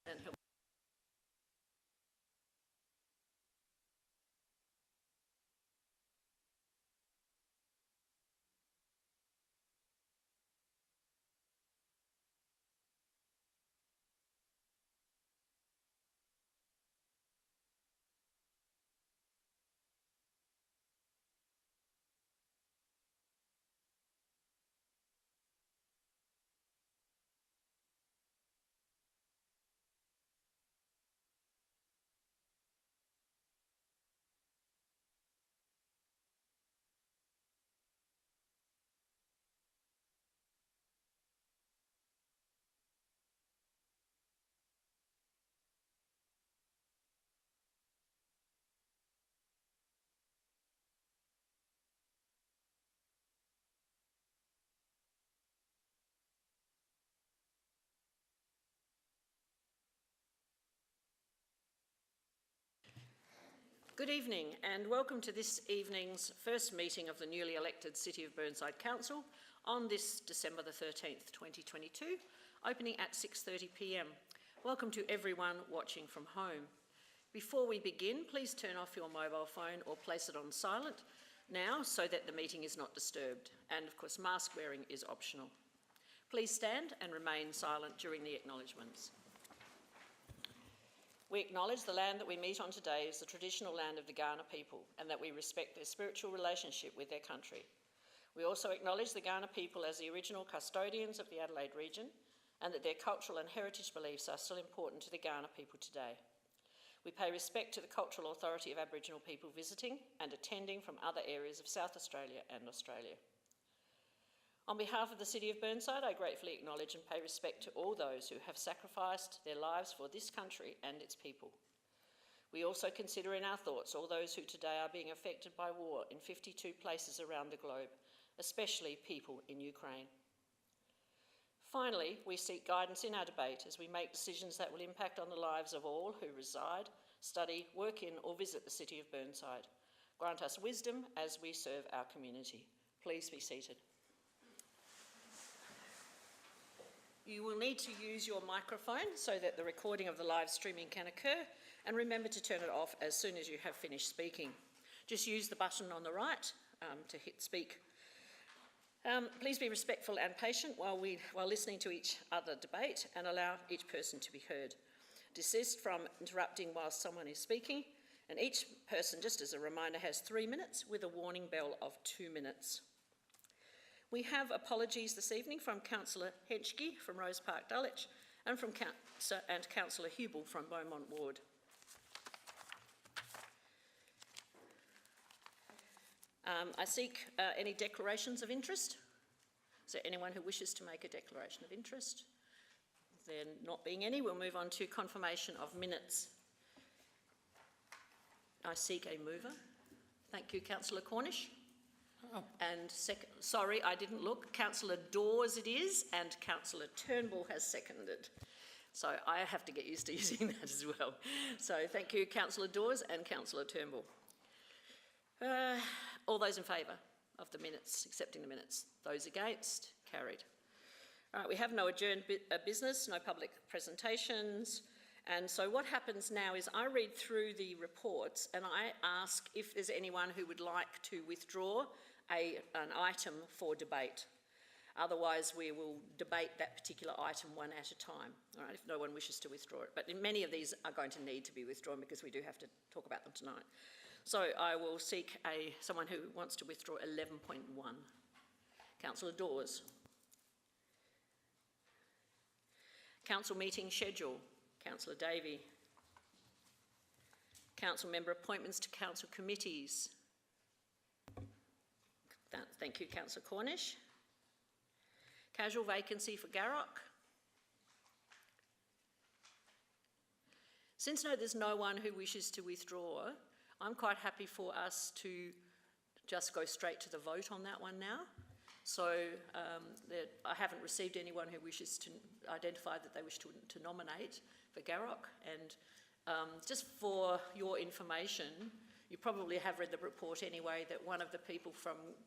And he'll Good evening and welcome to this evening's first meeting of the newly elected City of Burnside Council on this December the 13th, 2022, opening at 6:30 p.m. Welcome to everyone watching from home. Before we begin, please turn off your mobile phone or place it on silent now so that the meeting is not disturbed. And of course, mask wearing is optional. Please stand and remain silent during the acknowledgements. We acknowledge the land that we meet on today is the traditional land of the Kaurna people and that we respect their spiritual relationship with their country. We also acknowledge the Kaurna people as the original custodians of the Adelaide region and that their cultural and heritage beliefs are still important to the Kaurna people today. We pay respect to the cultural authority of Aboriginal people visiting and attending from other areas of South Australia and Australia. On behalf of the City of Burnside, I gratefully acknowledge and pay respect to all those who have sacrificed their lives for this country and its people. We also consider in our thoughts all those who today are being affected by war in 52 places around the globe, especially people in Ukraine. Finally, we seek guidance in our debate as we make decisions that will impact on the lives of all who reside, study, work in or visit the City of Burnside. Grant us wisdom as we serve our community. Please be seated. You will need to use your microphone so that the recording of the live streaming can occur, and remember to turn it off as soon as you have finished speaking. Just use the button on the right to hit speak. Please be respectful and patient while listening to each other debate and allow each person to be heard. Desist from interrupting while someone is speaking, and each person, just as a reminder, has 3 minutes with a warning bell of 2 minutes. We have apologies this evening from Councillor Henschke from Rose Park Dulwich and from Councillor Hubel from Beaumont Ward. I seek any declarations of interest. Is there anyone who wishes to make a declaration of interest? There not being any, we'll move on to confirmation of minutes. I seek a mover. Thank you, Councillor Cornish. And sorry, I didn't look. Councillor Dawes it is, and Councillor Turnbull has seconded. So I have to get used to using that as well. So thank you, Councillor Dawes and Councillor Turnbull. All those in favour of the minutes, accepting the minutes? Those against? Carried. All right, we have no adjourned business, no public presentations. And so what happens now is I read through the reports and I ask if there's anyone who would like to withdraw an item for debate. Otherwise, we will debate that particular item one at a time, all right, if no one wishes to withdraw it. But many of these are going to need to be withdrawn because we do have to talk about them tonight. So I will seek someone who wants to withdraw 11.1. Councillor Dawes. Council meeting schedule. Councillor Davey. Council member appointments to council committees. Thank you, Councillor Cornish. Casual vacancy for Garrock. Since there's no one who wishes to withdraw, I'm quite happy for us to just go straight to the vote on that one now. So I haven't received anyone who wishes to identify that they wish to nominate for Garrock. And just for your information, you probably have read the report anyway, that one of the people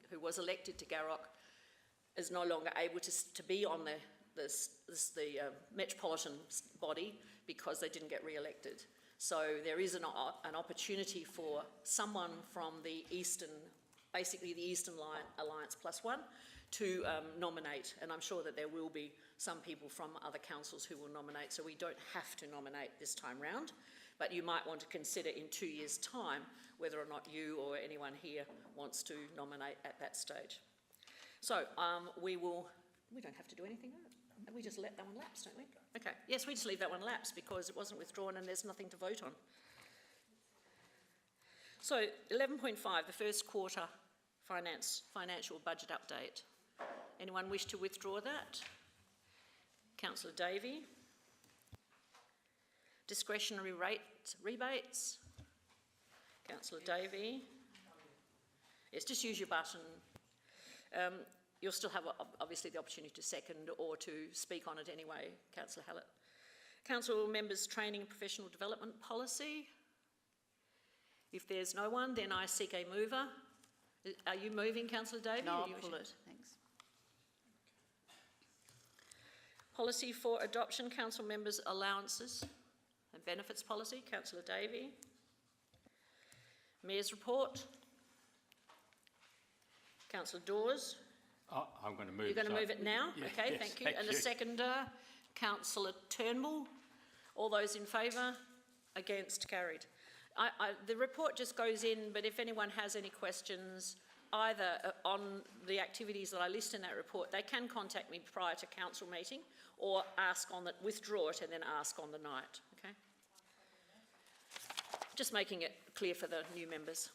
who was elected to Garrock is no longer able to be on the the metropolitan body because they didn't get re-elected. So there is an opportunity for someone from the Eastern, basically the Eastern Alliance plus one, to nominate, and I'm sure that there will be some people from other councils who will nominate, so we don't have to nominate this time round, but you might want to consider in 2 years' time whether or not you or anyone here wants to nominate at that stage. So we don't have to do anything, we just let that one lapse, don't we? Okay, yes, we just leave that one lapse because it wasn't withdrawn and there's nothing to vote on. So 11.5, the first quarter financial budget update. Anyone wish to withdraw that? Councillor Davey. Discretionary rebates. Councillor Davey. Yes, just use your button. You'll still have obviously the opportunity to second or to speak on it anyway, Councillor Hallett. Council members' training and professional development policy. If there's no one, then I seek a mover. Are you moving, Councillor Davey? No, I'll pull it, thanks. Policy for adoption, council members' allowances and benefits policy, Councillor Davey. Mayor's report. Councillor Dawes. I'm going to move it. You're going to move it now? Yeah, okay, yes, thank you. And the seconder, Councillor Turnbull. All those in favour? Against? Carried. The report just goes in, but if anyone has any questions, either on the activities that I list in that report, they can contact me prior to council meeting or ask on the, withdraw it and then ask on the night, okay? Just making it clear for the new members.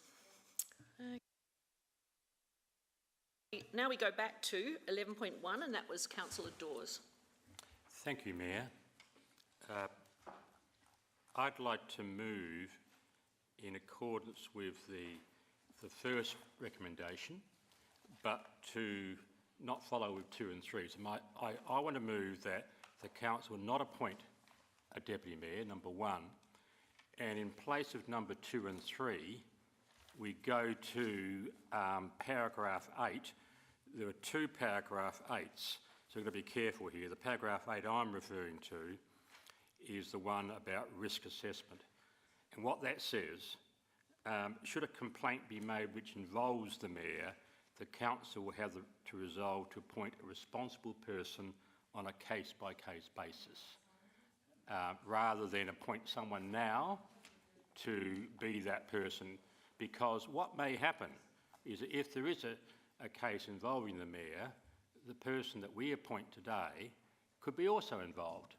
Now we go back to 11.1 and that was Councillor Dawes. Thank you, Mayor. I'd like to move in accordance with the first recommendation, but to not follow with 2 and 3. So I want to move that the council not appoint a deputy mayor, number 1, and in place of number 2 and 3, we go to paragraph 8. There are 2 paragraph 8s, so we've got to be careful here. The paragraph 8 I'm referring to is the one about risk assessment. And what that says, should a complaint be made which involves the mayor, the council will have to resolve to appoint a responsible person on a case-by-case basis, rather than appoint someone now to be that person, because what may happen is that if there is a case involving the mayor, the person that we appoint today could be also involved.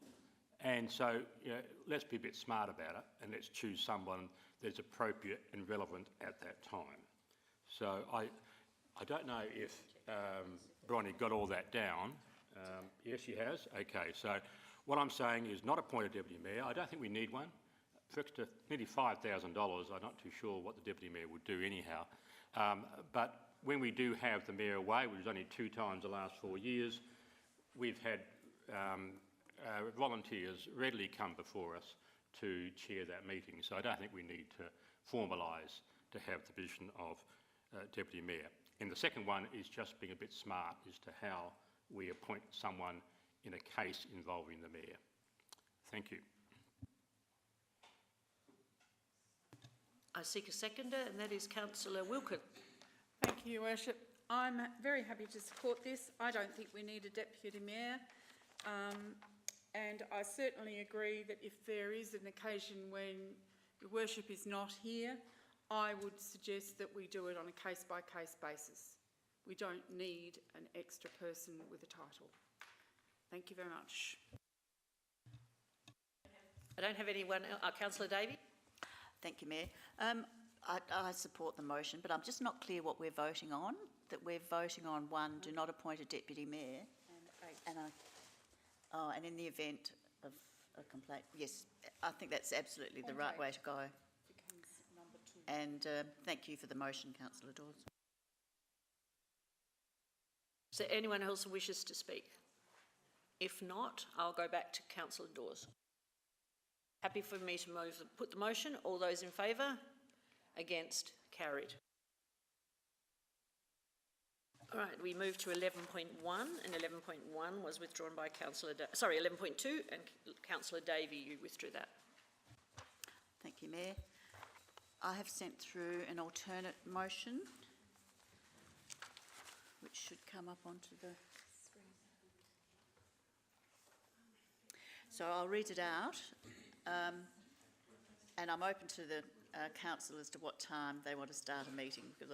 And so, let's be a bit smart about it and let's choose someone that's appropriate and relevant at that time. So I don't know if Bronnie got all that down. Yes, she has. Okay, so what I'm saying is not appoint a deputy mayor. I don't think we need one. For extra nearly $5,000, I'm not too sure what the deputy mayor would do anyhow. But when we do have the mayor away, which is only 2 times the last 4 years, we've had volunteers readily come before us to chair that meeting. So I don't think we need to formalise to have the position of deputy mayor. And the second one is just being a bit smart as to how we appoint someone in a case involving the mayor. Thank you. I seek a seconder, and that is Councillor Wilkin. Thank you, Your Worship. I'm very happy to support this. I don't think we need a deputy mayor. And I certainly agree that if there is an occasion when Your Worship is not here, I would suggest that we do it on a case-by-case basis. We don't need an extra person with a title. Thank you very much. I don't have anyone else. Councillor Davey? Thank you, Mayor. I support the motion, but I'm just not clear what we're voting on. That we're voting on 1, do not appoint a deputy mayor, and in the event of a complaint, yes, I think that's absolutely the right way to go. And thank you for the motion, Councillor Dawes. Is there anyone else who wishes to speak? If not, I'll go back to Councillor Dawes. Happy for me to put the motion. All those in favour? Against? Carried. All right, we move to 11.1, and 11.1 was withdrawn by 11.2, and Councillor Davey, you withdrew that. Thank you, Mayor. I have sent through an alternate motion, which should come up onto the... So I'll read it out, and I'm open to the council as to what time they want to start a meeting, because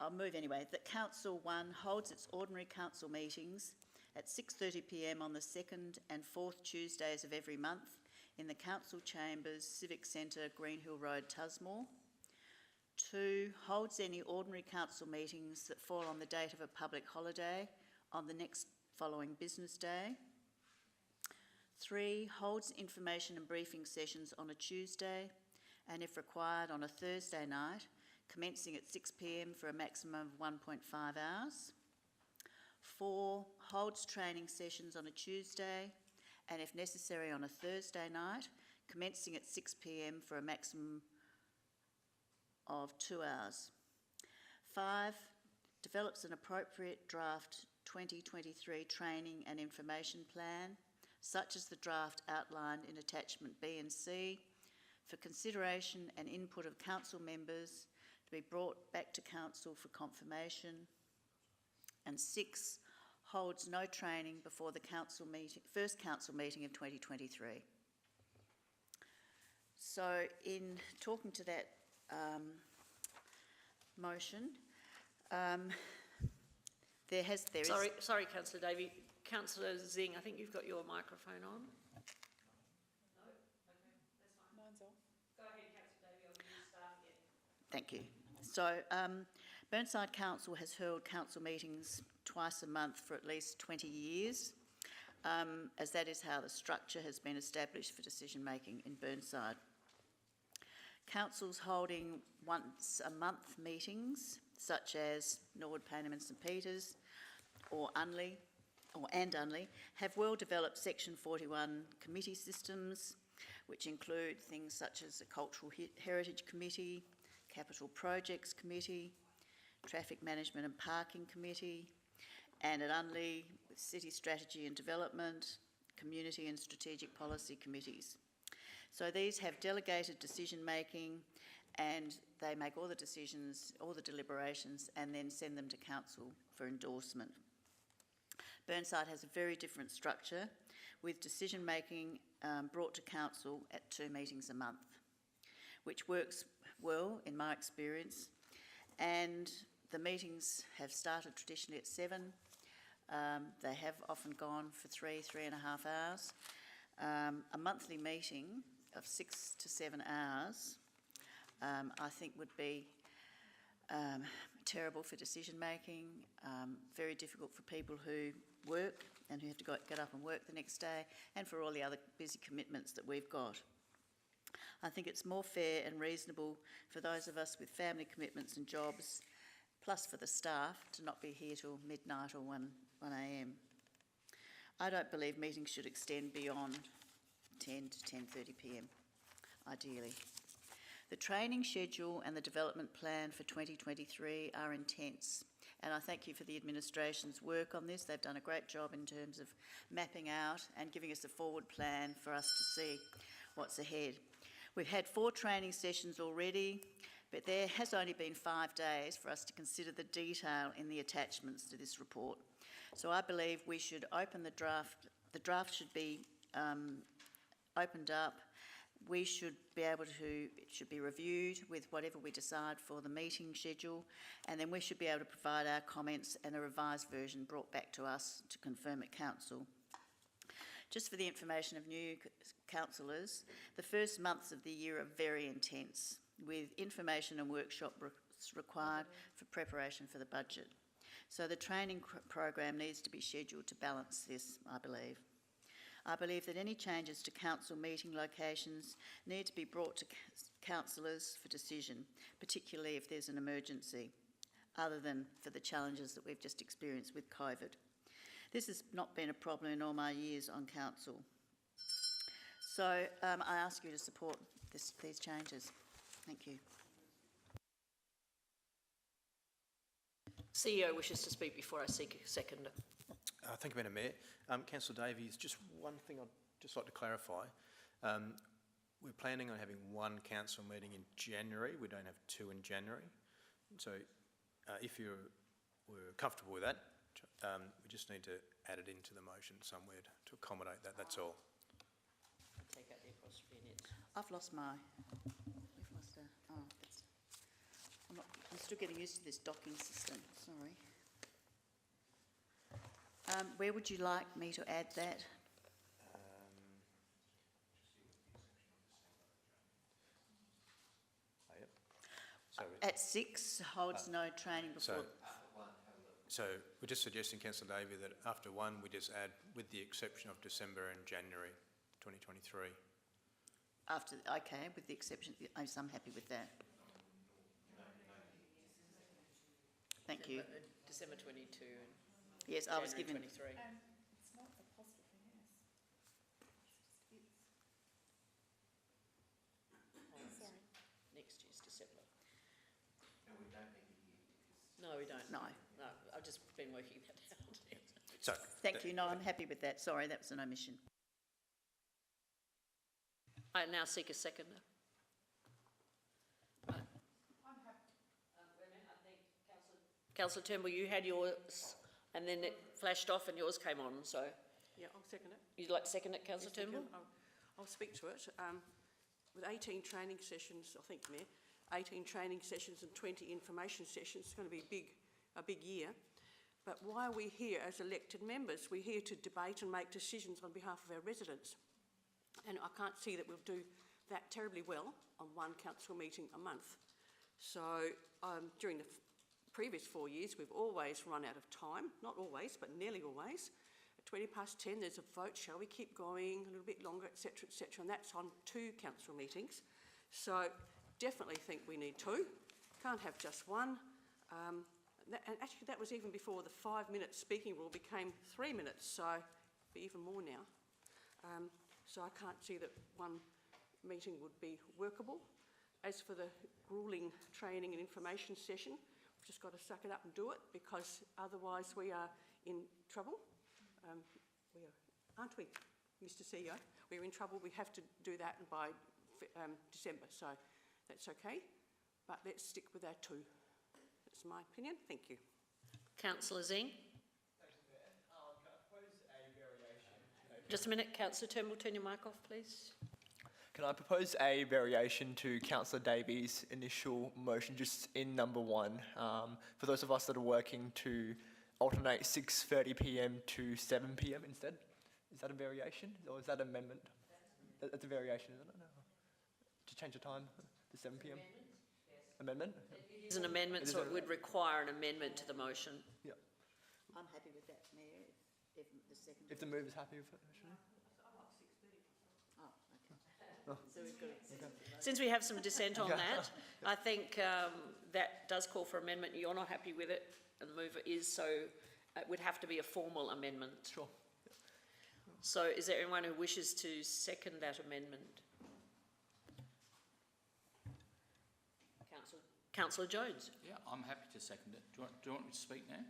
I'll move anyway. That Council 1 holds its ordinary council meetings at 6:30 p.m. on the second and fourth Tuesdays of every month in the council chambers, Civic Centre, Greenhill Road, Tusmore. 2, holds any ordinary council meetings that fall on the date of a public holiday on the next following business day. 3, holds information and briefing sessions on a Tuesday and, if required, on a Thursday night, commencing at 6 p.m. for a maximum of 1.5 hours. 4, holds training sessions on a Tuesday and, if necessary, on a Thursday night, commencing at 6 p.m. for a maximum of 2 hours. 5, develops an appropriate draft 2023 training and information plan, such as the draft outlined in attachment B and C, for consideration and input of council members to be brought back to council for confirmation. And 6, holds no training before the first council meeting of 2023. So in talking to that motion, there is... Sorry, Councillor Davey. Councillor Zing, I think you've got your microphone on. No? Okay, that's fine. Mine's off. Go ahead, Councillor Davey, I'll start again. Thank you. So Burnside Council has held council meetings twice a month for at least 20 years, as that is how the structure has been established for decision making in Burnside. Councils holding once a month meetings, such as Norwood, Payneham and St Peters, or Unley, have well developed Section 41 committee systems, which include things such as the Cultural Heritage Committee, Capital Projects Committee, Traffic Management and Parking Committee, and at Unley, with City Strategy and Development, Community and Strategic Policy Committees. So these have delegated decision making, and they make all the decisions, all the deliberations, and then send them to council for endorsement. Burnside has a very different structure, with decision making brought to council at 2 meetings a month, which works well in my experience. And the meetings have started traditionally at 7. They have often gone for 3.5 hours. A monthly meeting of 6 to 7 hours, I think would be terrible for decision making, very difficult for people who work and who have to get up and work the next day, and for all the other busy commitments that we've got. I think it's more fair and reasonable for those of us with family commitments and jobs, plus for the staff, to not be here till midnight or 1 a.m. I don't believe meetings should extend beyond 10 to 10:30 p.m, ideally. The training schedule and the development plan for 2023 are intense, and I thank you for the administration's work on this. They've done a great job in terms of mapping out and giving us a forward plan for us to see what's ahead. We've had 4 training sessions already, but there has only been 5 days for us to consider the detail in the attachments to this report. So I believe we should open the draft. The draft should be opened up. We should be able to, it should be reviewed with whatever we decide for the meeting schedule, and then we should be able to provide our comments and a revised version brought back to us to confirm at council. Just for the information of new councillors, the first months of the year are very intense, with information and workshop required for preparation for the budget. So the training program needs to be scheduled to balance this, I believe. I believe that any changes to council meeting locations need to be brought to councillors for decision, particularly if there's an emergency, other than for the challenges that we've just experienced with COVID. This has not been a problem in all my years on council. So I ask you to support these changes. Thank you. CEO wishes to speak before I seek a seconder. Thank you, Madam Mayor. Councillor Davies, just one thing I'd just like to clarify. We're planning on having one council meeting in January. We don't have two in January. So if you were comfortable with that, we just need to add it into the motion somewhere to accommodate that, that's all. Take out the apostrophe in it. I've lost my, we've lost a, oh, that's, I'm still getting used to this docking system, sorry. Where would you like me to add that? Yep. So, At 6, holds no training before. so we're just suggesting, Councillor Davey, that after one, we just add with the exception of December and January 2023. After, okay, with the exception, I'm happy with that. Thank you. December 22 and Yes, I was January given, 23. It's not apostrophe S. Sorry. Next year's December. No, we don't. No. No, I've just been working that out. So, thank you, no, I'm happy with that, sorry, that was an omission. I now seek a seconder. Councillor Turnbull, you had yours and then it flashed off and yours came on, so Yeah, I'll second it. you'd like to second it, Councillor Yes, thank you. Turnbull? I'll speak to it. With 18 training sessions, I think, Mayor, 18 training sessions and 20 information sessions, it's going to be a big year. But why are we here as elected members? We're here to debate and make decisions on behalf of our residents. And I can't see that we'll do that terribly well on one council meeting a month. So during the previous 4 years, we've always run out of time, not always, but nearly always. At 10:20, there's a vote, shall we keep going a little bit longer, etc., etc., and that's on 2 council meetings. So definitely think we need 2, can't have just one. And actually that was even before the 5-minute speaking rule became 3 minutes, so it'll be even more now. So I can't see that one meeting would be workable. As for the gruelling training and information session, we've just got to suck it up and do it, because otherwise we are in trouble. We are, aren't we, Mr. CEO? We're in trouble. We have to do that by December, so that's okay. But let's stick with our 2. That's my opinion. Thank you. Councillor Zing? Thank you, Mayor. Can I propose a variation? Just a minute, Councillor Turnbull, turn your mic off, please. Can I propose a variation to Councillor Davies' initial motion, just in number 1, for those of us that are working to alternate 6:30 p.m. to 7 p.m. instead? Is that a variation, or is that an amendment? That's a variation, isn't it? No. To change the time to 7 p.m. Amendment? It is an amendment, so it would require an amendment to the motion. Yeah. I'm happy with that, Mayor, if the second. If the move is happy with it, actually. Oh, okay. So we've got it. Since we have some dissent on that, I think that does call for amendment. You're not happy with it, and the mover is, so it would have to be a formal amendment. Sure. So is there anyone who wishes to second that amendment? Councillor Jones? Yeah, I'm happy to second it. Do you want me to speak now?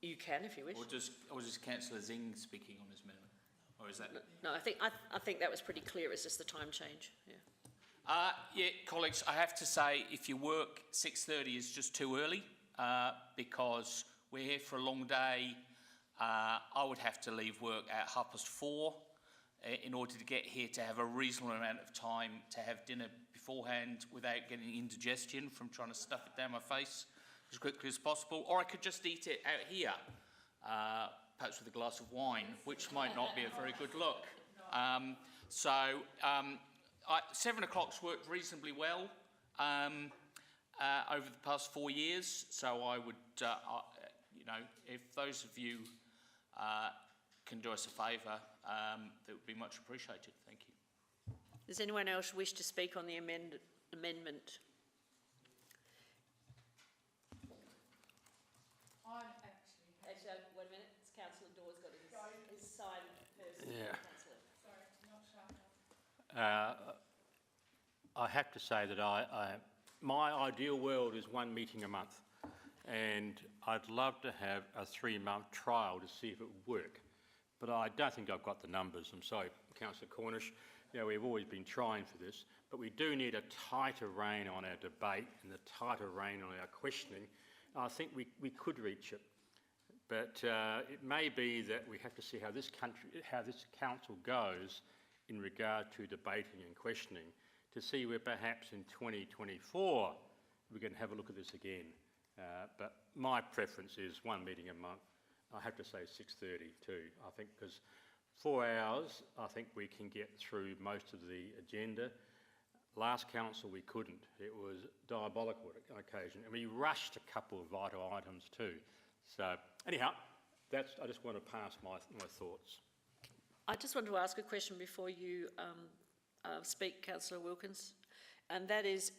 You can if you wish. Or just Councillor Zing speaking on his amendment? Or is that... No, I think that was pretty clear. It's just the time change, yeah. Yeah, colleagues, I have to say, if you work 6:30 is just too early, because we're here for a long day. I would have to leave work at 4:30 in order to get here to have a reasonable amount of time to have dinner beforehand without getting indigestion from trying to stuff it down my face as quickly as possible. Or I could just eat it out here, perhaps with a glass of wine, which might not be a very good look. 7 o'clock's worked reasonably well over the past 4 years, so I would, if those of you can do us a favour, that would be much appreciated. Thank you. Does anyone else wish to speak on the amendment? I'm Actually, wait a minute. It's Councillor Dawes got his sign first. Yeah. Councillor. sorry, not sharp enough. I have to say that my ideal world is one meeting a month, and I'd love to have a 3-month trial to see if it would work. But I don't think I've got the numbers. I'm sorry, Councillor Cornish. You know, we've always been trying for this, but we do need a tighter rein on our debate and a tighter rein on our questioning. I think we could reach it, but it may be that we have to see how this council goes in regard to debating and questioning, to see where perhaps in 2024 we can have a look at this again. But my preference is 1 meeting a month. I have to say 6:30 too, I think, because 4 hours, I think we can get through most of the agenda. Last council we couldn't. It was diabolical on occasion, and we rushed a couple of vital items too. So anyhow, I just want to pass my thoughts. I just want to ask a question before you speak, Councillor Wilkins, and that is,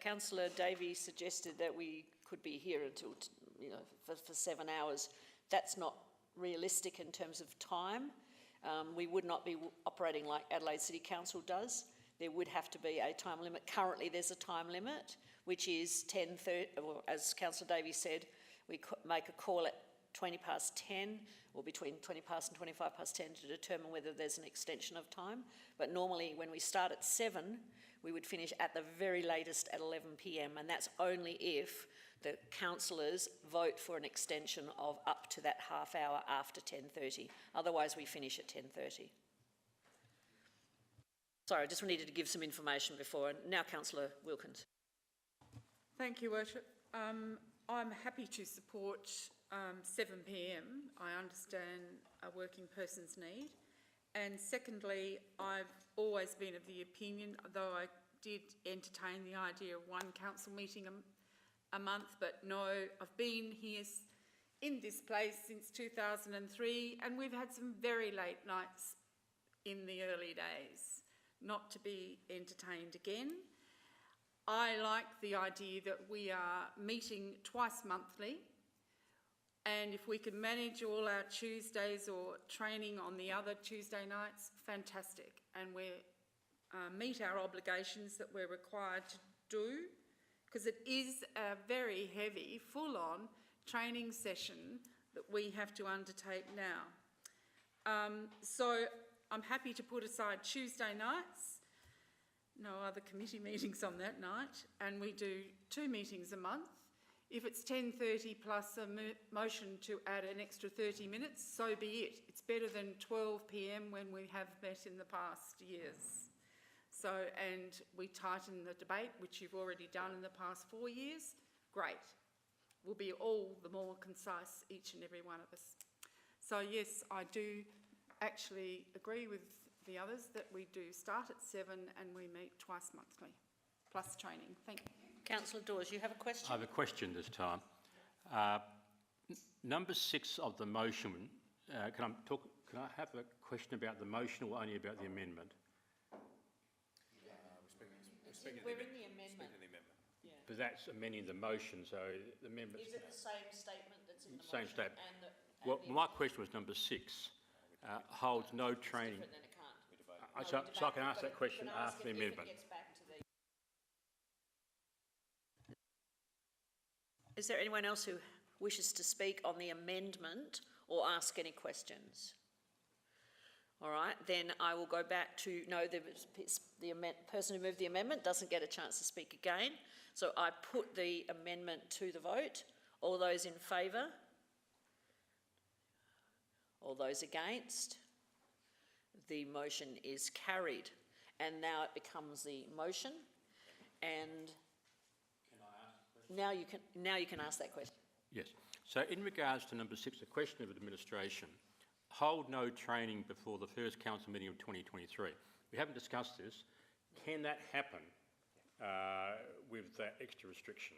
Councillor Davies suggested that we could be here until, for 7 hours. That's not realistic in terms of time. We would not be operating like Adelaide City Council does. There would have to be a time limit. Currently there's a time limit, which is 10:30, or as Councillor Davies said, we make a call at 20 past 10 or between 20 past and 25 past 10 to determine whether there's an extension of time. But normally when we start at 7, we would finish at the very latest at 11 p.m, and that's only if the councillors vote for an extension of up to that half hour after 10:30. Otherwise we finish at 10:30. Sorry, I just needed to give some information before. Now, Councillor Wilkins. Thank you, Worship. I'm happy to support 7 p.m. I understand a working person's need. And secondly, I've always been of the opinion, though I did entertain the idea of 1 council meeting a month, but no, I've been here in this place since 2003, and we've had some very late nights in the early days, not to be entertained again. I like the idea that we are meeting twice monthly, and if we can manage all our Tuesdays or training on the other Tuesday nights, fantastic. And we meet our obligations that we're required to do, because it is a very heavy, full-on training session that we have to undertake now. So I'm happy to put aside Tuesday nights, no other committee meetings on that night, and we do 2 meetings a month. If it's 10:30 plus a motion to add an extra 30 minutes, so be it. It's better than 12 p.m. when we have met in the past years. So, and we tighten the debate, which you've already done in the past 4 years. Great. We'll be all the more concise, each and every one of us. So yes, I do actually agree with the others that we do start at 7 and we meet twice monthly, plus training. Thank you. Councillor Dawes, you have a question? I have a question this time. Number 6 of the motion, can I have a question about the motion or only about the amendment? We're in the amendment. Yeah. But that's amending the motion, so the amendment... Is it the same statement that's in the Same motion? statement. Well, my question was number 6, holds no training... Then it can't. So I can ask that question after the amendment. Is there anyone else who wishes to speak on the amendment or ask any questions? All right, then I will go back to, no, the person who moved the amendment doesn't get a chance to speak again. So I put the amendment to the vote. All those in favour? All those against? The motion is carried. And now it becomes the motion. And now you can ask that question. Yes. So in regards to number 6, the question of administration, hold no training before the first council meeting of 2023. We haven't discussed this. Can that happen with that extra restriction?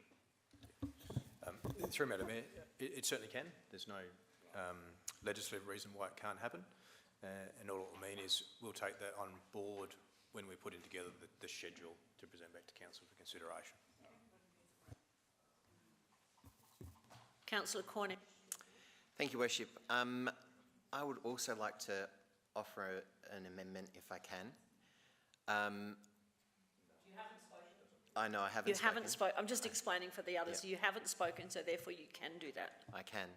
Through Madam Mayor, it certainly can. There's no legislative reason why it can't happen. And all it will mean is we'll take that on board when we're putting together the schedule to present back to council for consideration. Councillor Cornish. Thank you, Worship. I would also like to offer an amendment if I can. You haven't spoken. I know I haven't You spoken. haven't spoken. I'm just explaining for the others. You haven't spoken, so therefore you can do that. I can.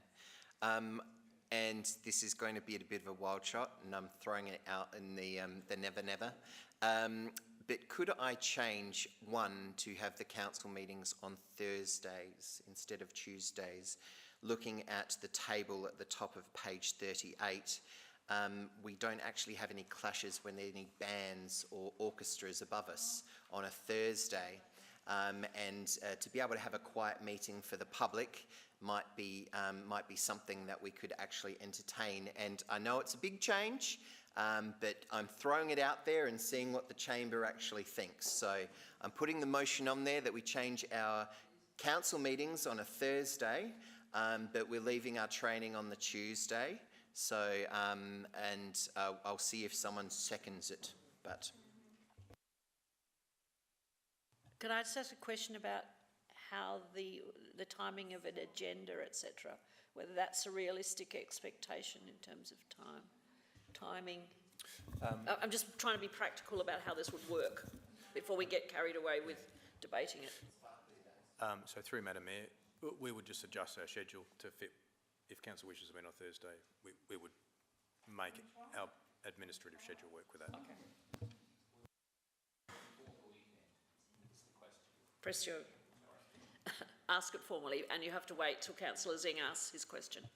And this is going to be a bit of a wild shot, and I'm throwing it out in the never never. But could I change one to have the council meetings on Thursdays instead of Tuesdays? Looking at the table at the top of page 38, we don't actually have any clashes when there are any bands or orchestras above us on a Thursday. And to be able to have a quiet meeting for the public might be something that we could actually entertain. And I know it's a big change, but I'm throwing it out there and seeing what the chamber actually thinks. So I'm putting the motion on there that we change our council meetings on a Thursday, but we're leaving our training on the Tuesday. So, I'll see if someone seconds it, but... Could I just ask a question about how the timing of an agenda, etc., whether that's a realistic expectation in terms of timing? I'm just trying to be practical about how this would work before we get carried away with debating it. So through Madam Mayor, we would just adjust our schedule to fit. If council wishes to meet on Thursday, we would make our administrative schedule work with that. Okay. Press your... Ask it formally, and you have to wait till Councillor Zing asks his question.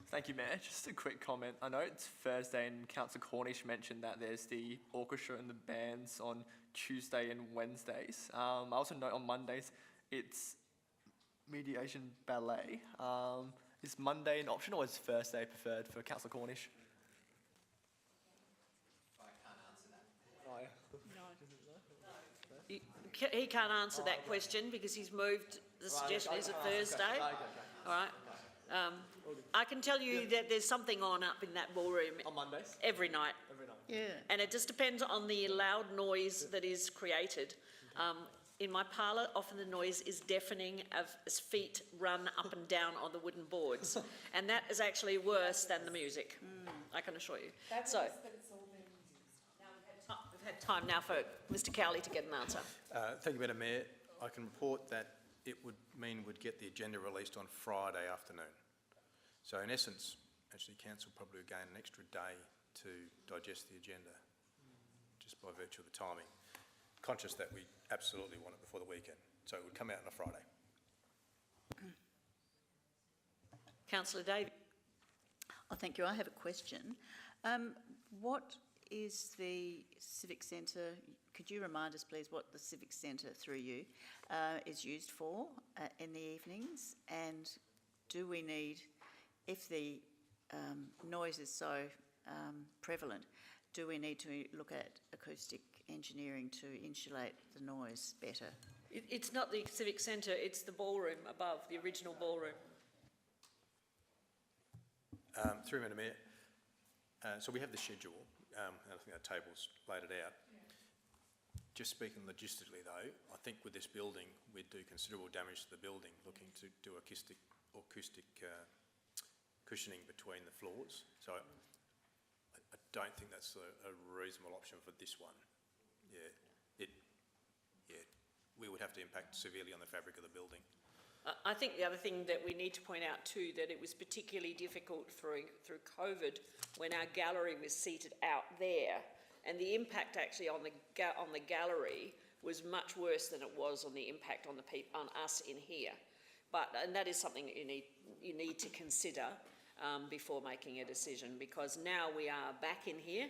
Thank you, Mayor. Just a quick comment. I know it's Thursday and Councillor Cornish mentioned that there's the orchestra and the bands on Tuesday and Wednesdays. I also note on Mondays it's mediation ballet. Is Monday an option or is Thursday preferred for Councillor Cornish? He can't answer that question because he's moved, the suggestion is a Thursday. All right. I can tell you that there's something on up in that ballroom. On Mondays? Every night. Every night. Yeah. And it just depends on the loud noise that is created. In my parlour, often the noise is deafening as feet run up and down on the wooden boards. And that is actually worse than the music, I can assure you. So, we've had time now for Mr Cowley to get an answer. Thank you, Madam Mayor. I can report that it would mean we'd get the agenda released on Friday afternoon. So in essence, actually council probably would gain an extra day to digest the agenda, just by virtue of the timing. Conscious that we absolutely want it before the weekend, so it would come out on a Friday. Councillor Davies. Oh, thank you. I have a question. What is the Civic Centre, could you remind us please what the Civic Centre, through you, is used for in the evenings? And do we need, if the noise is so prevalent, do we need to look at acoustic engineering to insulate the noise better? It's not the Civic Centre, it's the ballroom above, the original ballroom. Through Madam Mayor, so we have the schedule, and I think our table's laid it out. Just speaking logistically though, I think with this building, we'd do considerable damage to the building, looking to do acoustic cushioning between the floors. So I don't think that's a reasonable option for this one. We would have to impact severely on the fabric of the building. I think the other thing that we need to point out too, that it was particularly difficult through COVID when our gallery was seated out there, and the impact actually on the gallery was much worse than it was on the impact on on us in here. And that is something that you need to consider before making a decision, because now we are back in here,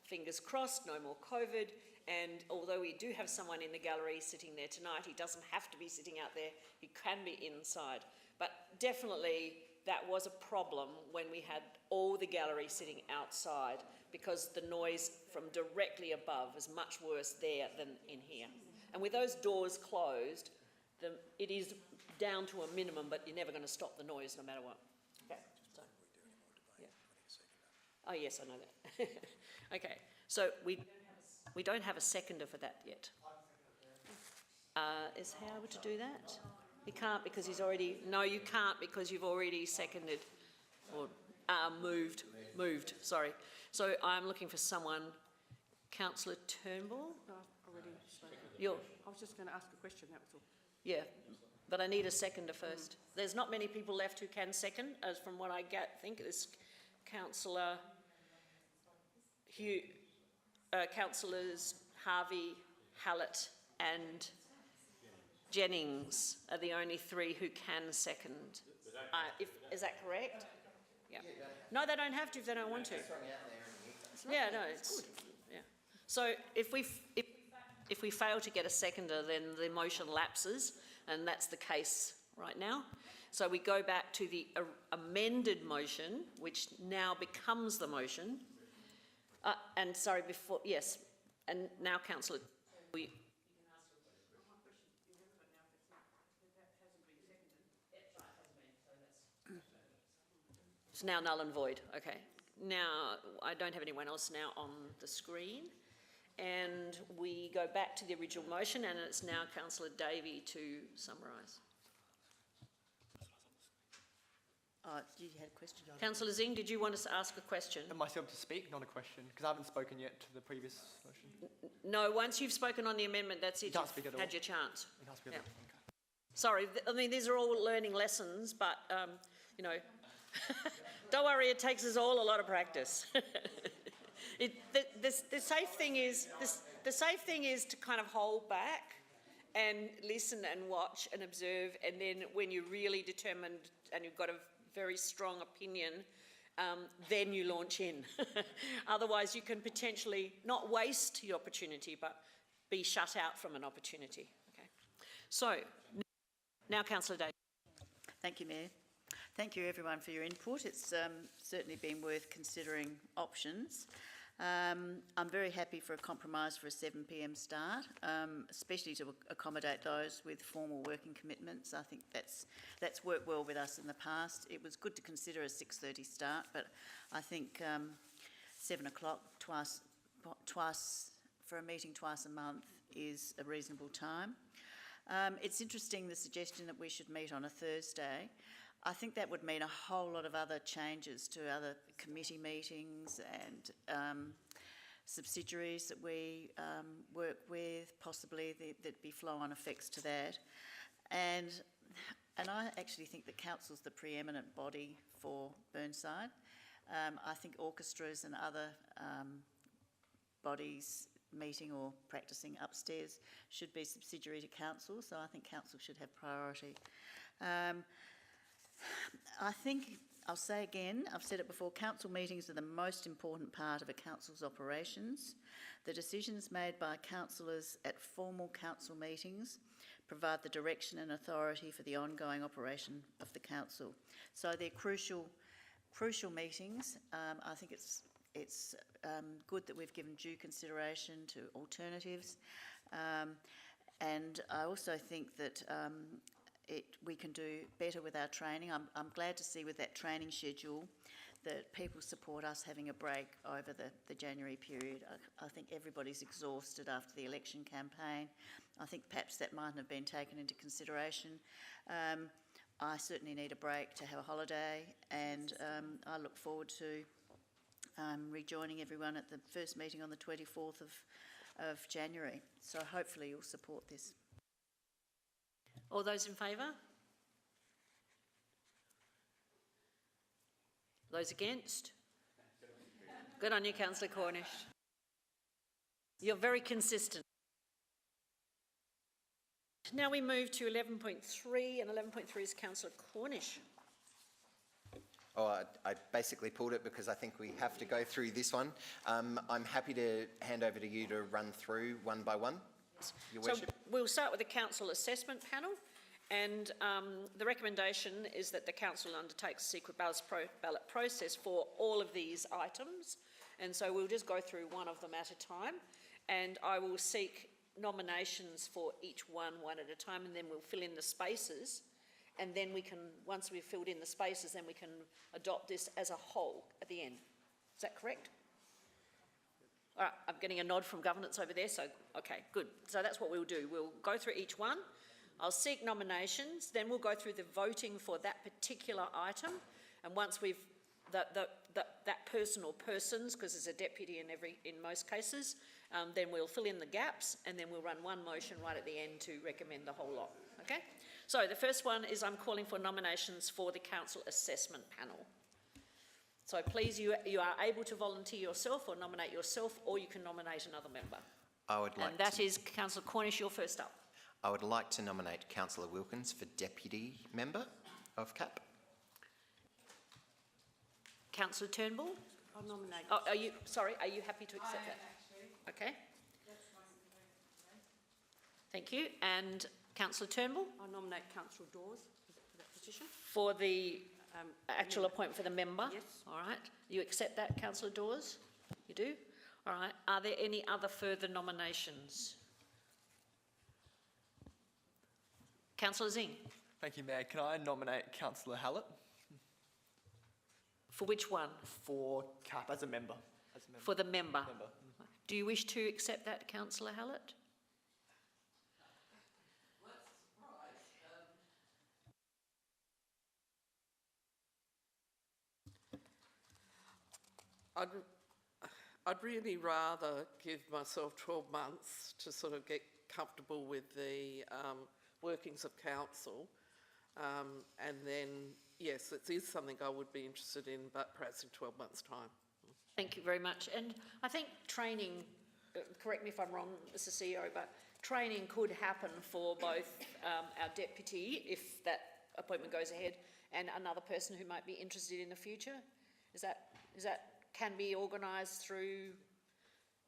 fingers crossed, no more COVID. And although we do have someone in the gallery sitting there tonight, he doesn't have to be sitting out there, he can be inside. But definitely that was a problem when we had all the gallery sitting outside, because the noise from directly above is much worse there than in here. And with those doors closed, it is down to a minimum, but you're never going to stop the noise no matter what. Okay. So, yeah. Oh yes, I know that. Okay, so we don't have a seconder for that yet. Is Howard to do that? He can't because he's already... No, you can't because you've already seconded or moved, sorry. So I'm looking for someone Councillor Turnbull, No, I've already spoken. I was just going to ask a question, that was all. yeah, but I need a seconder first. There's not many people left who can second, as from what I think is Councillor Hugh, Councillors Harvey, Hallett and Jennings are the only three who can second. Is that correct? Yeah. No, they don't have to if they don't want to. Yeah, no, it's, yeah. So if we fail to get a seconder, then the motion lapses, and that's the case right now. So we go back to the amended motion, which now becomes the motion. And sorry, before, yes, and now Councillor, it's now null and void, okay. Now, I don't have anyone else now on the screen. And we go back to the original motion, and it's now Councillor Davey to summarise. You had a question, John? Councillor Zing, did you want us to ask a question? Am I still able to speak, not a question? Because I haven't spoken yet to the previous motion. No, once you've spoken on the amendment, that's it. You can't speak at all. Had your chance. It has to be Yeah. okay. Sorry, I mean, these are all learning lessons, but, you know, don't worry, it takes us all a lot of practice. The safe thing is to kind of hold back and listen and watch and observe, and then when you're really determined and you've got a very strong opinion, then you launch in. Otherwise, you can potentially not waste the opportunity, but be shut out from an opportunity. Okay. So, now Councillor Davis. Thank you, Mayor. Thank you, everyone, for your input. It's certainly been worth considering options. I'm very happy for a compromise for a 7 p.m. start, especially to accommodate those with formal working commitments. I think that's worked well with us in the past. It was good to consider a 6:30 start, but I think 7 o'clock twice for a meeting twice a month is a reasonable time. It's interesting, the suggestion that we should meet on a Thursday. I think that would mean a whole lot of other changes to other committee meetings and subsidiaries that we work with, possibly there'd be flow-on effects to that. And I actually think that council's the preeminent body for Burnside. I think orchestras and other bodies meeting or practising upstairs should be subsidiary to council, so I think council should have priority. I think, I'll say again, I've said it before, council meetings are the most important part of a council's operations. The decisions made by councillors at formal council meetings provide the direction and authority for the ongoing operation of the council. So they're crucial meetings. I think it's good that we've given due consideration to alternatives. And I also think that we can do better with our training. I'm glad to see with that training schedule that people support us having a break over the January period. I think everybody's exhausted after the election campaign. I think perhaps that mightn't have been taken into consideration. I certainly need a break to have a holiday, and I look forward to rejoining everyone at the first meeting on the 24th of January. So hopefully you'll support this. All those in favour? Those against? Good on you, Councillor Cornish. You're very consistent. Now we move to 11.3, and 11.3 is Councillor Cornish. Oh, I basically pulled it because I think we have to go through this one. I'm happy to hand over to you to run through one by one, Your So Worship. we'll start with the council assessment panel, and the recommendation is that the council undertakes a secret ballot process for all of these items, and so we'll just go through one of them at a time, and I will seek nominations for each one at a time, and then we'll fill in the spaces, and then we can, once we've filled in the spaces, then we can adopt this as a whole at the end. Is that correct? All right, I'm getting a nod from governance over there, so, okay, good. So that's what we'll do. We'll go through each one. I'll seek nominations, then we'll go through the voting for that particular item, and once we've, that person or persons, because there's a deputy in most cases, Then we'll fill in the gaps, and then we'll run one motion right at the end to recommend the whole lot, okay? So the first one is I'm calling for nominations for the Council Assessment Panel. So please, you are able to volunteer yourself or nominate yourself, or you can nominate another member. I would like And that is Councillor Cornish, you're first up. I would like to nominate Councillor Wilkins for Deputy Member of CAP. Councillor Turnbull? I'll nominate. Oh, are you happy to accept that? Okay. Thank you. And Councillor Turnbull? I nominate Councillor Dawes for that position. For the actual member. appointment for the member? Yes. All right. You accept that, Councillor Dawes? You do? All right. Are there any other further nominations? Councillor Zing? Thank you, Mayor. Can I nominate Councillor Hallett For which one? for CAP as a member? For the member. Member. Do you wish to accept that, Councillor Hallett? I'd really rather give myself 12 months to sort of get comfortable with the workings of council, and then, yes, it is something I would be interested in, but perhaps in 12 months' time. Thank you very much. And I think training, correct me if I'm wrong, Mr CEO, but training could happen for both our deputy, if that appointment goes ahead, and another person who might be interested in the future. Is that can be organised through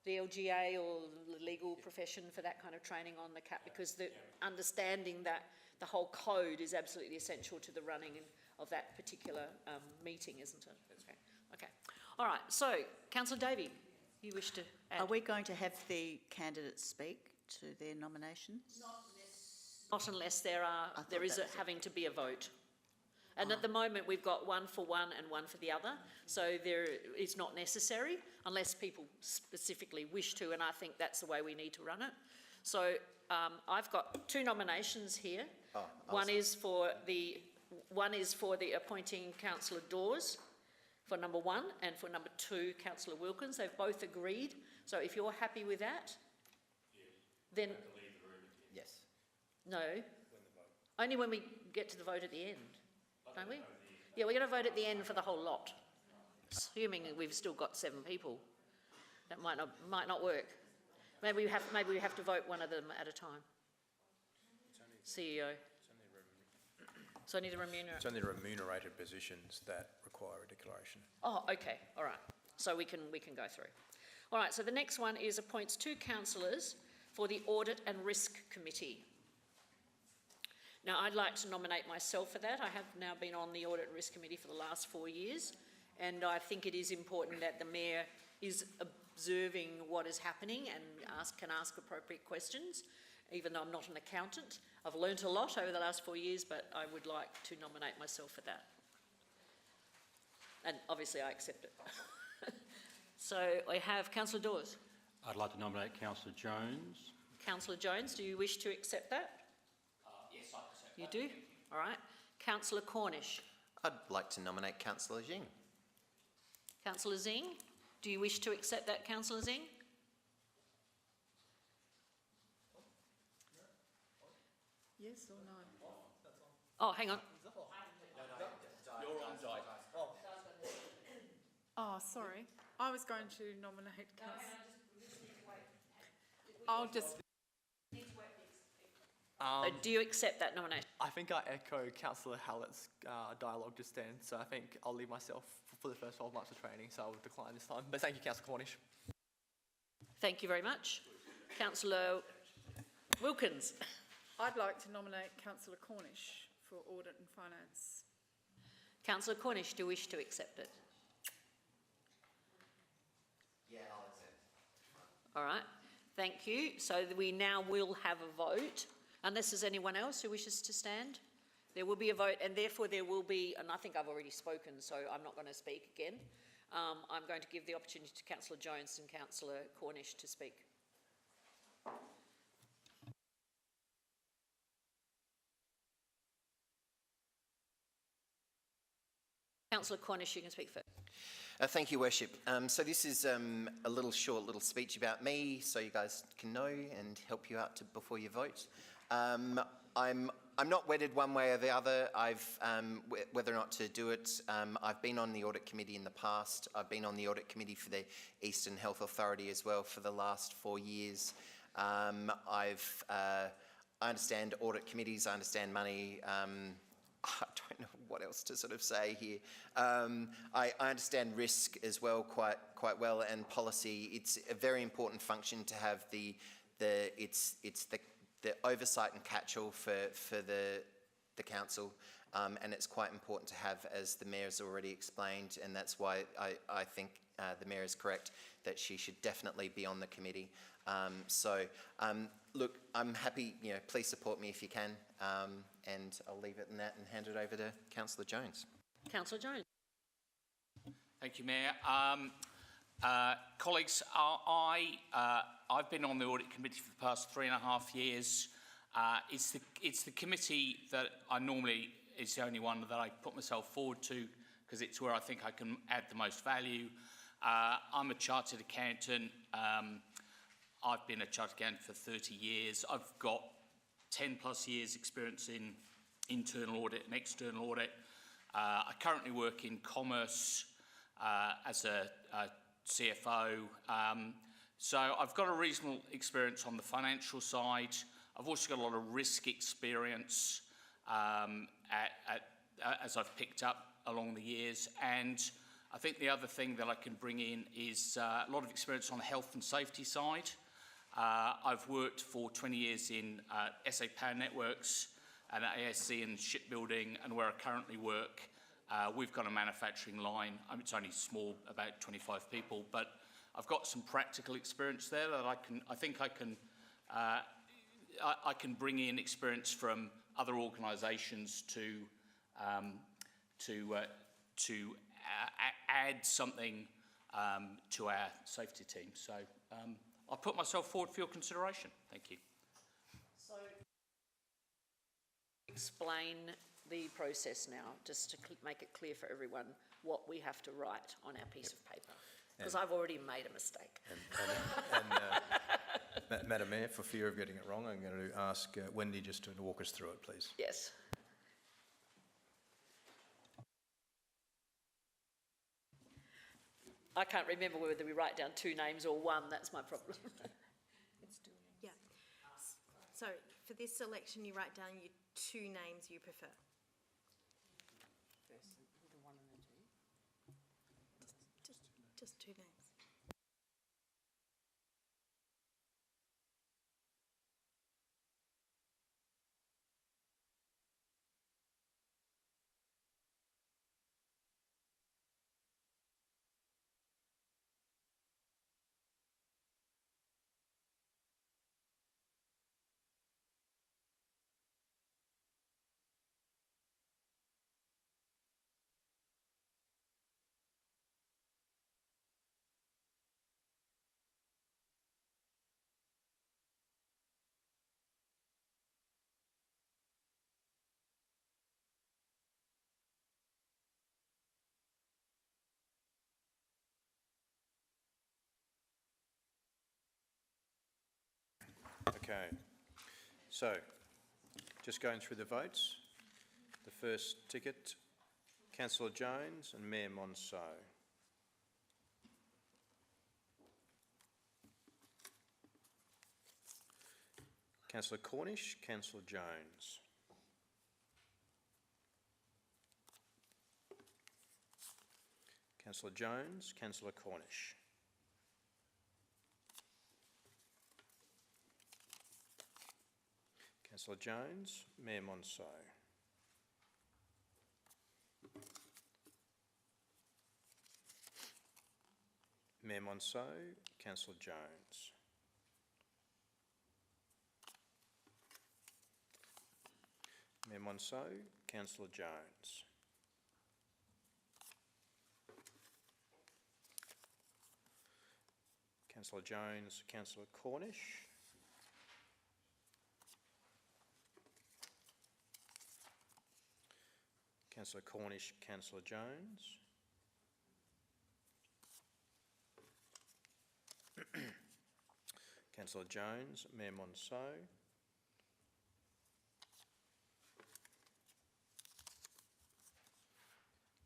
the LGA or the legal profession for that kind of training on the CAP, because the understanding that the whole code is absolutely essential to the running of that particular meeting, isn't it? Okay. Okay. All right. So, Councillor Davey, you wish to add? Are we going to have the candidates speak to their nominations? Not unless there is having to be a vote. And at the moment, we've got one for one and one for the other. So it's not necessary unless people specifically wish to, and I think that's the way we need to run it. So I've got two nominations here. One is for the appointing Councillor Dawes for number 1, and for number 2, Councillor Wilkins. They've both agreed. So if you're happy with that, then Yes. no. Only when we get to the vote at the end. Don't we? Yeah, we're going to vote at the end for the whole lot, assuming we've still got 7 people. That might not work. Maybe we have to vote one of them at a time. CEO. It's only the remuneration. It's only remunerated positions that require a declaration. Oh, okay, all right. So we can go through. All right. So the next one is appoints 2 councillors for the Audit and Risk Committee. Now, I'd like to nominate myself for that. I have now been on the Audit and Risk Committee for the last 4 years, and I think it is important that the Mayor is observing what is happening and can ask appropriate questions, even though I'm not an accountant. I've learnt a lot over the last 4 years, but I would like to nominate myself for that. And obviously I accept it. So I have Councillor Dawes. I'd like to nominate Councillor Jones. Councillor Jones, do you wish to accept that? Yes, I accept You that. do? All right. Councillor Cornish. I'd like to nominate Councillor Jing. Councillor Zing, do you wish to accept that, Councillor Zing? Yes or no? Oh, hang on. Oh, sorry. I was going to nominate Councillor. I'll just. Do you accept that nomination? I think I echo Councillor Hallett's dialogue just then, so I think I'll leave myself for the first 12 months of training, so I will decline this time. But thank you, Councillor Cornish. Thank you very much. Councillor Wilkins. I'd like to nominate Councillor Cornish for Audit and Finance. Councillor Cornish, do you wish to accept it? Yeah, I'll accept. All right. Thank you. So we now will have a vote. Unless there's anyone else who wishes to stand, there will be a vote, and therefore there will be, and I think I've already spoken, so I'm not going to speak again. I'm going to give the opportunity to Councillor Jones and Councillor Cornish to speak. Councillor Cornish, you can speak first. Thank you, Worship. So this is a short little speech about me, so you guys can know and help you out before you vote. I'm not wedded one way or the other. Whether or not to do it. I've been on the audit committee in the past. I've been on the audit committee for the Eastern Health Authority as well for the last 4 years. I understand audit committees. I understand money. I don't know what else to sort of say here. I understand risk as well quite well, and policy. It's a very important function to have the oversight and catch-all for the council, and it's quite important to have, as the Mayor has already explained, and that's why I think the Mayor is correct that she should definitely be on the committee. Look, I'm happy, please support me if you can, and I'll leave it in that and hand it over to Councillor Jones. Councillor Jones. Thank you, Mayor. Colleagues, I've been on the audit committee for the past 3.5 years. It's the committee that I normally is the only one that I put myself forward to because it's where I think I can add the most value. I'm a chartered accountant. I've been a chartered accountant for 30 years. I've got 10 plus years experience in internal audit and external audit. I currently work in commerce as a CFO. So I've got a reasonable experience on the financial side. I've also got a lot of risk experience as I've picked up along the years. And I think the other thing that I can bring in is a lot of experience on the health and safety side. I've worked for 20 years in SA Power Networks and ASC and shipbuilding, and where I currently work, we've got a manufacturing line. It's only small, about 25 people, but I've got some practical experience there that I think I can bring in experience from other organisations to add something to our safety team. So I'll put myself forward for your consideration. Thank you. So, explain the process now, just to make it clear for everyone what we have to write on our piece of paper, because I've already made a mistake. Madam Mayor, for fear of getting it wrong, I'm going to ask Wendy just to walk us through it, please. Yes. I can't remember whether we write down 2 names or 1, that's my problem. Yeah. So for this selection, you write down your 2 names you prefer. Just 2 names. Okay, so just going through the votes. The first ticket, Councillor Jones and Mayor Monceau. Councillor Cornish, Councillor Jones. Councillor Jones, Councillor Cornish. Councillor Jones, Mayor Monceau. Mayor Monceau, Councillor Jones. Mayor Monceau, Councillor Jones. Councillor Jones, Councillor Cornish. Councillor Cornish, Councillor Jones. Councillor Jones, Mayor Montceau.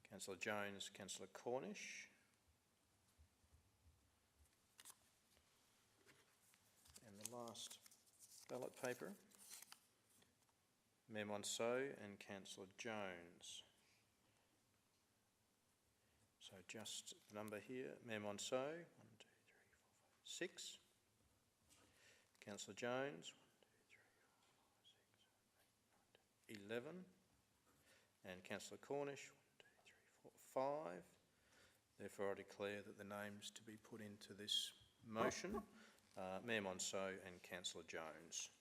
Councillor Jones, Councillor Cornish. And the last ballot paper, Mayor Montceau and Councillor Jones. So just the number here, Mayor Montceau, 1, 2, 3, 4, 5, 6. Councillor Jones, 1, 2, 3, 4, 5, 6, 7, 8, 9, 10, 11. And Councillor Cornish, 1, 2, 3, 4, 5. Therefore, I declare that the names to be put into this motion, Mayor Montceau and Councillor Jones.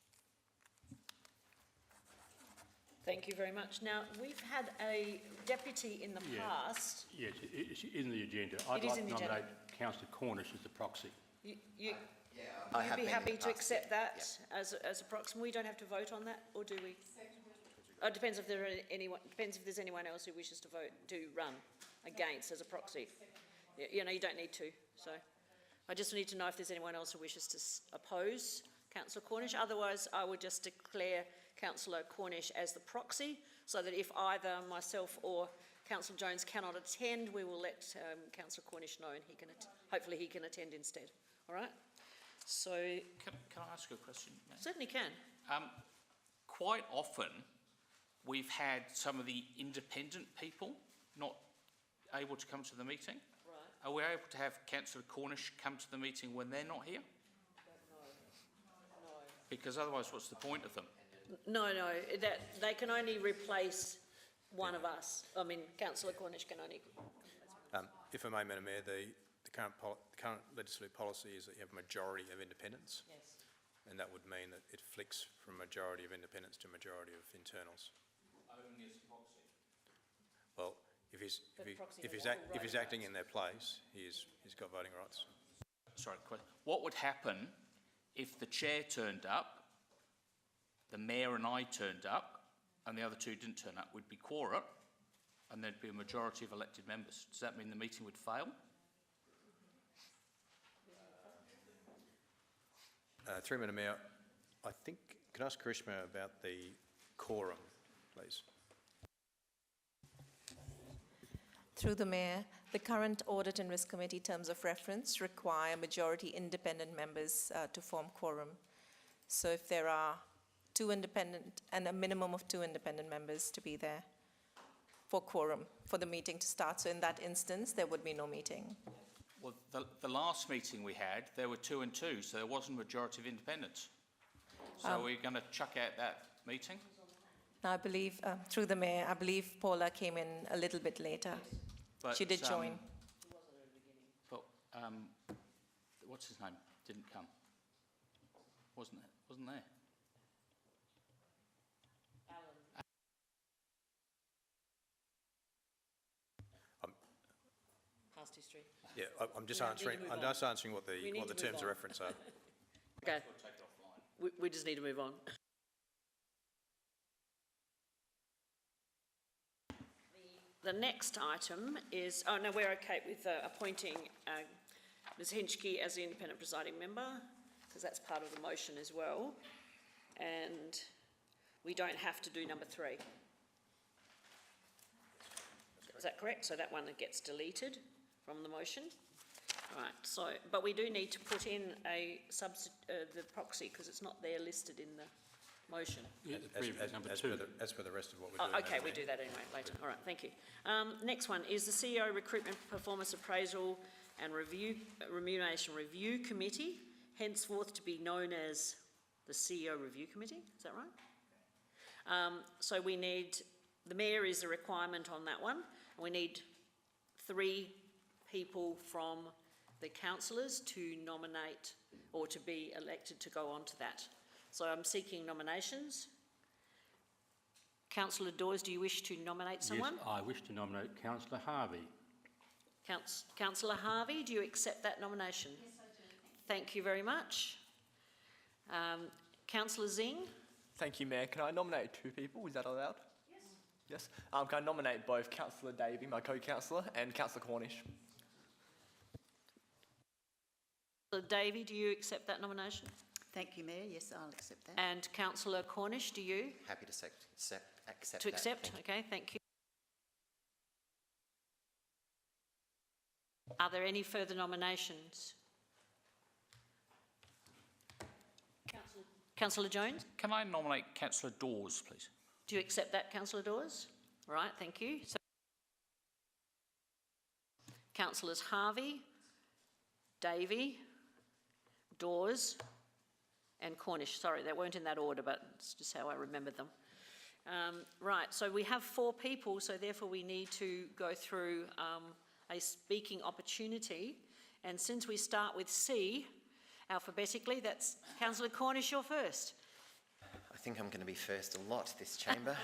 Thank you very much. Now, we've had a deputy in the past. Yes, it's in the agenda. I'd It is like in to the agenda. nominate Councillor Cornish as the proxy. You'd have be been in happy the to past, accept yeah, that as a proxy? We don't have to vote on that, or do we? Oh, it depends if there are anyone. Depends if there's anyone else who wishes to vote to run against as a proxy. You know, you don't need to. So, I just need to know if there's anyone else who wishes to oppose Councillor Cornish. Otherwise, I would just declare Councillor Cornish as the proxy, so that if either myself or Councillor Jones cannot attend, we will let Councillor Cornish know, and he can hopefully he can attend instead. All right. So Can I ask you a question, ma'am? certainly can. Quite often, we've had some of the independent people not able to come to the meeting. Right. Are we able to have Councillor Cornish come to the meeting when they're not here? No. Because otherwise, what's the point of them? No, that they can only replace one of us. I mean, Councillor Cornish can only. If I may, Madam Mayor, the current legislative policy is that you have a majority of independents. Yes. And that would mean that it flicks from majority of independents to majority of internals. Only as a proxy. Well, if he's acting in their place, he's got voting rights. Sorry, what would happen if the chair turned up, the mayor and I turned up, and the other two didn't turn up? We'd be quorum, and there'd be a majority of elected members. Does that mean the meeting would fail? Through Madam Mayor, I think, can I ask Karishma about the quorum, please? Through the Mayor, the current Audit and Risk Committee terms of reference require majority independent members to form quorum. So if there are two independent and a minimum of 2 independent members to be there for quorum for the meeting to start. So in that instance, there would be no meeting. Well, the last meeting we had, there were 2 and 2, so there wasn't a majority of independents. So we're going to chuck out that meeting? Now, I believe, through the Mayor, I believe Paula came in a little bit later. But, She did join. But, what's his name? Didn't come. Wasn't there? Past history. Yeah, I'm just We need to answering. move I'm on. just answering what We need the to terms move of on. reference are. Okay. We just need to move on. The next item is, oh no, we're okay with appointing Ms Hinchke as the independent presiding member, because that's part of the motion as well. And we don't have to do number 3. Is that correct? So that one gets deleted from the motion. Right, so, but we do need to put in the proxy, because it's not there listed in the motion. Yeah, the previous number 2. As per the rest of what we're Oh, doing. okay, Madam we Mayor. do that anyway later. All right, thank you. Next one is the CEO Recruitment Performance Appraisal and Remuneration Review Committee, henceforth to be known as the CEO Review Committee. Is that right? So we need, the mayor is a requirement on that one. We need 3 people from the councillors to nominate or to be elected to go on to that. So I'm seeking nominations. Councillor Dawes, do you wish to nominate someone? Yes, I wish to nominate Councillor Harvey. Councillor Harvey, do you accept that nomination? Yes, I do. Thank you very much. Councillor Zing? Thank you, Mayor. Can I nominate 2 people? Is that allowed? Yes. Can I nominate both Councillor Davey, my co-councillor, and Councillor Cornish? Davey, do you accept that nomination? Thank you, Mayor. Yes, I'll accept that. And Councillor Cornish, do you? Happy to accept To that. accept? Thank you. Okay, thank you. Are there any further nominations? Councillor Jones? Can I nominate Councillor Dawes, please? Do you accept that, Councillor Dawes? All right, thank you. So, Councillors Harvey, Davey, Dawes and Cornish. Sorry, they weren't in that order, but it's just how I remembered them. Right, so we have 4 people, so therefore we need to go through a speaking opportunity. And since we start with C, alphabetically, that's Councillor Cornish, you're first. I think I'm going to be first a lot this chamber.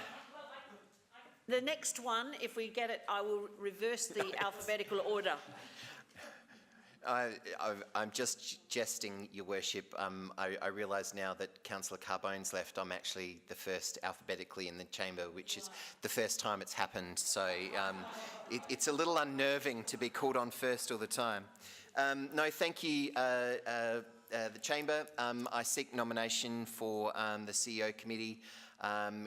The next one, if we get it, I will reverse the alphabetical order. I'm just jesting, Your Worship. I realise now that Councillor Carbone's left. I'm actually the first alphabetically in the chamber, which is the first time it's happened. So it's a little unnerving to be called on first all the time. No, thank you, the chamber. I seek nomination for the CEO committee.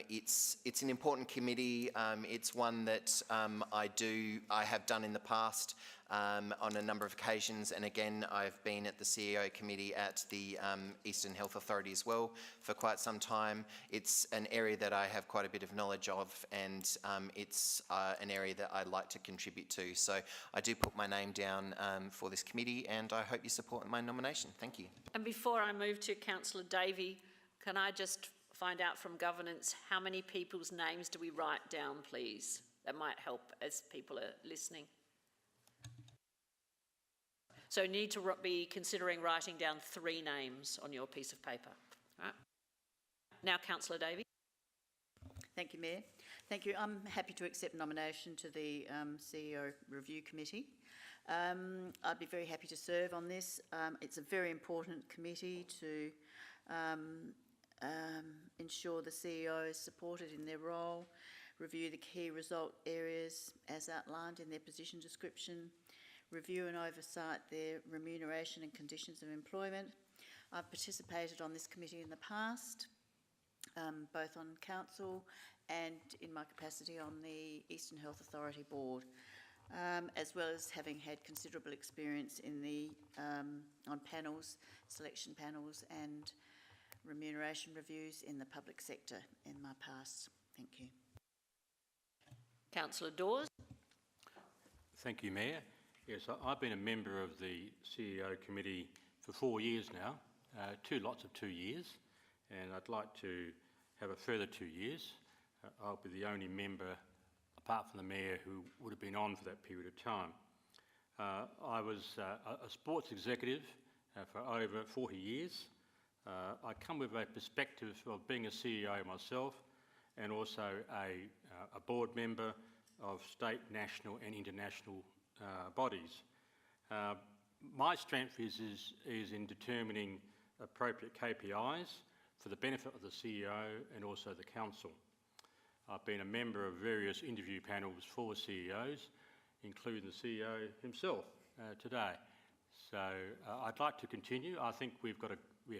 It's an important committee. It's one that I have done in the past on a number of occasions, and again I've been at the CEO committee at the Eastern Health Authority as well for quite some time. It's an area that I have quite a bit of knowledge of, and it's an area that I'd like to contribute to. So I do put my name down for this committee, and I hope you support my nomination. Thank you. And before I move to Councillor Davey, can I just find out from governance how many people's names do we write down, please? That might help as people are listening. So need to be considering writing down 3 names on your piece of paper. All right. Now, Councillor Davey. Thank you, Mayor. Thank you. I'm happy to accept nomination to the CEO Review Committee. I'd be very happy to serve on this. It's a very important committee to ensure the CEO is supported in their role, review the key result areas as outlined in their position description, review and oversight their remuneration and conditions of employment. I've participated on this committee in the past, both on council and in my capacity on the Eastern Health Authority Board, as well as having had considerable experience in on panels, selection panels and remuneration reviews in the public sector in my past. Thank you. Councillor Dawes. Thank you, Mayor. Yes, I've been a member of the CEO committee for 4 years now, 2 lots of 2 years, and I'd like to have a further 2 years. I'll be the only member, apart from the Mayor, who would have been on for that period of time. I was a sports executive for over 40 years. I come with a perspective of being a CEO myself, and also a board member of state, national and international bodies. My strength is in determining appropriate KPIs for the benefit of the CEO and also the council. I've been a member of various interview panels for CEOs, including the CEO himself today. So I'd like to continue. I think we've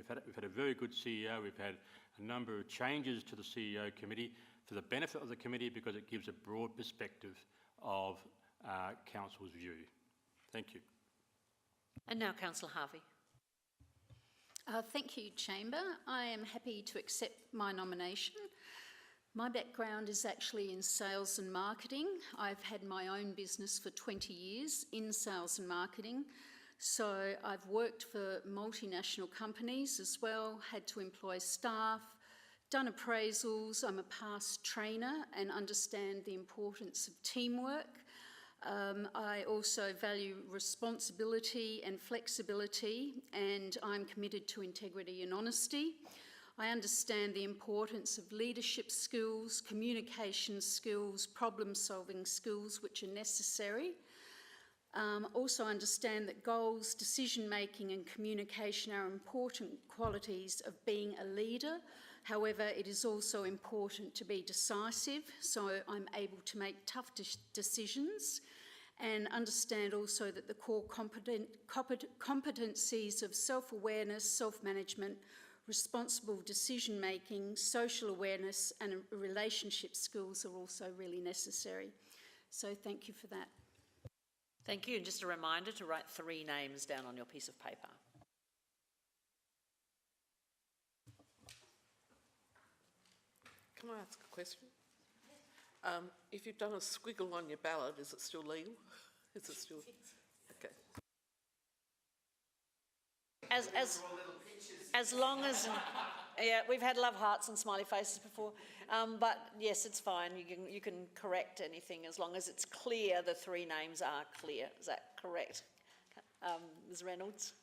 had a very good CEO. We've had a number of changes to the CEO committee for the benefit of the committee, because it gives a broad perspective of council's view. Thank you. And now Councillor Harvey. Thank you, Chamber. I am happy to accept my nomination. My background is actually in sales and marketing. I've had my own business for 20 years in sales and marketing. So I've worked for multinational companies as well, had to employ staff, done appraisals. I'm a past trainer and understand the importance of teamwork. I also value responsibility and flexibility, and I'm committed to integrity and honesty. I understand the importance of leadership skills, communication skills, problem-solving skills, which are necessary. Also understand that goals, decision-making and communication are important qualities of being a leader. However, it is also important to be decisive, so I'm able to make tough decisions. and understand also that the core competencies of self-awareness, self-management, responsible decision-making, social awareness and relationship skills are also really necessary. So thank you for that. Thank you, and just a reminder to write 3 names down on your piece of paper. Can I ask a question? If you've done a squiggle on your ballot, is it still legal? Is it still? Okay. As long as, yeah, we've had love hearts and smiley faces before, but yes, it's fine. You can correct anything as long as it's clear. The 3 names are clear. Is that correct, Ms. Reynolds?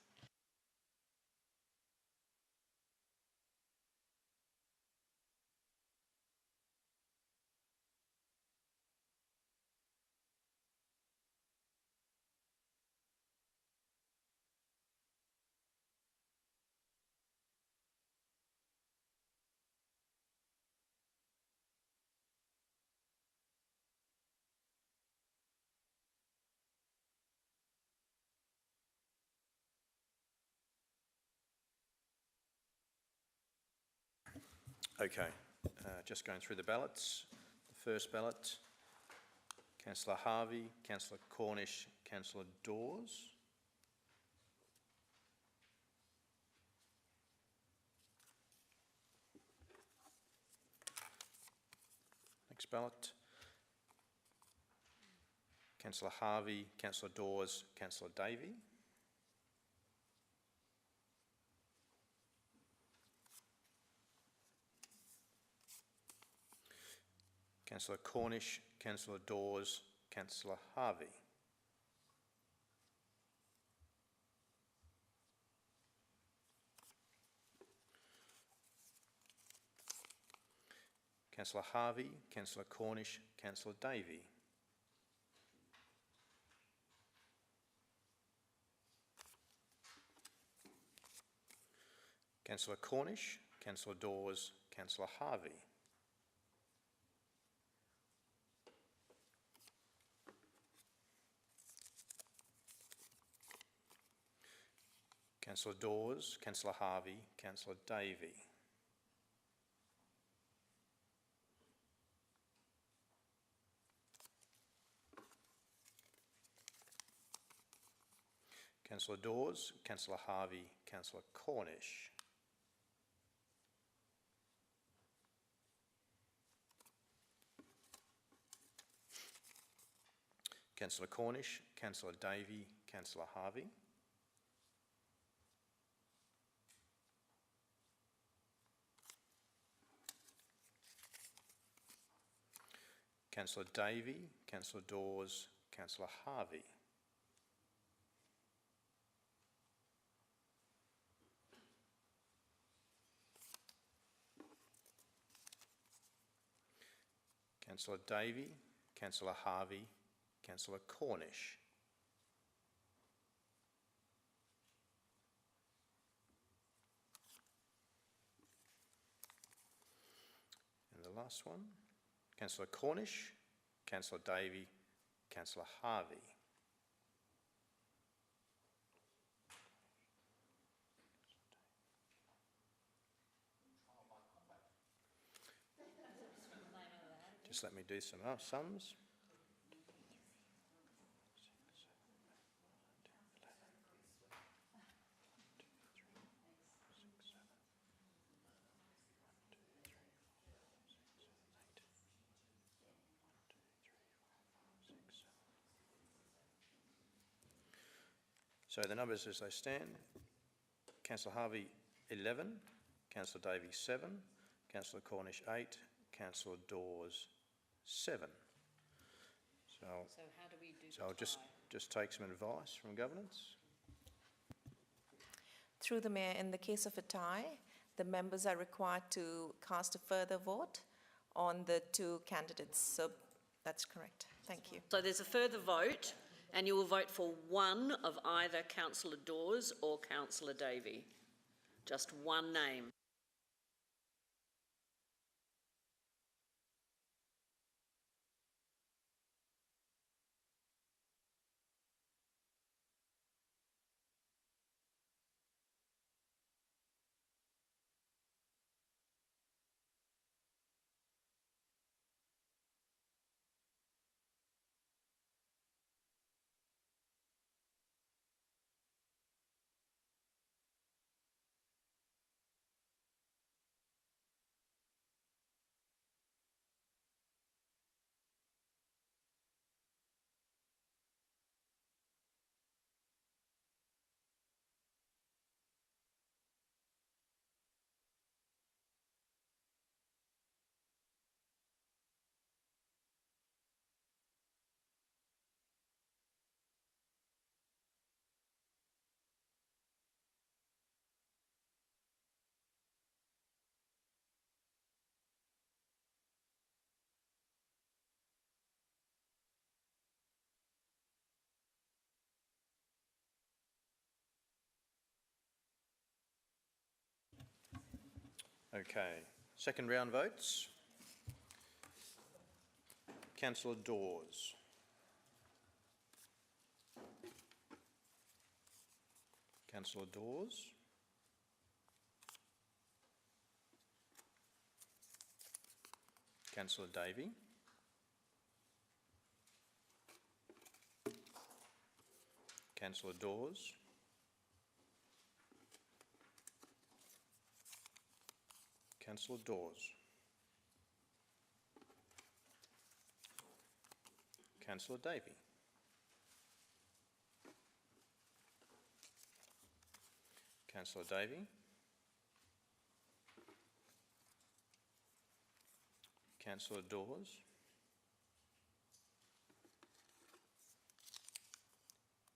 Okay, just going through the ballots. The first ballot, Councillor Harvey, Councillor Cornish, Councillor Dawes. Next ballot, Councillor Harvey, Councillor Dawes, Councillor Davey. Councillor Cornish, Councillor Dawes, Councillor Harvey. Councillor Harvey, Councillor Cornish, Councillor Davey. Councillor Cornish, Councillor Dawes, Councillor Harvey. Councillor Dawes, Councillor Harvey, Councillor Davey. Councillor Dawes, Councillor Harvey, Councillor Cornish. Councillor Cornish, Councillor Davey, Councillor Harvey. Councillor Davey, Councillor Dawes, Councillor Harvey. Councillor Davey, Councillor Harvey, Councillor Cornish. And the last one, Councillor Cornish, Councillor Davey, Councillor Harvey. Just let me do some sums. So the numbers as they stand, Councillor Harvey 11, Councillor Davey 7, Councillor Cornish 8, Councillor Dawes 7. So how do we do so I'll just take some advice from governance. Through the Mayor, in the case of a tie, the members are required to cast a further vote on the 2 candidates. So that's correct. Thank you. So there's a further vote, and you will vote for one of either Councillor Dawes or Councillor Davey. Just one name. Okay, second round votes. Councillor Dawes. Councillor Dawes. Councillor Davey. Councillor Dawes. Councillor Dawes. Councillor Davey. Councillor Davey. Councillor Dawes.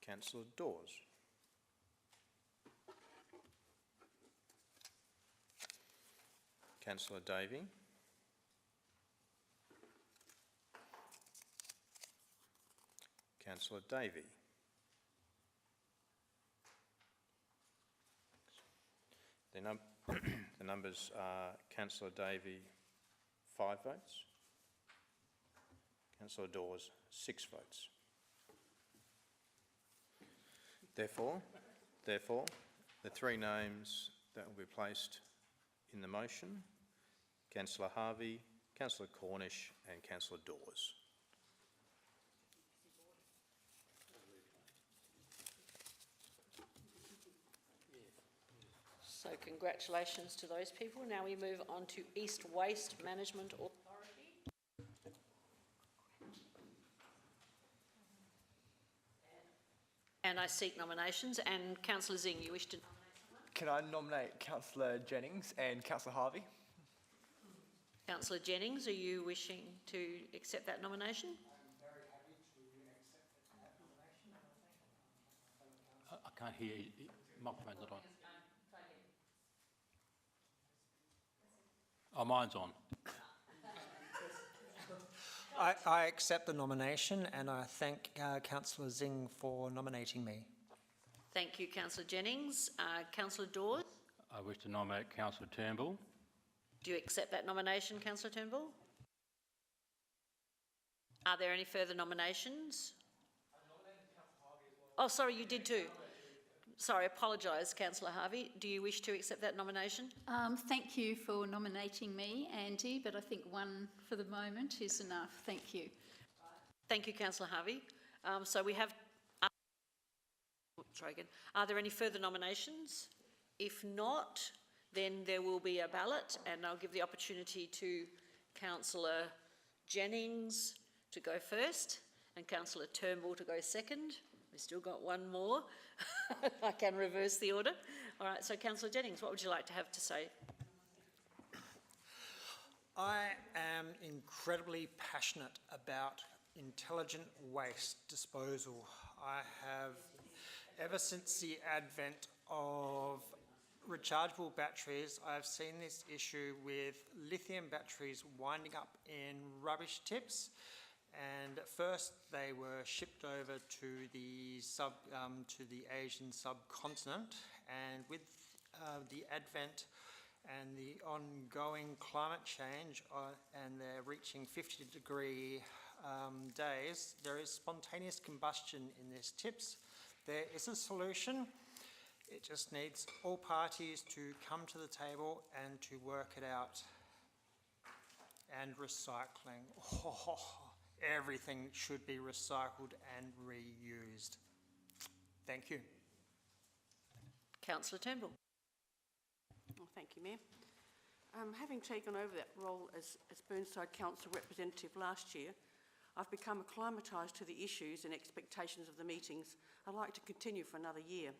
Councillor Dawes. Councillor Davey. Councillor Davey. The numbers are Councillor Davey 5 votes, Councillor Dawes 6 votes. Therefore, the three names that will be placed in the motion, Councillor Harvey, Councillor Cornish and Councillor Dawes. So congratulations to those people. Now we move on to East Waste Management Authority. And I seek nominations. And Councillor Zing, you wish to nominate someone? Can I nominate Councillor Jennings and Councillor Harvey? Councillor Jennings, are you wishing to accept that nomination? I'm very happy to accept that nomination. I can't hear you. Microphone's not on. Oh, mine's on. I accept the nomination and I thank Councillor Zing for nominating me. Thank you, Councillor Jennings. Councillor Dawes? I wish to nominate Councillor Turnbull. Do you accept that nomination, Councillor Turnbull? Are there any further nominations? Oh, sorry, you did too. Sorry, apologise, Councillor Harvey. Do you wish to accept that nomination? Thank you for nominating me, Andy, but I think one for the moment is enough. Thank you. Thank you, Councillor Harvey. So we have... Try again. Are there any further nominations? If not, then there will be a ballot and I'll give the opportunity to Councillor Jennings to go first and Councillor Turnbull to go second. We've still got one more. I can reverse the order. All right, so Councillor Jennings, what would you like to have to say? I am incredibly passionate about intelligent waste disposal. I have, ever since the advent of rechargeable batteries, I've seen this issue with lithium batteries winding up in rubbish tips. And at first they were shipped over to the Asian subcontinent, and with the advent and the ongoing climate change and they're reaching 50-degree days, there is spontaneous combustion in these tips. There is a solution. It just needs all parties to come to the table and to work it out. And recycling. Everything should be recycled and reused. Thank you. Councillor Turnbull. Oh, thank you, Mayor. Having taken over that role as Burnside Council representative last year, I've become acclimatised to the issues and expectations of the meetings. I'd like to continue for another year.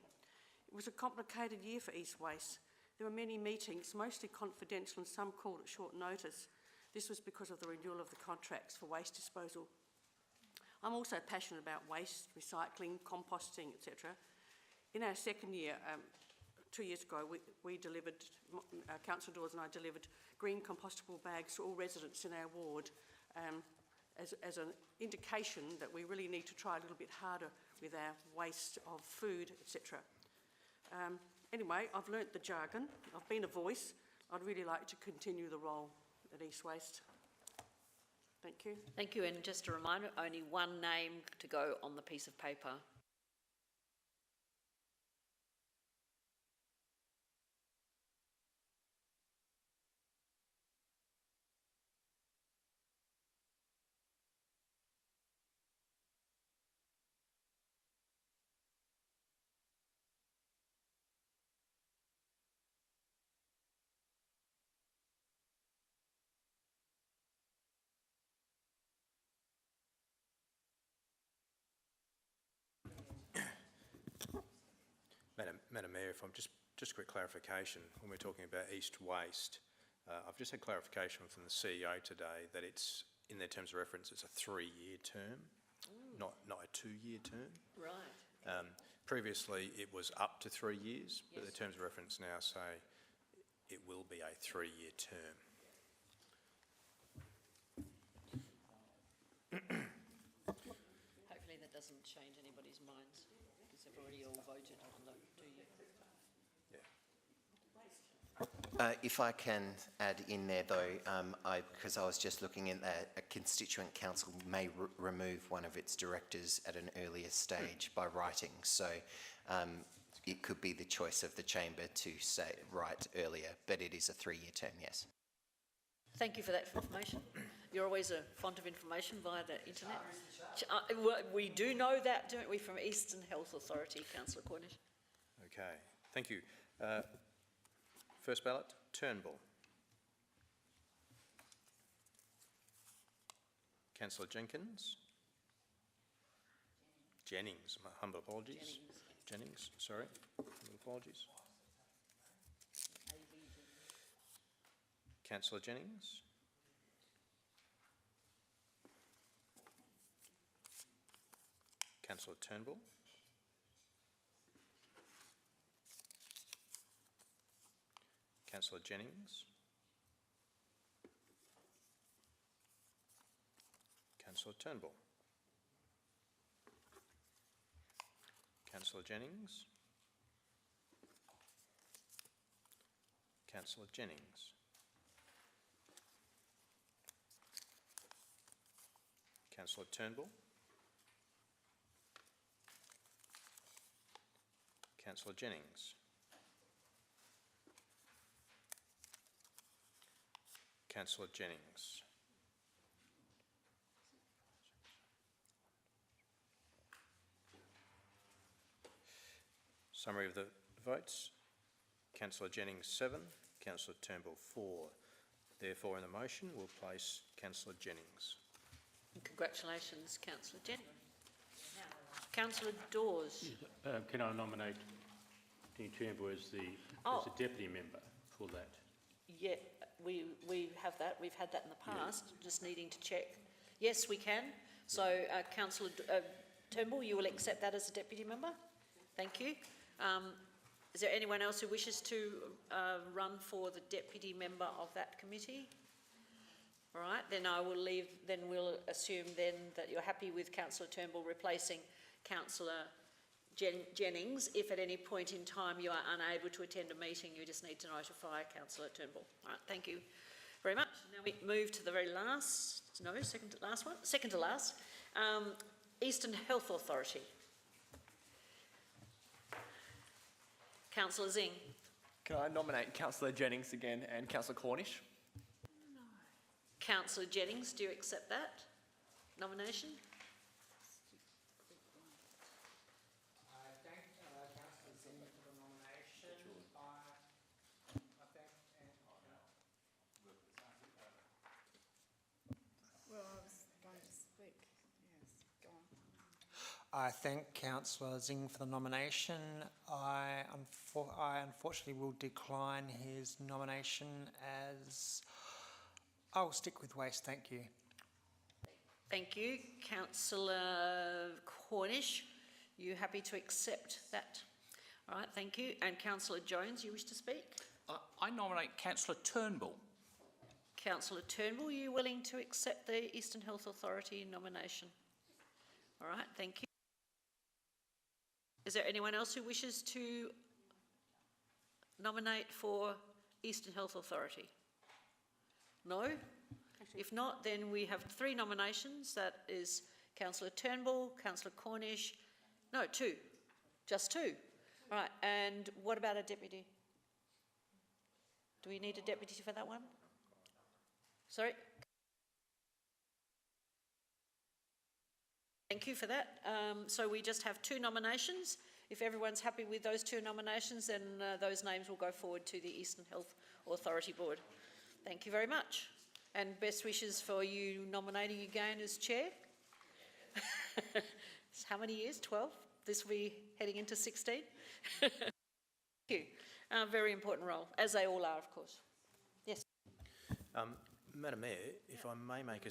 It was a complicated year for East Waste. There were many meetings, mostly confidential and some called at short notice. This was because of the renewal of the contracts for waste disposal. I'm also passionate about waste, recycling, composting, etc. In our second year, 2 years ago, we delivered, Councillor Dawes and I delivered green compostable bags to all residents in our ward as an indication that we really need to try a little bit harder with our waste of food, etc. Anyway, I've learnt the jargon. I've been a voice. I'd really like to continue the role at East Waste. Thank you. Thank you, and just a reminder, only one name to go on the piece of paper. Madam Mayor, if I'm just a quick clarification, when we're talking about East Waste, I've just had clarification from the CEO today that it's, in their terms of reference, it's a 3-year term, not a 2-year term. Right. Previously, it was up to 3 years, but the terms of reference now say it will be a 3-year term. Hopefully that doesn't change anybody's minds, because they've already all voted on the 2-year. If I can add in there though, because I was just looking at that, a constituent council may remove one of its directors at an earlier stage by writing. So it could be the choice of the chamber to say write earlier, but it is a 3-year term, yes. Thank you for that information. You're always a font of information via the internet. We do know that, don't we, from Eastern Health Authority, Councillor Cornish. Okay, thank you. First ballot, Turnbull. Councillor Jenkins. Jennings, my humble apologies. Jennings, sorry, humble apologies. Councillor Jennings. Councillor Turnbull. Councillor Jennings. Councillor Turnbull. Councillor Jennings. Councillor Jennings. Councillor Turnbull. Councillor Jennings. Councillor Jennings. Summary of the votes. Councillor Jennings 7, Councillor Turnbull 4. Therefore, in the motion, we'll place Councillor Jennings. Congratulations, Councillor Jennings. Councillor Dawes. Can I nominate Dean Turnbull as the deputy member for that? Yeah, we have that. We've had that in the past, just needing to check. Yes, we can. So, Councillor Turnbull, you will accept that as a deputy member? Thank you. Is there anyone else who wishes to run for the deputy member of that committee? All right, then I will leave, then we'll assume then that you're happy with Councillor Turnbull replacing Councillor Jennings. If at any point in time you are unable to attend a meeting, you just need to notify Councillor Turnbull. All right, thank you very much. Now we move to the very last, second to last, Eastern Health Authority. Councillor Zing. Can I nominate Councillor Jennings again and Councillor Cornish? Councillor Jennings, do you accept that nomination? I thank Councillor Zing for the nomination. Well, I was going to speak. Yes, go on. I thank Councillor Zing for the nomination. I unfortunately will decline his nomination as I'll stick with waste, thank you. Thank you. Councillor Cornish, you happy to accept that? All right, thank you. And Councillor Jones, you wish to speak? I nominate Councillor Turnbull. Councillor Turnbull, are you willing to accept the Eastern Health Authority nomination? All right, thank you. Is there anyone else who wishes to nominate for Eastern Health Authority? No? If not, then we have 3 nominations. That is Councillor Turnbull, Councillor Cornish, no, 2, just 2. Right, and what about a deputy? Do we need a deputy for that one? Sorry? Thank you for that. So we just have 2 nominations. If everyone's happy with those 2 nominations, then those names will go forward to the Eastern Health Authority Board. Thank you very much. And best wishes for you nominating again as chair. How many years? 12? This will be heading into 16. Thank you. Very important role, as they all are, of course. Yes. Madam Mayor, if I may make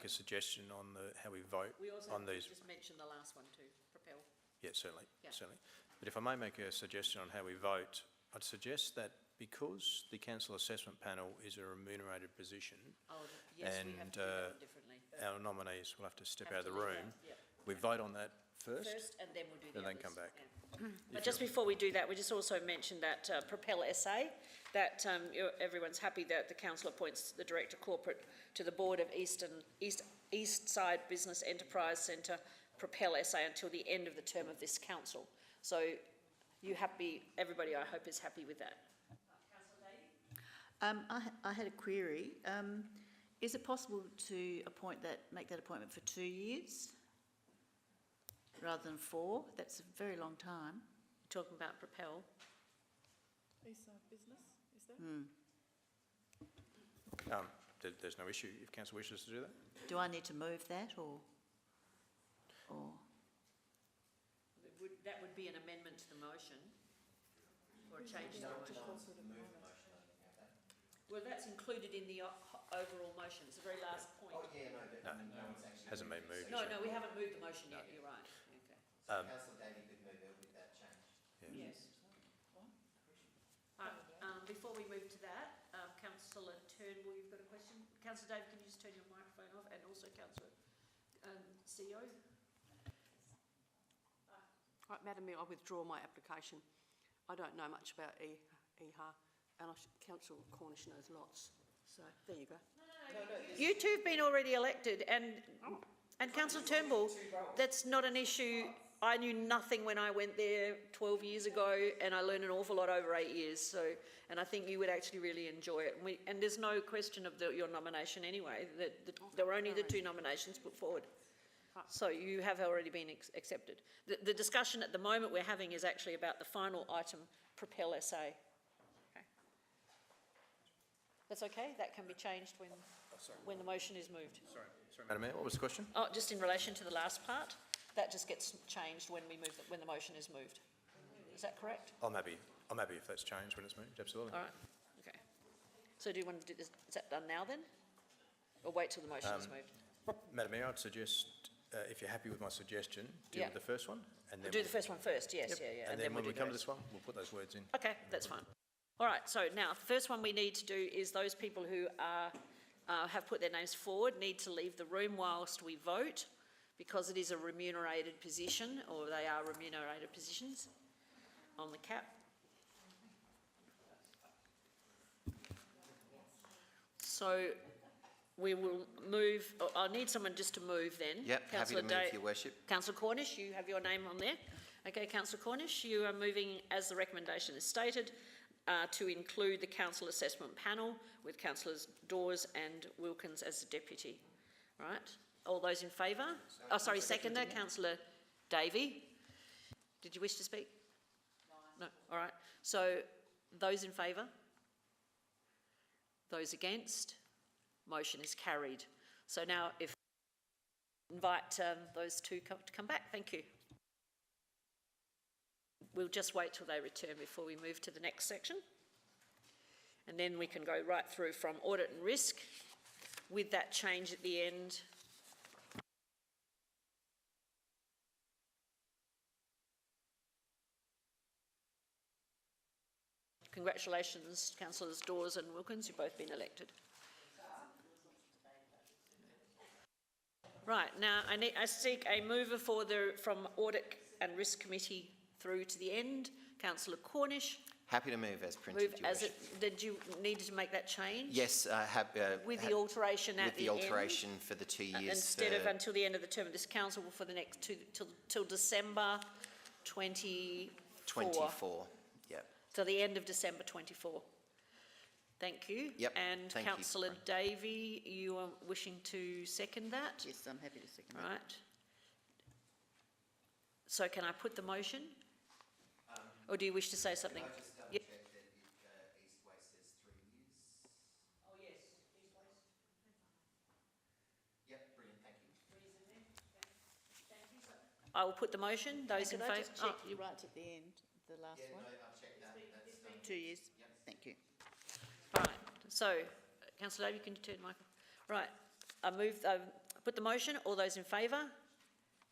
a suggestion on how we vote We also on these. just mention the last one too, Propel. Yeah, certainly, Yeah. certainly. But if I may make a suggestion on how we vote, I'd suggest that because the council assessment panel is a remunerated position, Yes, we have and to do that differently. our nominees will have to step Have out of to the leave room. out, yep. We vote on that first, And then we'll do the and then others, come back. yeah. But just before we do that, we just also mention that Propel SA, that everyone's happy that the council appoints the Director Corporate to the board of East Side Business Enterprise Centre, Propel SA, until the end of the term of this council. So you happy, everybody I hope is happy with that. I had a query. Is it possible to make that appointment for 2 years rather than 4? That's a very long time. Talking about Propel. Eastside Business, is there? There's no issue if council wishes to do that. Do I need to move that or? That would be an amendment to the motion, or a change to the motion. Well, that's included in the overall motion, it's the very last point. Oh, yeah, no, Hasn't been moved. No, we haven't moved the motion yet, you're right, okay. Councillor Davey could move it with that change. Yes. Before we move to that, Councillor Turnbull, you've got a question? Councillor Dave, can you just turn your microphone off, and also Councillor CEO? Right, Madam Mayor, I withdraw my application. I don't know much about EHA, and Councillor Cornish knows lots. So there you go. You two have been already elected, and Councillor Turnbull, that's not an issue. I knew nothing when I went there 12 years ago, and I learned an awful lot over 8 years. So, and I think you would actually really enjoy it. And there's no question of your nomination anyway. There were only the 2 nominations put forward. So you have already been accepted. The discussion at the moment we're having is actually about the final item, Propel SA. Okay. That's okay? That can be changed when the motion is moved. Sorry, Madam Mayor, what was the question? Oh, just in relation to the last part, that just gets changed when the motion is moved. Is that correct? I'm happy if that's changed when it's moved, absolutely. All right, okay. So do you want to do this, is that done now then? Or wait till the motion is moved? Madam Mayor, I'd suggest, if you're happy with my suggestion, deal with the first one, and then We'll do the first one first, yes, yeah. And then when we'll we do come to those. this one, we'll put those words in. Okay, that's fine. All right, so now, the first one we need to do is those people who have put their names forward need to leave the room whilst we vote, because it is a remunerated position, or they are remunerated positions on the cap. So we will move, I need someone just to move then. Yep, happy to move, Your Worship. Councillor Cornish, you have your name on there. Okay, Councillor Cornish, you are moving, as the recommendation is stated, to include the council assessment panel with Councillors Dawes and Wilkins as the deputy. Right? All those in favour? Oh, sorry, seconder, Councillor Davey. Did you wish to speak? No. All right. So those in favour? Those against? Motion is carried. So now if invite those two to come back. Thank you. We'll just wait till they return before we move to the next section. And then we can go right through from audit and risk with that change at the end. Congratulations, Councillors Dawes and Wilkins, you've both been elected. Right, now I seek a mover from Audit and Risk Committee through to the end. Councillor Cornish. Happy to move as printed, Move Your as Worship. it, did you need to make that change? Yes, With the alteration at with the the end? alteration for the 2 years. Instead of for until the end of the term of this council, for the next till December 24. 24. Yep. Till the end of December 24. Thank you. Yep, And thank you, councillor Brian. Davey, you are wishing to second that? Yes, I'm happy to second that. Right. So can I put the motion? Or do you wish to say something? Can I just double Yep. check that East West says 3 years? Oh, yes, East West. Yep, brilliant, thank you. I will put the motion. Those in Could I favour? just check right at the end, the last Yeah, one? no, I've checked that. That's done. 2 years? Thank you. Right, so, councillor Davey, can you turn the microphone? Right, I put the motion. All those in favour?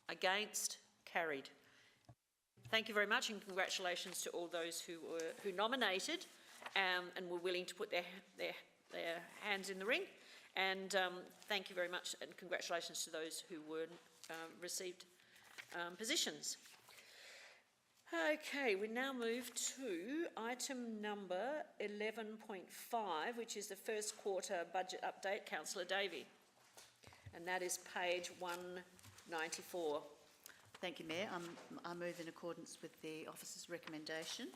Against? Carried. Thank you very much, and congratulations to all those who nominated and were willing to put their hands in the ring. And thank you very much, and congratulations to those who were received positions. Okay, we now move to item number 11.5, which is the first quarter budget update. Councillor Davey, and that is page 194. Thank you, Mayor. I move in accordance with the officer's recommendation.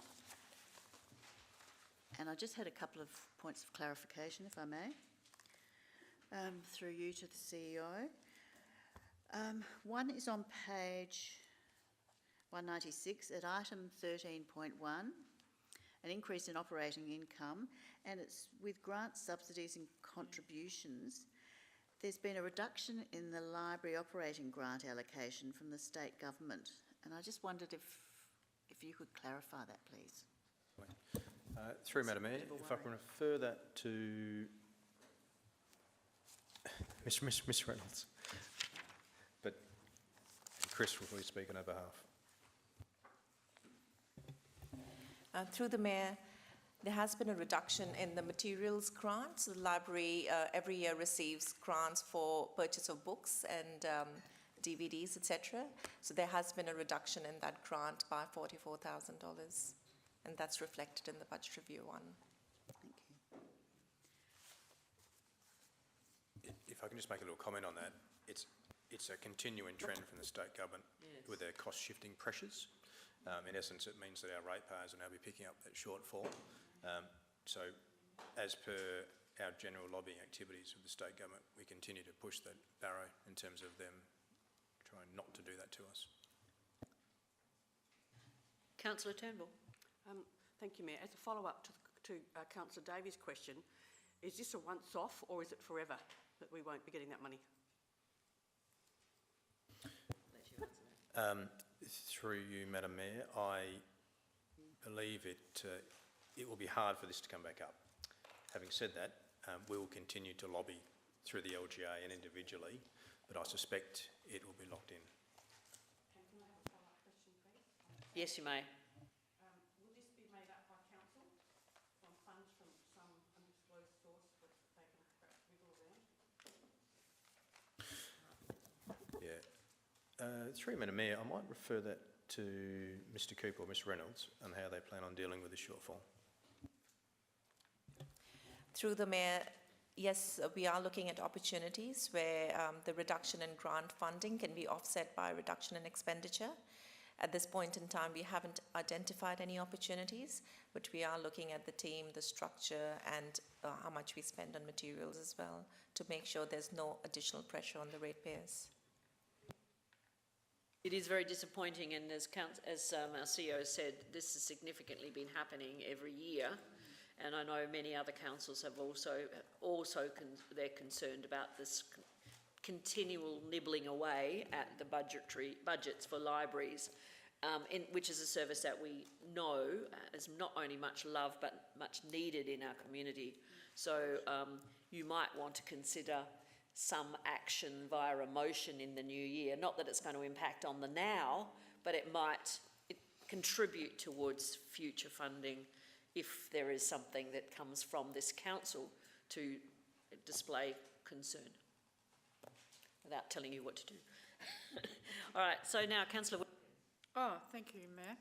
And I just had a couple of points of clarification, if I may, through you to the CEO. One is on page 196 at item 13.1, an increase in operating income, and it's with grants, subsidies and contributions. There's been a reduction in the library operating grant allocation from the state government, and I just wondered if you could clarify that, please. Through Madam Mayor, if I can refer that to Miss Reynolds, but Chris will be speaking on her behalf. Through the Mayor, there has been a reduction in the materials grants. The library every year receives grants for purchase of books and DVDs, etc. So there has been a reduction in that grant by $44,000, and that's reflected in the budget review one. Thank you. If I can just make a little comment on that, it's a continuing trend from the state government with their cost shifting pressures. In essence, it means that our ratepayers will now be picking up that shortfall. So, as per our general lobbying activities with the state government, we continue to push that barrow in terms of them trying not to do that to us. Councillor Turnbull. Thank you, Mayor. As a follow-up to Councillor Davies' question, is this a once-off or is it forever that we won't be getting that money? Through you, Madam Mayor, I believe it will be hard for this to come back up. Having said that, we will continue to lobby through the LGA and individually, but I suspect it will be locked in. Can I have a follow-up question, please? Yes, you may. Will this be made up by council from funds from some undisclosed source that they can perhaps wiggle around? Yeah. Through you, Madam Mayor, I might refer that to Mr Cooper or Ms Reynolds on how they plan on dealing with the shortfall. Through the Mayor, yes, we are looking at opportunities where the reduction in grant funding can be offset by a reduction in expenditure. At this point in time, we haven't identified any opportunities, but we are looking at the team, the structure, and how much we spend on materials as well to make sure there's no additional pressure on the ratepayers. It is very disappointing, and as our CEO said, this has significantly been happening every year, and I know many other councils have they're concerned about this continual nibbling away at the budgets for libraries, which is a service that we know is not only much loved but much needed in our community. So you might want to consider some action via a motion in the new year. Not that it's going to impact on the now, but it might contribute towards future funding if there is something that comes from this council to display concern, without telling you what to do. All right, so now, Councillor. Oh, thank you, Mayor.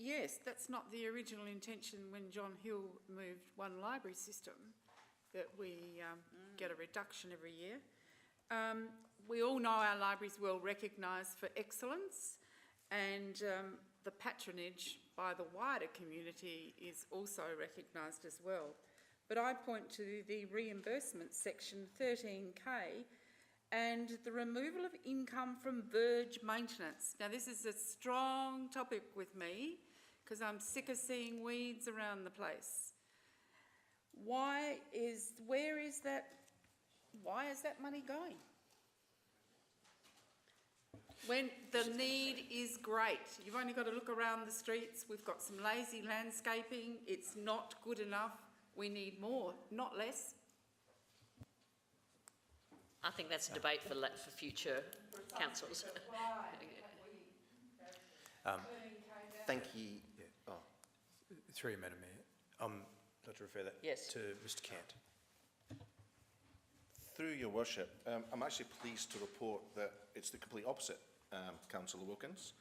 yes, that's not the original intention when John Hill moved one library system, that we get a reduction every year. We all know our library's well recognised for excellence, and the patronage by the wider community is also recognised as well. But I point to the reimbursement section 13K and the removal of income from verge maintenance. Now this is a strong topic with me because I'm sick of seeing weeds around the place. Why is that money going? When the need is great. You've only got to look around the streets. We've got some lazy landscaping. It's not good enough. We need more, not less. I think that's a debate for future councils. Thank you. Yeah. Oh. Through you, Madam Mayor. I'd like to refer that to Mr. Cant. Through your worship, I'm actually pleased to report that it's the complete opposite, Councillor Wilkins.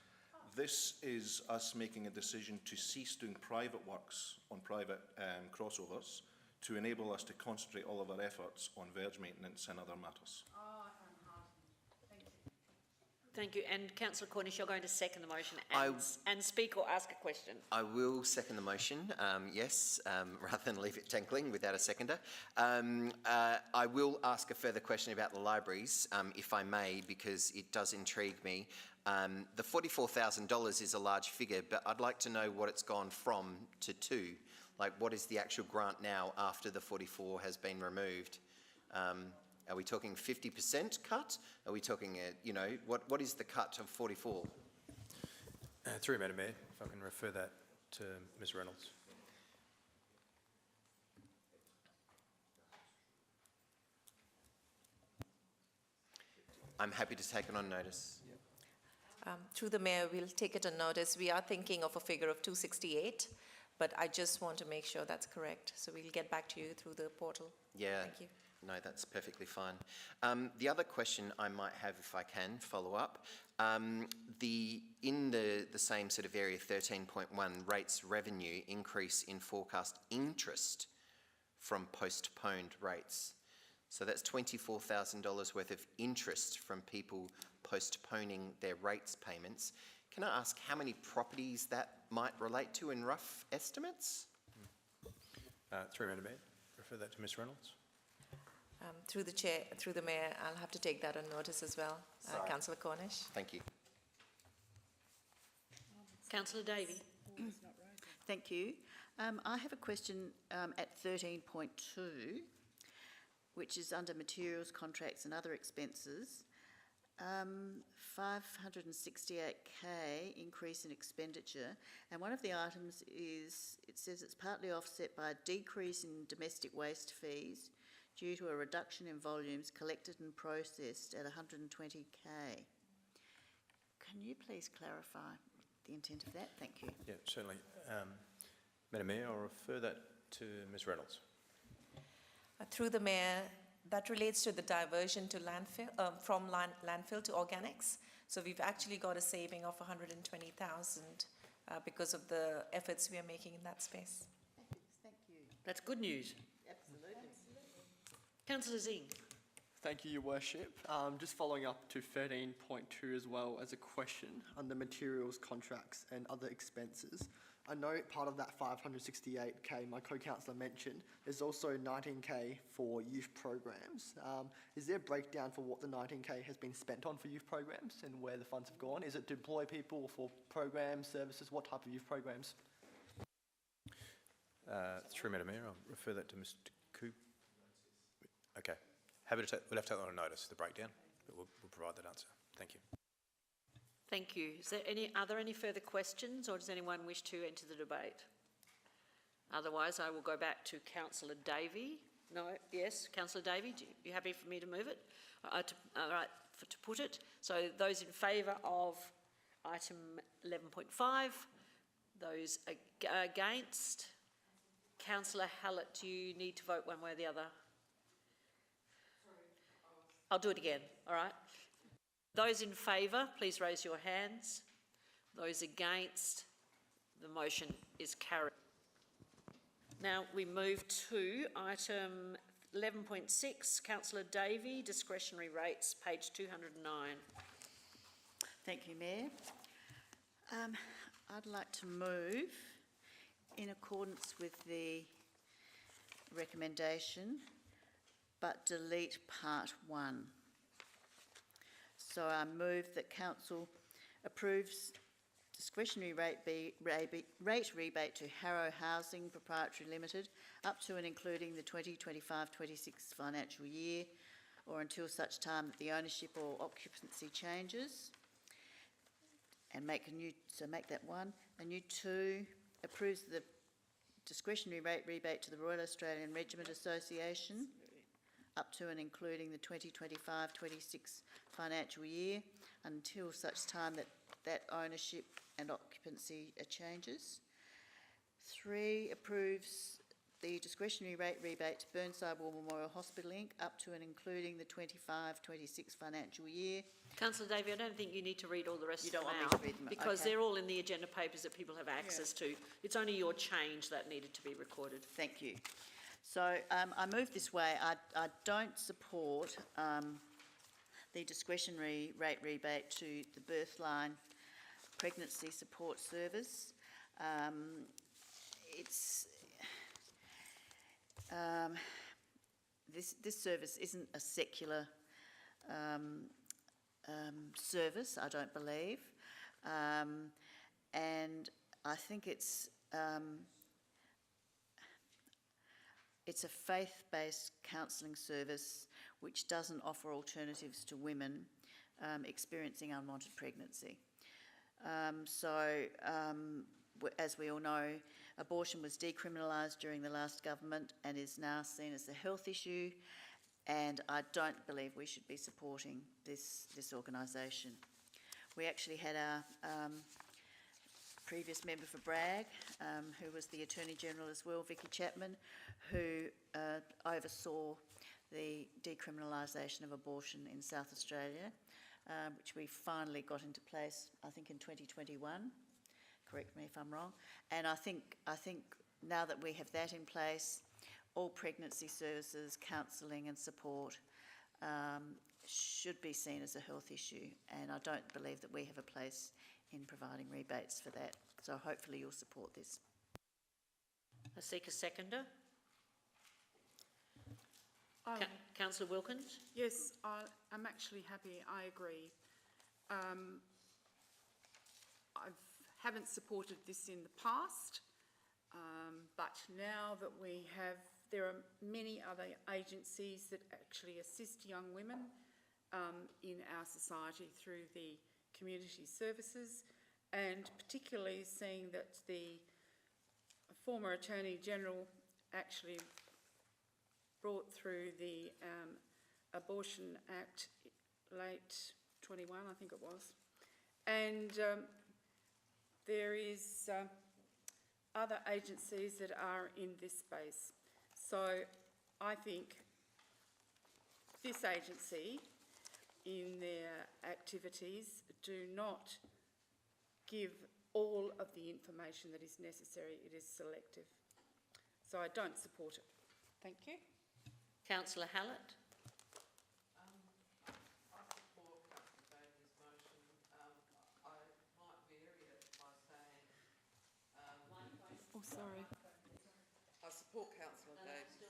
This is us making a decision to cease doing private works on private crossovers to enable us to concentrate all of our efforts on verge maintenance and other matters. Thank you. And Councillor Cornish, you're going to second the motion and speak or ask a question. I will second the motion, yes, rather than leave it dangling without a seconder. I will ask a further question about the libraries, if I may, because it does intrigue me. The $44,000 is a large figure, but I'd like to know what it's gone from to. Like, what is the actual grant now after the 44 has been removed? Are we talking 50% cut? Are we talking, what is the cut of 44? Through you, Madam Mayor, if I can refer that to Ms. Reynolds. I'm happy to take it on notice. Through the Mayor, we'll take it on notice. We are thinking of a figure of 268, but I just want to make sure that's correct. So we'll get back to you through the portal. Yeah. Thank you. No, that's perfectly fine. The other question I might have, if I can follow up, in the same sort of area, 13.1, rates revenue increase in forecast interest from postponed rates. So that's $24,000 worth of interest from people postponing their rates payments. Can I ask how many properties that might relate to in rough estimates? Through Madam Mayor, refer that to Ms. Reynolds. Through the Mayor, I'll have to take that on notice as well. Councillor Cornish. Thank you. Councillor Davey. Thank you. I have a question at 13.2, which is under materials, contracts and other expenses. 568k increase in expenditure, and one of the items is, it says it's partly offset by a decrease in domestic waste fees due to a reduction in volumes collected and processed at 120k. Can you please clarify the intent of that? Thank you. Yeah, certainly. Madam Mayor, I'll refer that to Ms. Reynolds. Through the Mayor, that relates to the diversion to landfill, from landfill to organics. So we've actually got a saving of 120,000 because of the efforts we are making in that space. Thank you. That's good news. Absolutely. Councillor Zing. Thank you, Your Worship. Just following up to 13.2 as well as a question under materials, contracts and other expenses. I know part of that 568k my co-councillor mentioned, there's also 19k for youth programs. Is there a breakdown for what the 19k has been spent on for youth programs and where the funds have gone? Is it to employ people for programs, services? What type of youth programs? Through Madam Mayor, I'll refer that to Mr. Coop. Okay. Happy to take, we'll have to take that on notice, the breakdown, but we'll provide that answer. Thank you. Thank you. Are there any further questions, or does anyone wish to enter the debate? Otherwise, I will go back to Councillor Davey. No? Yes, Councillor Davey, you happy for me to move it? To put it. So those in favour of item 11.5, those against? Councillor Hallett, do you need to vote one way or the other? I'll do it again, all right? Those in favour, please raise your hands. Those against, The motion is carried. Now we move to item 11.6, Councillor Davey, discretionary rates, page 209. Thank you, Mayor. I'd like to move in accordance with the recommendation, but delete part 1. So I move that Council approves discretionary rate rebate to Harrow Housing Proprietary Limited up to and including the 2025-26 financial year, or until such time that the ownership or occupancy changes. And make that 1. A new 2, approves the discretionary rate rebate to the Royal Australian Regiment Association up to and including the 2025-26 financial year, until such time that that ownership and occupancy changes. 3, approves the discretionary rate rebate to Burnside War Memorial Hospital Inc. up to and including the 25-26 financial year. Councillor Davey, I don't think you need to read all the rest You of them don't want me out, to read them, because okay. they're all in the agenda papers that people have access to. It's only your change that needed to be recorded. Thank you. So I move this way. I don't support the discretionary rate rebate to the Birthline Pregnancy Support Service. This service isn't a secular service, I don't believe, and I think it's a faith-based counselling service which doesn't offer alternatives to women experiencing unwanted pregnancy. As we all know, abortion was decriminalised during the last government and is now seen as a health issue, and I don't believe we should be supporting this organisation. We actually had our previous member for Bragg, who was the Attorney General as well, Vicky Chapman, who oversaw the decriminalisation of abortion in South Australia, which we finally got into place, I think, in 2021. Correct me if I'm wrong. And I think now that we have that in place, all pregnancy services, counselling and support should be seen as a health issue, and I don't believe that we have a place in providing rebates for that. So hopefully you'll support this. I seek a seconder. Councillor Wilkins? Yes, I'm actually happy. I agree. I haven't supported this in the past, but now that there are many other agencies that actually assist young women in our society through the community services, and particularly seeing that the former Attorney General actually brought through the Abortion Act late 21, I think it was, and there is other agencies that are in this space. So I think this agency, in their activities, do not give all of the information that is necessary. It is selective. So I don't support it. Thank you. Councillor Hallett? I support Councillor Davies' motion. I might vary it by saying... oh, sorry. I support Councillor Davies.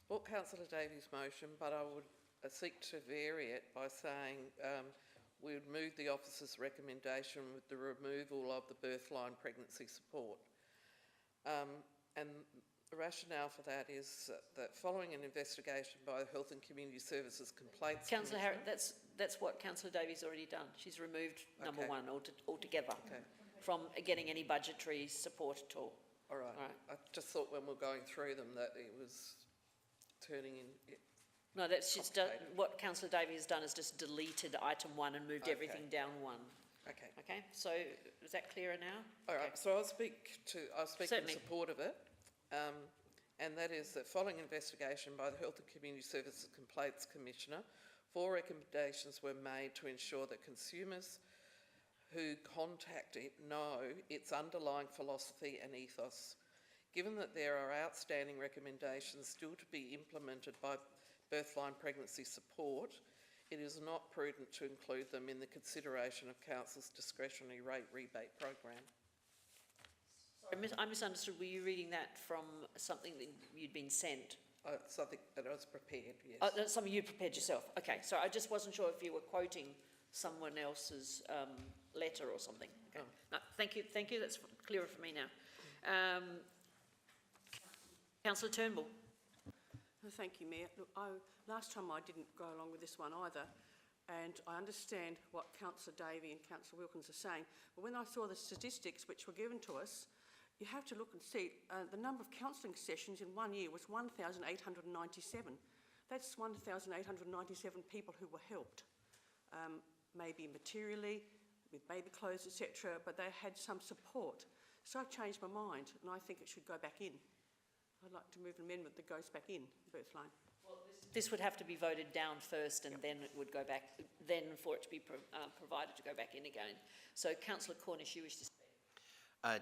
Support Councillor Davies' motion, but I would seek to vary it by saying we would move the officer's recommendation with the removal of the Birthline Pregnancy Support. And the rationale for that is that following an investigation by the Health and Community Services Complaints Councillor Commissioner... Harris, that's what Councillor Davies already done. She's removed number one altogether from getting any budgetary support at all. All right. I just thought when we're going through them that it was turning in... No, that's just done, what Councillor Davies has done is just deleted item 1 and moved everything down 1. Okay. Okay, so is that clearer now? All right, so I'll speak in support of it, and that is that following investigation by the Health and Community Services Complaints Commissioner, 4 recommendations were made to ensure that consumers who contact it know its underlying philosophy and ethos. Given that there are outstanding recommendations still to be implemented by birthline pregnancy support, it is not prudent to include them in the consideration of Council's discretionary rate rebate program. Sorry, I misunderstood. Were you reading that from something that you'd been sent? Something that I was prepared, yes. Oh, that's something you prepared yourself. Okay, so I just wasn't sure if you were quoting someone else's letter or something. Okay. No, thank you, that's clearer for me now. Councillor Turnbull. Thank you, Mayor. Look, last time I didn't go along with this one either, and I understand what Councillor Davey and Councillor Wilkins are saying, but when I saw the statistics which were given to us, you have to look and see the number of counselling sessions in 1 year was 1,897. That's 1,897 people who were helped, maybe materially, with baby clothes, etc., but they had some support. So I've changed my mind, and I think it should go back in. I'd like to move an amendment that goes back in, birthline. Well, this would have to be voted down first, and then it would go back, then for it to be provided to go back in again. So, Councillor Cornish, you wish to speak?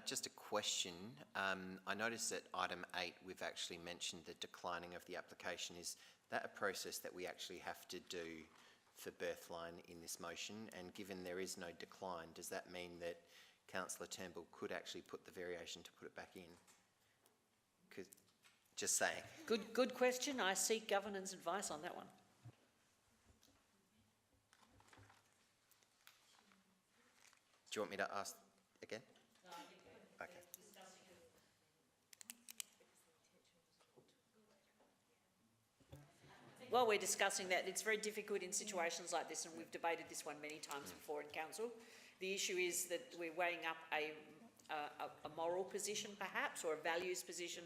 Just a question. I noticed that item 8, we've actually mentioned the declining of the application. Is that a process that we actually have to do for birthline in this motion? And given there is no decline, does that mean that Councillor Turnbull could actually put the variation to put it back in? Just saying. Good question. I seek governance advice on that one. Do you want me to ask again? No, I think okay. While we're discussing that, it's very difficult in situations like this, and we've debated this one many times before in council. The issue is that we're weighing up a moral position, perhaps, or a values position,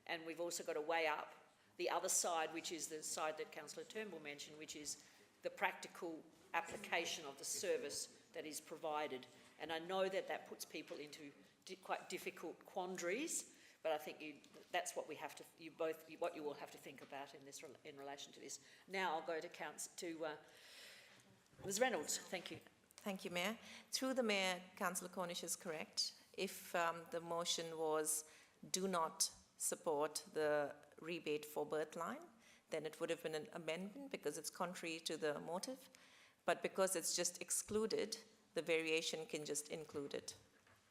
and we've also got to weigh up the other side, which is the side that Councillor Turnbull mentioned, which is the practical application of the service that is provided. And I know that that puts people into quite difficult quandaries, but I think that's what we have to, what you will have to think about in relation to this. Now I'll go to Ms Reynolds. Thank you. Thank you, Mayor. Through the Mayor, Councillor Cornish is correct. If the motion was do not support the rebate for birthline, then it would have been an amendment because it's contrary to the motive. But because it's just excluded, the variation can just include it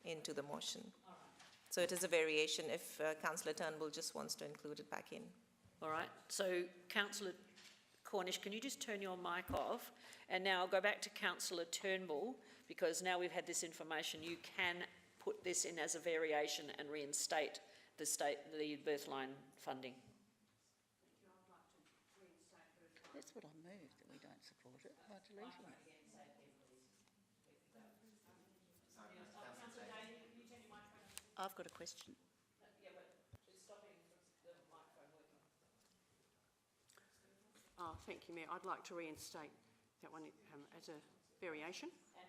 into the motion. So it is a variation if Councillor Turnbull just wants to include it back in. All right. So Councillor Cornish, can you just turn your mic off? And now I'll go back to Councillor Turnbull, because now we've had this information, you can put this in as a variation and reinstate the birthline funding. That's what I moved, that we don't support it by deleting it. I've got a question. Yeah, but it's stopping the microphone working. Oh, thank you, Mayor. I'd like to reinstate that one as a variation. And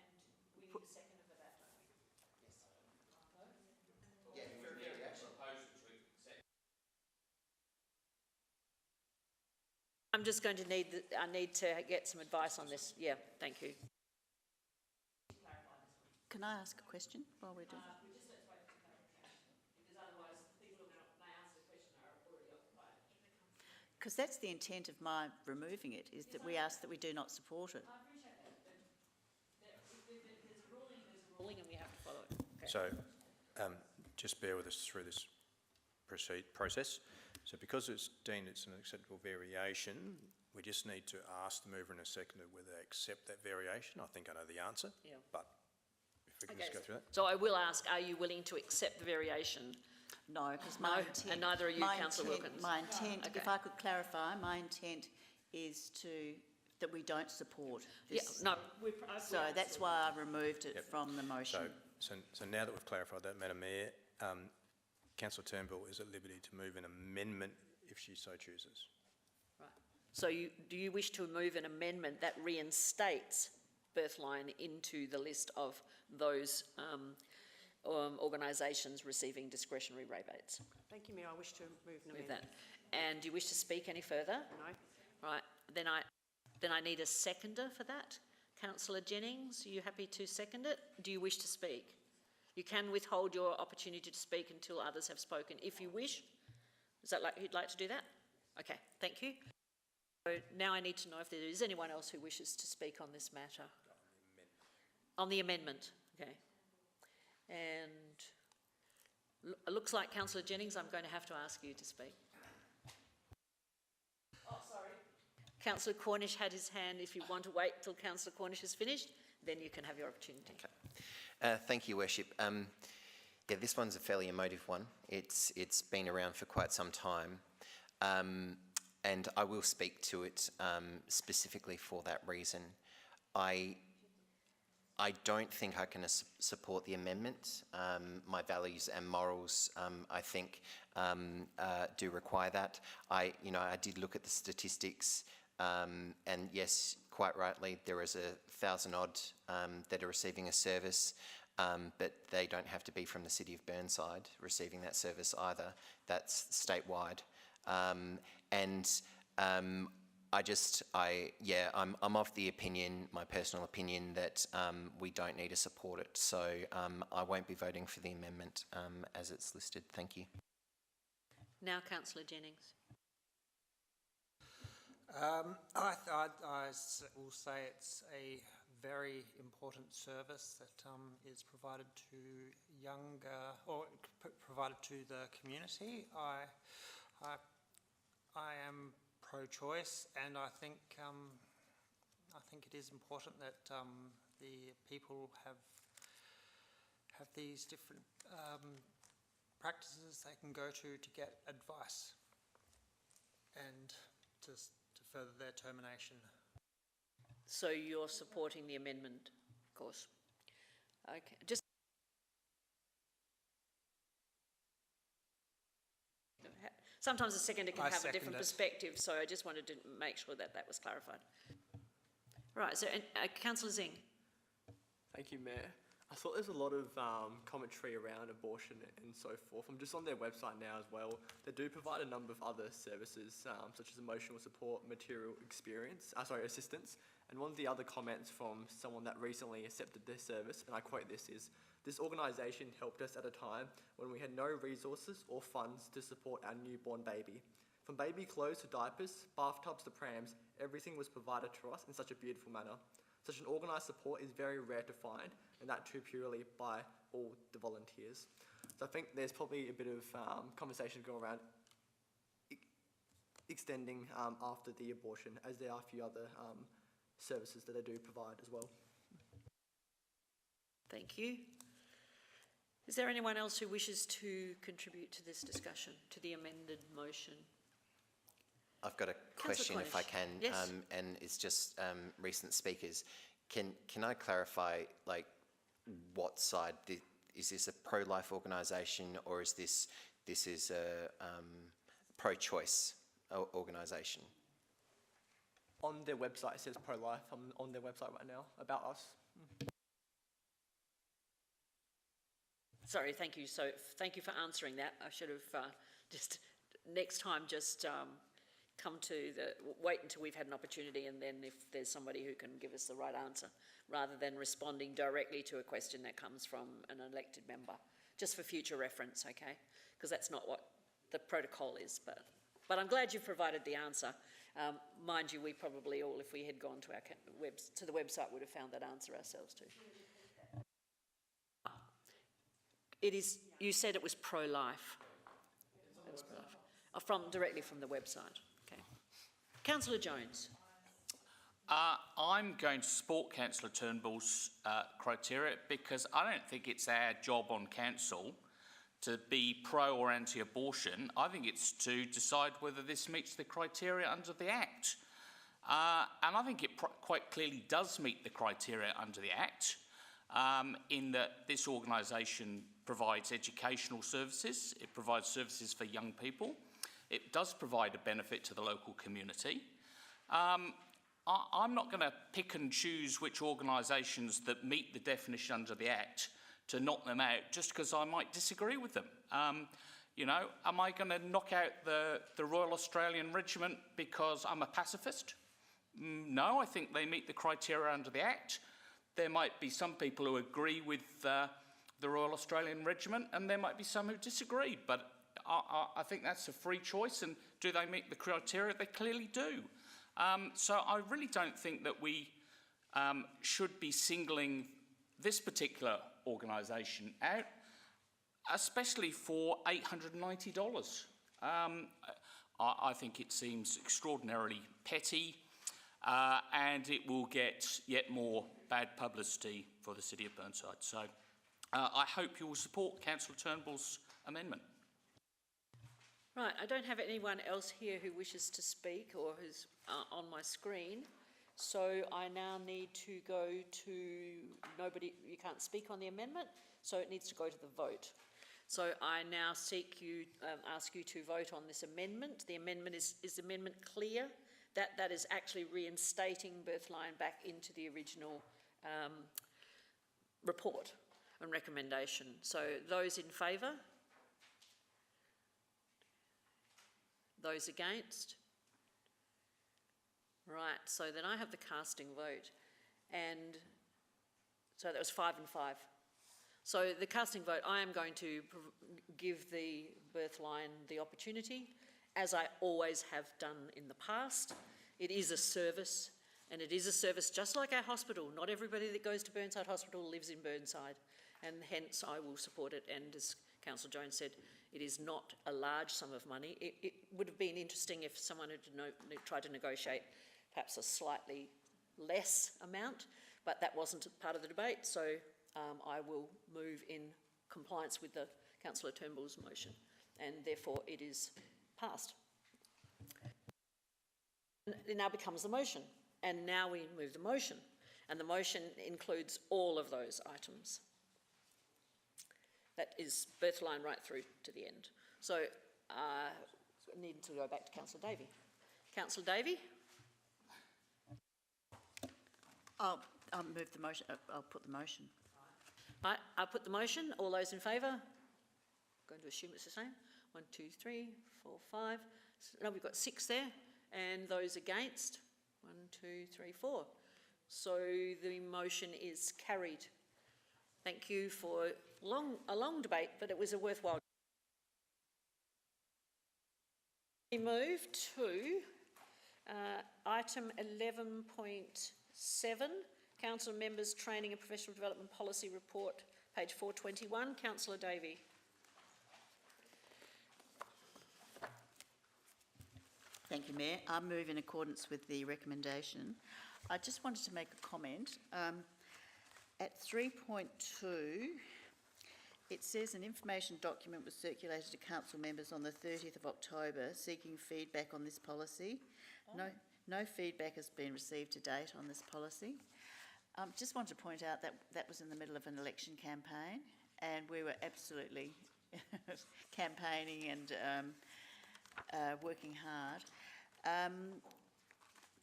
we need a seconder for that, don't we? Yes. Yeah, for variation. I'm just going to I need to get some advice on this. Yeah, thank you. Can I ask a question while we're doing it? Because that's the intent of my removing it, is that we ask that we do not support it. I appreciate that, but there's a ruling and we have to follow it. Okay. So, just bear with us through this process. So because it's deemed it's an acceptable variation, we just need to ask the mover and a seconder whether they accept that variation. I think I know the answer, yeah. But if we can just go through that. So I will ask, are you willing to accept the variation? No, because my intent... And neither are you, Councillor Wilkins. My intent, if I could clarify, my intent is that we don't support this. Yeah, no. So that's why I removed it from the motion. So now that we've clarified that, Madam Mayor, Councillor Turnbull is at liberty to move an amendment if she so chooses. Right. So do you wish to move an amendment that reinstates birthline into the list of those organisations receiving discretionary rebates? Thank you, Mayor. I wish to move an amendment. That. And do you wish to speak any further? No. Right. Then I need a seconder for that. Councillor Jennings, are you happy to second it? Do you wish to speak? You can withhold your opportunity to speak until others have spoken, if you wish. Is that like you'd like to do that? Okay, thank you. So now I need to know if there is anyone else who wishes to speak on this matter. On the amendment, okay. And it looks like Councillor Jennings, I'm going to have to ask you to speak. Oh, sorry. Councillor Cornish had his hand. If you want to wait till Councillor Cornish is finished, then you can have your opportunity. Okay. Thank you, Worship. Yeah, this one's a fairly emotive one. It's been around for quite some time. And I will speak to it specifically for that reason. I don't think I can support the amendment. My values and morals, I think, do require that. I did look at the statistics, and yes, quite rightly, there is 1,000 odd that are receiving a service, but they don't have to be from the city of Burnside receiving that service either. That's statewide. I'm of the opinion, my personal opinion, that we don't need to support it. So I won't be voting for the amendment as it's listed. Thank you. Now, Councillor Jennings. I will say it's a very important service that is provided to provided to the community. I am pro-choice, and I think it is important that the people have these different practices they can go to get advice and to further their termination. So you're supporting the amendment, of course. Okay. Just sometimes a seconder can have a different perspective, so I just wanted to make sure that that was clarified. Right, so Councillor Zing. Thank you, Mayor. I thought there's a lot of commentary around abortion and so forth. I'm just on their website now as well. They do provide a number of other services, such as emotional support, material assistance. And one of the other comments from someone that recently accepted this service, and I quote this, is, "This organisation helped us at a time when we had no resources or funds to support our newborn baby. From baby clothes to diapers, bathtubs to prams, everything was provided to us in such a beautiful manner. Such an organised support is very rare to find, and that too purely by all the volunteers." So I think there's probably a bit of conversation going around extending after the abortion, as there are a few other services that they do provide as well. Thank you. Is there anyone else who wishes to contribute to this discussion, to the amended motion? I've got a question, if I can, yes. And it's just recent speakers. Can I clarify, like, what side is this a pro-life organisation, or is this a pro-choice organisation? On their website it says pro-life. I'm on their website right now, about us. Sorry, thank you. So thank you for answering that. I should have just next time come to wait until we've had an opportunity, and then if there's somebody who can give us the right answer, rather than responding directly to a question that comes from an elected member, just for future reference, okay? Because that's not what the protocol is, but I'm glad you've provided the answer. Mind you, we probably all, if we had gone to the website, would have found that answer ourselves too. It is. You said it was pro-life. It was pro-life. Directly from the website. Okay. Councillor Jones. I'm going to support Councillor Turnbull's criteria, because I don't think it's our job on council to be pro or anti-abortion. I think it's to decide whether this meets the criteria under the Act. And I think it quite clearly does meet the criteria under the Act, in that this organisation provides educational services, it provides services for young people, it does provide a benefit to the local community. I'm not going to pick and choose which organisations that meet the definition under the Act to knock them out just because I might disagree with them. Am I going to knock out the Royal Australian Regiment because I'm a pacifist? No, I think they meet the criteria under the Act. There might be some people who agree with the Royal Australian Regiment, and there might be some who disagree, but I think that's a free choice, and do they meet the criteria? They clearly do. So I really don't think that we should be singling this particular organisation out, especially for $890. I think it seems extraordinarily petty, and it will get yet more bad publicity for the City of Burnside. So I hope you will support Councillor Turnbull's amendment. Right, I don't have anyone else here who wishes to speak or who's on my screen. So I now need to go to nobody, you can't speak on the amendment, so it needs to go to the vote. So I now ask you to vote on this amendment. The amendment is the amendment clear? That is actually reinstating Birthline back into the original report and recommendation. So those in favour? Those against? Right, so then I have the casting vote, and so that was 5 and 5. So the casting vote, I am going to give the Birthline the opportunity, as I always have done in the past. It is a service, and it is a service just like our hospital. Not everybody that goes to Burnside Hospital lives in Burnside, and hence I will support it. And as Councillor Jones said, it is not a large sum of money. It would have been interesting if someone had tried to negotiate perhaps a slightly less amount, but that wasn't part of the debate, so I will move in compliance with the Councillor Turnbull's motion, and therefore it is passed. It now becomes the motion, and now we move the motion, and the motion includes all of those items. That is Birthline right through to the end. So I need to go back to Councillor Davey. Councillor Davey? I'll move the motion. I'll put the motion. Right, I'll put the motion. All those in favour? I'm going to assume it's the same. 1, 2, 3, 4, 5. No, we've got 6 there. And those against? 1, 2, 3, 4. So the motion is carried. Thank you for a long debate, but it was a worthwhile. We move to item 11.7, Council Members Training and Professional Development Policy Report, page 421. Councillor Davey. Thank you, Mayor. I move in accordance with the recommendation. I just wanted to make a comment. At 3.2, it says an information document was circulated to council members on the 30th of October seeking feedback on this policy. No feedback has been received to date on this policy. Just want to point out that that was in the middle of an election campaign, and we were absolutely campaigning and working hard.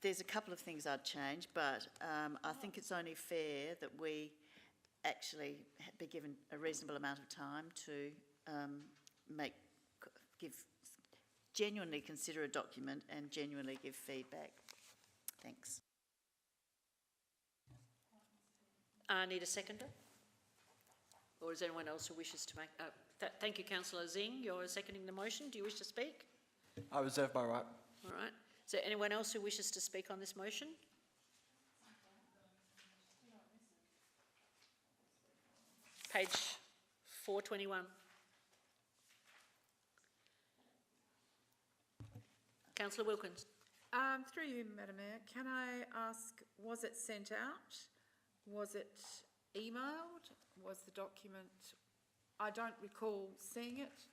There's a couple of things I'd change, but I think it's only fair that we actually be given a reasonable amount of time to genuinely consider a document and genuinely give feedback. Thanks. I need a seconder. Or is there anyone else who wishes to make... thank you, Councillor Zing. You're seconding the motion. Do you wish to speak? I reserve my right. All right. Is there anyone else who wishes to speak on this motion? Page 421. Councillor Wilkins. Through you, Madam Mayor, can I ask, was it sent out? Was it emailed? Was the document... I don't recall seeing it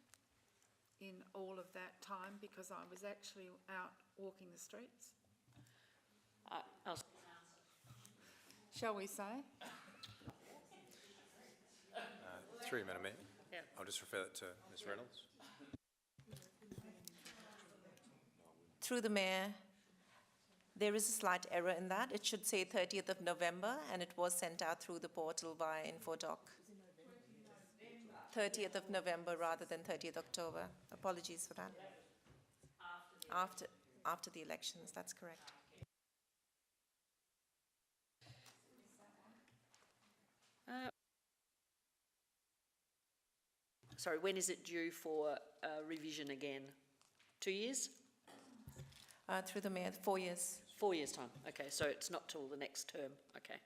in all of that time because I was actually out walking the streets. Shall we say? Through you, Madam Mayor. Yeah. I'll just refer that to Ms Reynolds. Through the Mayor, there is a slight error in that. It should say 30th of November, and it was sent out through the portal via InfoDoc. 30th of November rather than 30th October. Apologies for that. After the elections, that's correct. sorry, when is it due for revision again? 2 years? Through the Mayor, 4 years. 4 years' time, okay, so it's not till the next term, okay.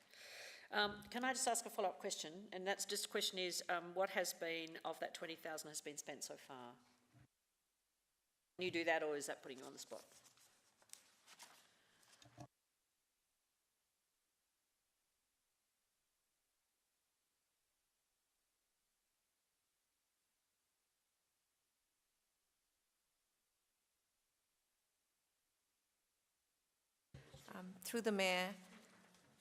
Can I just ask a follow-up question? And that's just, the question is, what has been, of that 20,000 has been spent so far? Can you do that, or is that putting you on the spot? Through the Mayor,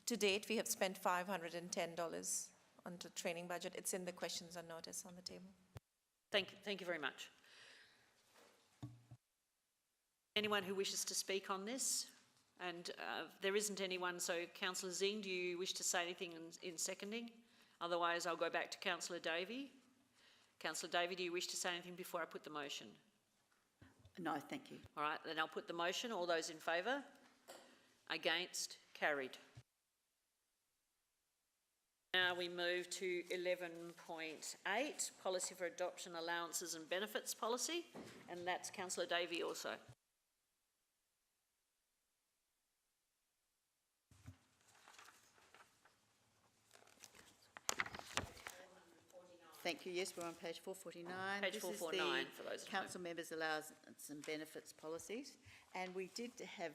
to date, we have spent $510 on the training budget. It's in the questions and notice on the table. Thank you very much. Anyone who wishes to speak on this? And there isn't anyone, so Councillor Zing, do you wish to say anything in seconding? Otherwise, I'll go back to Councillor Davey. Councillor Davey, do you wish to say anything before I put the motion? No, thank you. All right, then I'll put the motion. All those in favour? Against? Carried. Now we move to 11.8, Policy for Adoption Allowances and Benefits Policy, and that's Councillor Davey also. Thank you. Yes, we're on page 449. Page 449 for those. Council members' allowances and benefits policies, and we did have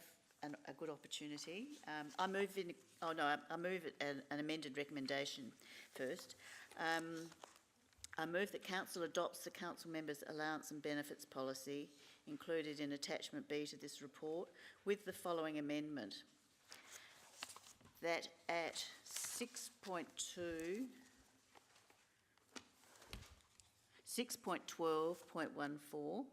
a good opportunity. I move an amended recommendation first. I move that Council adopts the Council members' allowance and benefits policy included in attachment B to this report with the following amendment. That at 6.12.14,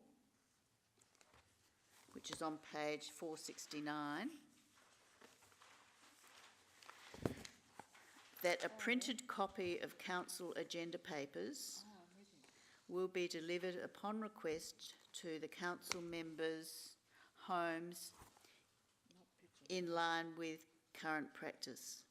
which is on page 469, that a printed copy of council agenda papers will be delivered upon request to the council members' homes in line with current practice.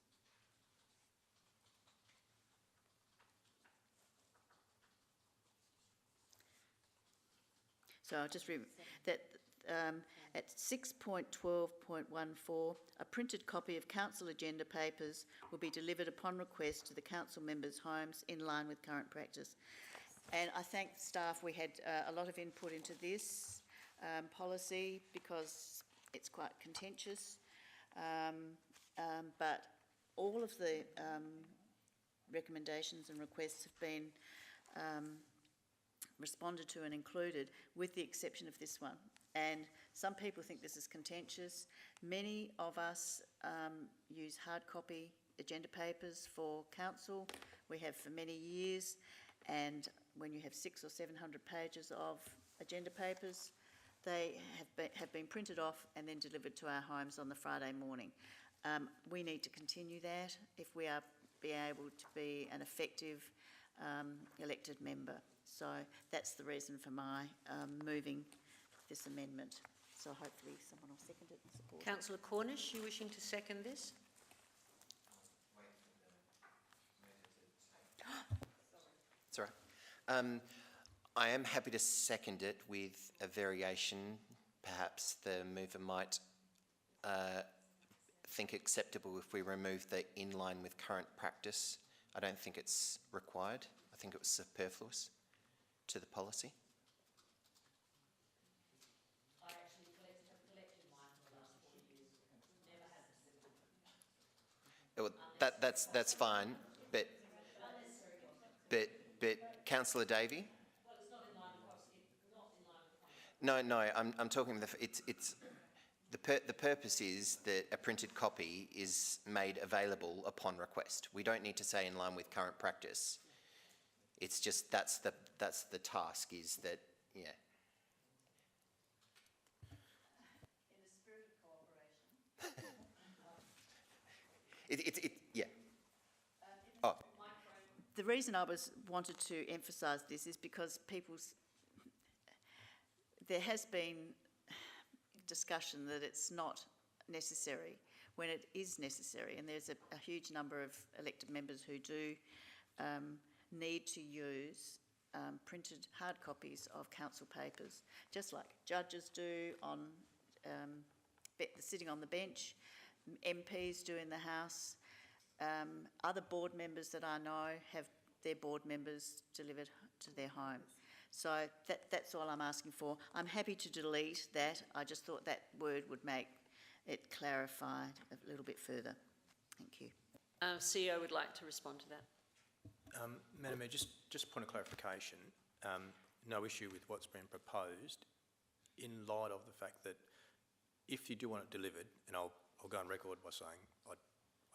So I'll just read that at 6.12.14, a printed copy of council agenda papers will be delivered upon request to the council members' homes in line with current practice. And I thank staff. We had a lot of input into this policy because it's quite contentious, but all of the recommendations and requests have been responded to and included, with the exception of this one. And some people think this is contentious. Many of us use hard copy agenda papers for council. We have for many years, and when you have 600 or 700 pages of agenda papers, they have been printed off and then delivered to our homes on the Friday morning. We need to continue that if we are be able to be an effective elected member. So that's the reason for my moving this amendment. So hopefully someone will second it and support it. Councillor Cornish, you wishing to second this? It's all right. I am happy to second it with a variation. Perhaps the mover might think acceptable if we remove the in line with current practice. I don't think it's required. I think it was superfluous to the policy. I actually have collected mine for the last 4 years. Never had it. Well, that's fine, but Councillor Davey? Well, it's not in line with No, I'm talking. The purpose is that a printed copy is made available upon request. We don't need to say in line with current practice. It's just that's the task. Is that yeah. In the spirit of cooperation. Yeah. Oh. The reason I wanted to emphasise this is because there has been discussion that it's not necessary when it is necessary, and there's a huge number of elected members who do need to use printed hard copies of council papers, just like judges do on sitting on the bench, MPs do in the House. Other board members that I know have their board members delivered to their home. So that's all I'm asking for. I'm happy to delete that. I just thought that word would make it clarified a little bit further. Thank you. CEO would like to respond to that. Madam Mayor, just point of clarification. No issue with what's been proposed in light of the fact that if you do want it delivered, and I'll go on record by saying I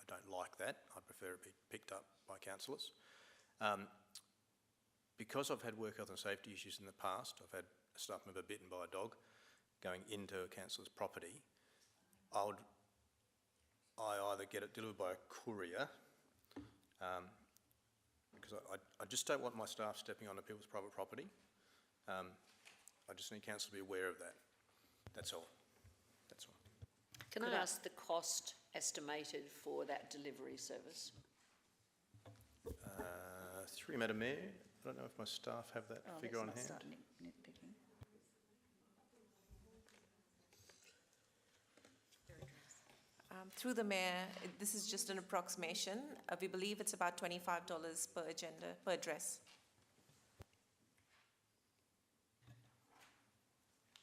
don't like that, I prefer it be picked up by councillors. Because I've had work health and safety issues in the past, I've had a staff member bitten by a dog going into a councillor's property, I either get it delivered by a courier, because I just don't want my staff stepping onto people's private property. I just need council to be aware of that. That's all. That's all. Can I ask the cost estimated for that delivery service? Through Madam Mayor, I don't know if my staff have that figure on hand. Start nitpicking. Through the Mayor, this is just an approximation. We believe it's about $25 per address.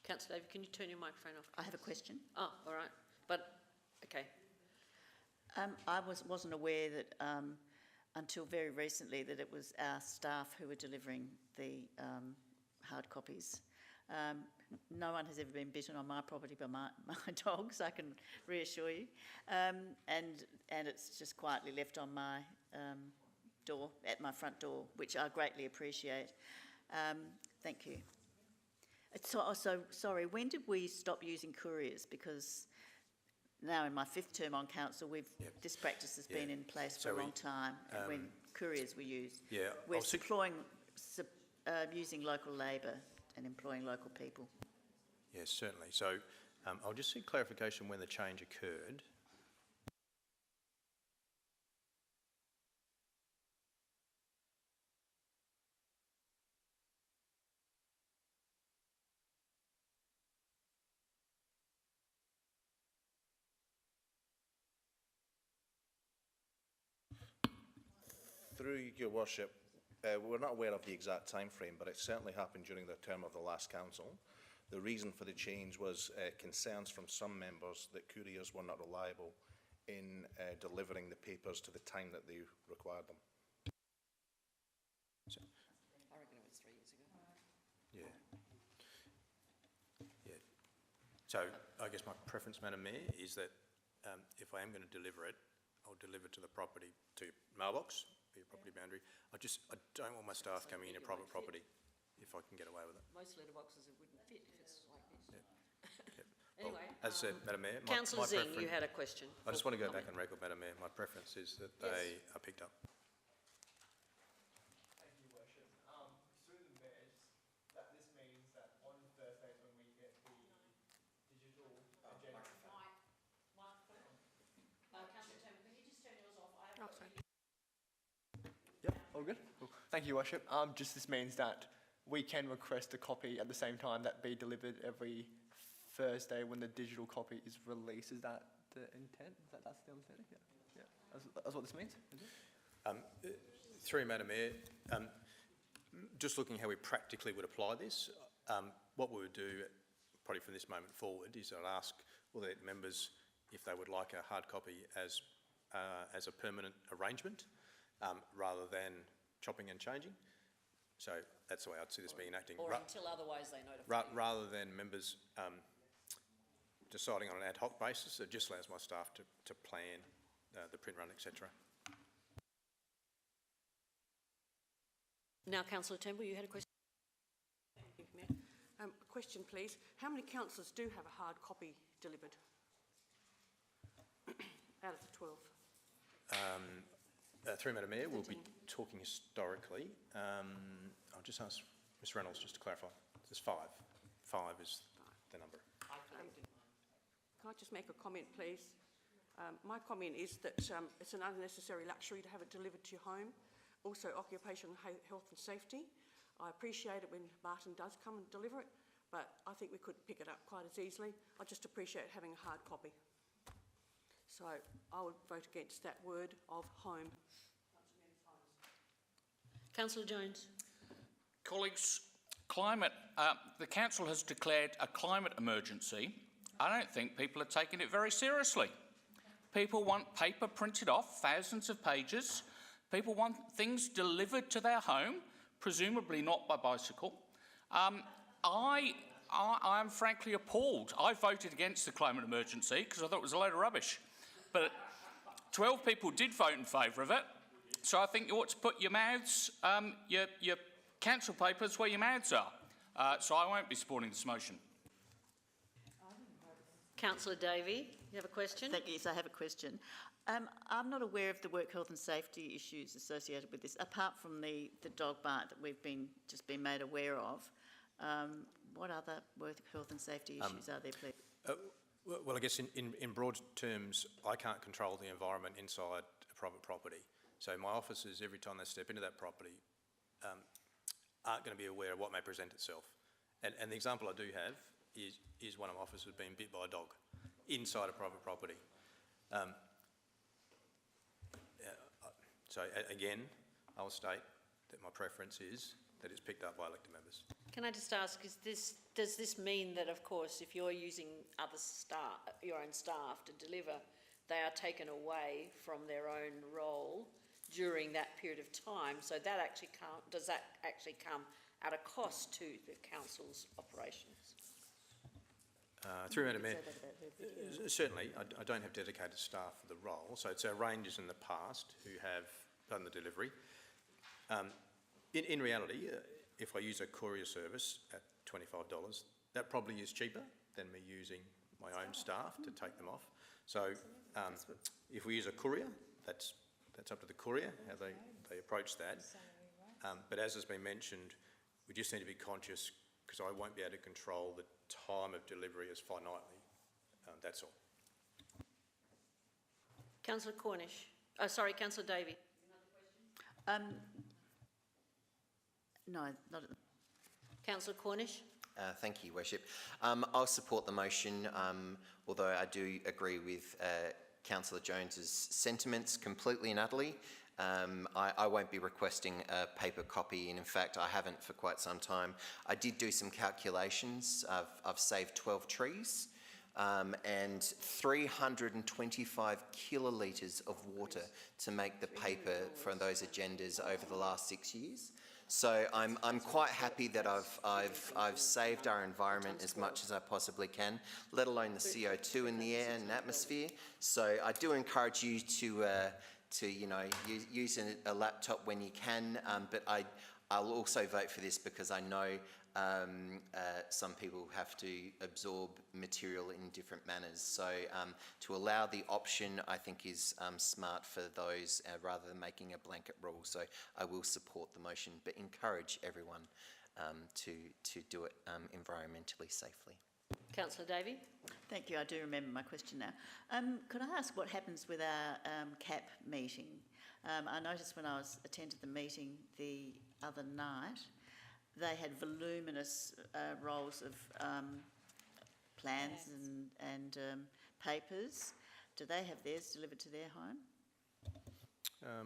Councillor David, can you turn your microphone off? I have a question. Oh, all right. But, okay. I wasn't aware that until very recently that it was our staff who were delivering the hard copies. No one has ever been bitten on my property by my dogs, I can reassure you. And it's just quietly left on my door, at my front door, which I greatly appreciate. Thank you. So, sorry, when did we stop using couriers? Because now in my 5th term on council, this practice has been in place for a long time, and when couriers were used. We're using local labour and employing local people. Yes, certainly. So I'll just seek clarification when the change occurred. Through your worship, we're not aware of the exact time frame, but it certainly happened during the term of the last council. The reason for the change was concerns from some members that couriers were not reliable in delivering the papers to the time that they required them. I reckon it was 3 years ago. Yeah. So I guess my preference, Madam Mayor, is that if I am going to deliver it, I'll deliver to the property, to your mailbox, your property boundary. I don't want my staff coming in your private property if I can get away with it. Most letterboxes it wouldn't fit if it's like this. Anyway, well, as I said, Madam Mayor, Councillor Zing, you had a question. I just want to go back on record, Madam Mayor. My preference is that they are picked up. Thank you, Worship. Through the Mayor, that this means that on Thursdays when we get the digital agenda. Microphone. Councillor Taylor, can you just turn yours off? Yep, all good. Cool. Thank you, Worship. Just this means that we can request a copy at the same time that be delivered every Thursday when the digital copy is released. Is that the intent? That's the understanding? Yeah. That's what this means? Through Madam Mayor, just looking how we practically would apply this, what we would do probably from this moment forward is I'd ask all the members if they would like a hard copy as a permanent arrangement rather than chopping and changing. So that's the way I'd see this being enacting. Or until otherwise they notify you. Rather than members deciding on an ad hoc basis, it just allows my staff to plan the print run, etc. Now, Councillor Turnbull, you had a question? Thank you, Mayor. A question, please. How many councillors do have a hard copy delivered out of the 12? Through Madam Mayor, we'll be talking historically. I'll just ask Ms Reynolds just to clarify. There's 5. 5 is the number. Can I just make a comment, please? My comment is that it's an unnecessary luxury to have it delivered to your home. Also, occupational health and safety. I appreciate it when Martin does come and deliver it, but I think we could pick it up quite as easily. I just appreciate having a hard copy. So I would vote against that word of home. Councillor Jones. Colleagues, the council has declared a climate emergency. I don't think people are taking it very seriously. People want paper printed off, thousands of pages. People want things delivered to their home, presumably not by bicycle. I am frankly appalled. I voted against the climate emergency because I thought it was a load of rubbish. But 12 people did vote in favour of it. So I think you ought to put your mouths, your council papers where your mouths are. So I won't be supporting this motion. Councillor Davey, you have a question? Thank you. Yes, I have a question. I'm not aware of the work health and safety issues associated with this, apart from the dog bite that we've just been made aware of. What other work health and safety issues are there, please? Well, I guess in broad terms, I can't control the environment inside a private property. So my officers, every time they step into that property, aren't going to be aware of what may present itself. And the example I do have is one of my officers being bit by a dog inside a private property. So again, I'll state that my preference is that it's picked up by elected members. Can I just ask, does this mean that, of course, if you're using other staff, your own staff to deliver, they are taken away from their own role during that period of time? So that actually does that actually come at a cost to the council's operations? Through Madam Mayor, certainly I don't have dedicated staff for the role, so it's our rangers in the past who have done the delivery. In reality, if I use a courier service at $25, that probably is cheaper than me using my own staff to take them off. So if we use a courier, that's up to the courier, how they approach that. But as has been mentioned, we just need to be conscious, because I won't be able to control the time of delivery as finitely. That's all. Councillor Cornish. Oh, sorry, Councillor Davey. No, not at the... Councillor Cornish. Thank you, Worship. I'll support the motion, although I do agree with Councillor Jones's sentiments completely and utterly. I won't be requesting a paper copy, and in fact I haven't for quite some time. I did do some calculations. I've saved 12 trees and 325 kilolitres of water to make the paper for those agendas over the last 6 years. So I'm quite happy that I've saved our environment as much as I possibly can, let alone the CO2 in the air and atmosphere. So I do encourage you to use a laptop when you can, but I'll also vote for this because I know some people have to absorb material in different manners. So to allow the option, I think, is smart for those rather than making a blanket rule. So I will support the motion, but encourage everyone to do it environmentally safely. Councillor Davey. Thank you. I do remember my question now. Could I ask what happens with our CAP meeting? I noticed when I attended the meeting the other night, they had voluminous rolls of plans and papers. Do they have theirs delivered to their home?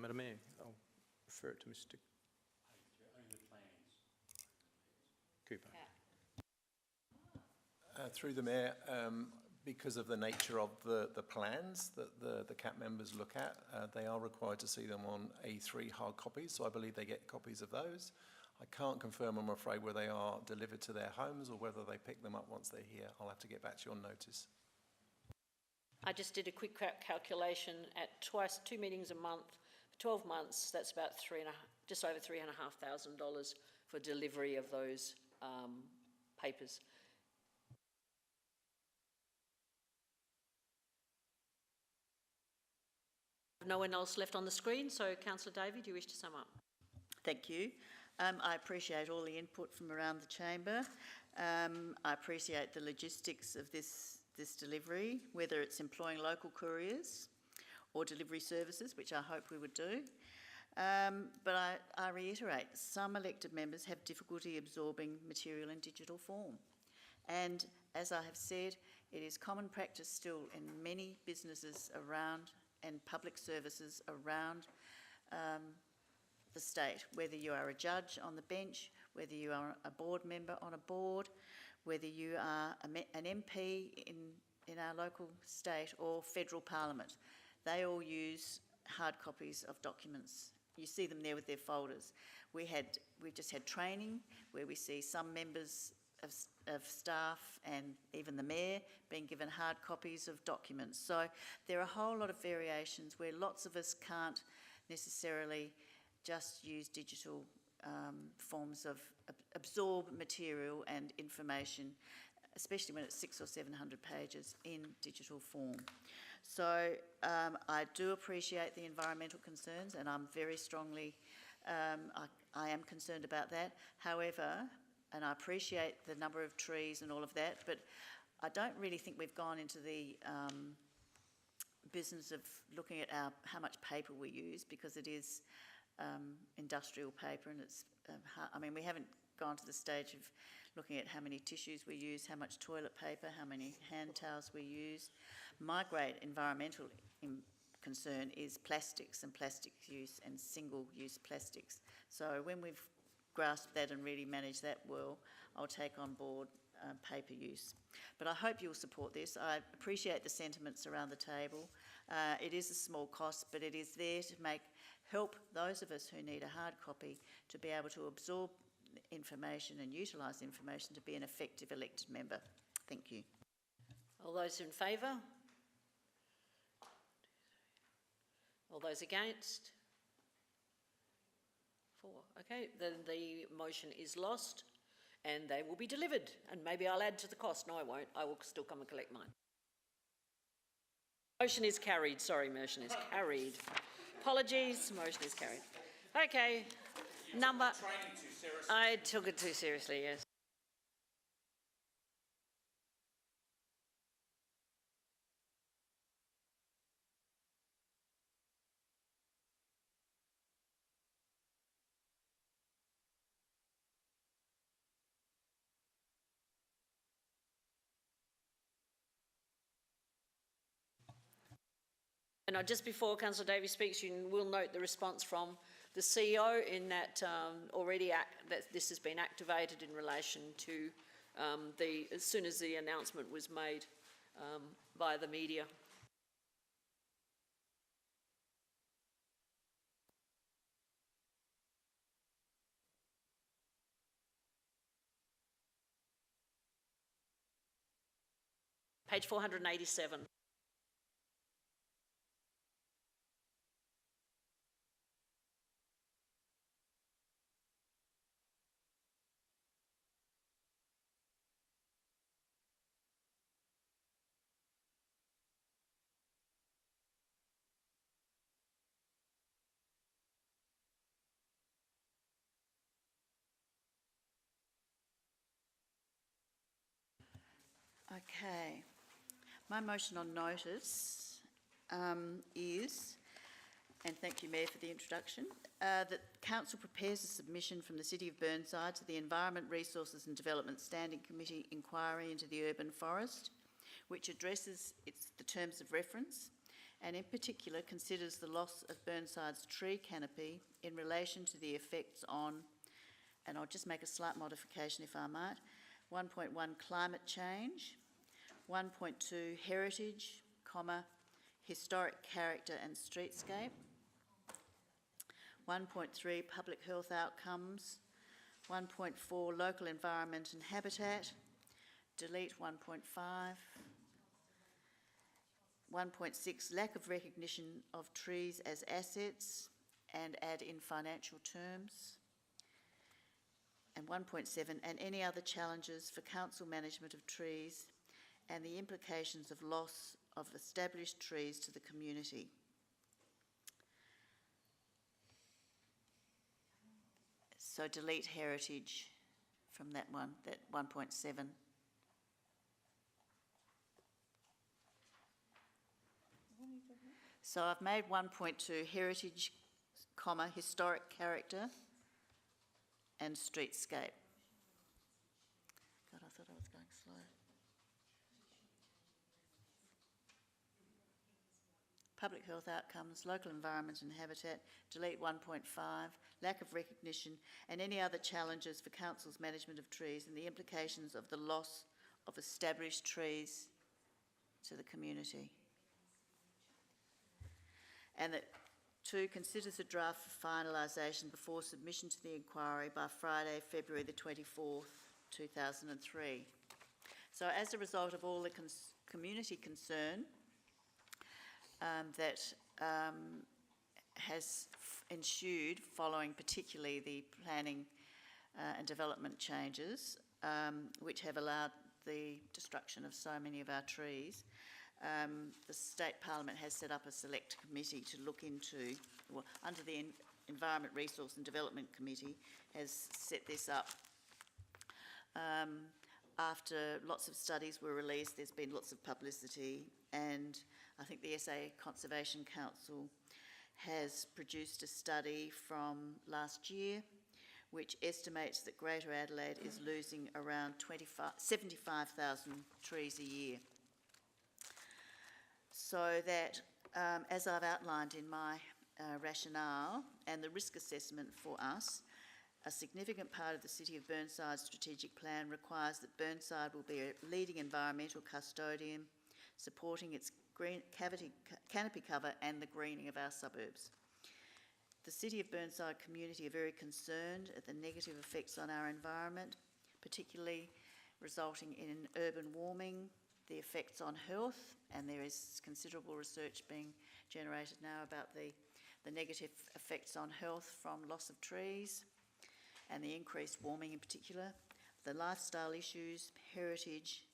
Madam Mayor, I'll refer it to Mr. Cooper. Through the Mayor, because of the nature of the plans that the CAP members look at, they are required to see them on A3 hard copies, so I believe they get copies of those. I can't confirm, I'm afraid, whether they are delivered to their homes or whether they pick them up once they're here. I'll have to get back to you on notice. I just did a quick calculation at 2 meetings a month, for 12 months, that's about just over $3,500 for delivery of those papers. No one else left on the screen, so Councillor Davey, do you wish to sum up? Thank you. I appreciate all the input from around the chamber. I appreciate the logistics of this delivery, whether it's employing local couriers or delivery services, which I hope we would do. But I reiterate, some elected members have difficulty absorbing material in digital form. And as I have said, it is common practice still in many businesses around and public services around the state, whether you are a judge on the bench, whether you are a board member on a board, whether you are an MP in our local state or federal parliament. They all use hard copies of documents. You see them there with their folders. We've just had training where we see some members of staff and even the mayor being given hard copies of documents. So there are a whole lot of variations where lots of us can't necessarily just use digital forms of absorb material and information, especially when it's 600 or 700 pages in digital form. So I do appreciate the environmental concerns, and I'm very strongly, I am concerned about that. However, and I appreciate the number of trees and all of that, but I don't really think we've gone into the business of looking at how much paper we use, because it is industrial paper, and it's, I mean, we haven't gone to the stage of looking at how many tissues we use, how much toilet paper, how many hand towels we use. My great environmental concern is plastics and plastic use and single-use plastics. So when we've grasped that and really managed that well, I'll take on board paper use. But I hope you'll support this. I appreciate the sentiments around the table. It is a small cost, but it is there to help those of us who need a hard copy to be able to absorb information and utilise information to be an effective elected member. Thank you. All those in favour? All those against? 4. Okay, then the motion is lost and they will be delivered. And maybe I'll add to the cost. No, I won't. I will still come and collect mine. Motion is carried. Sorry, motion is carried. Apologies, motion is carried. Okay, number... I took it too seriously, yes. And just before Councillor Davies speaks, you will note the response from the CEO in that that this has been activated in relation to as soon as the announcement was made by the media. Page 487. Okay. My motion on notice is, and thank you, Mayor, for the introduction, that Council prepares a submission from the City of Burnside to the Environment, Resources and Development Standing Committee inquiry into the urban forest, which addresses the terms of reference and in particular considers the loss of Burnside's tree canopy in relation to the effects on, and I'll just make a slight modification if I might, 1.1 climate change, 1.2 heritage, historic character and streetscape, 1.3 public health outcomes, 1.4 local environment and habitat, delete 1.5, 1.6 lack of recognition of trees as assets and add in financial terms, and 1.7 and any other challenges for council management of trees and the implications of loss of established trees to the community. So delete heritage from that one, that 1.7. So I've made 1.2 heritage, comma, historic character and streetscape. God, I thought I was going slow. Public health outcomes, local environment and habitat, delete 1.5, lack of recognition and any other challenges for council's management of trees and the implications of the loss of established trees to the community. And that 2, considers a draft for finalisation before submission to the inquiry by Friday, February the 24th, 2003. So as a result of all the community concern that has ensued following particularly the planning and development changes, which have allowed the destruction of so many of our trees, the State Parliament has set up a select committee to look into, well, under the Environment Resource and Development Committee, has set this up. After lots of studies were released, there's been lots of publicity, and I think the SA Conservation Council has produced a study from last year which estimates that Greater Adelaide is losing around 75,000 trees a year. So that, as I've outlined in my rationale and the risk assessment for us, a significant part of the City of Burnside's strategic plan requires that Burnside will be a leading environmental custodian, supporting its green canopy cover and the greening of our suburbs. The City of Burnside community are very concerned at the negative effects on our environment, particularly resulting in urban warming, the effects on health, and there is considerable research being generated now about the negative effects on health from loss of trees and the increased warming in particular, the lifestyle issues, heritage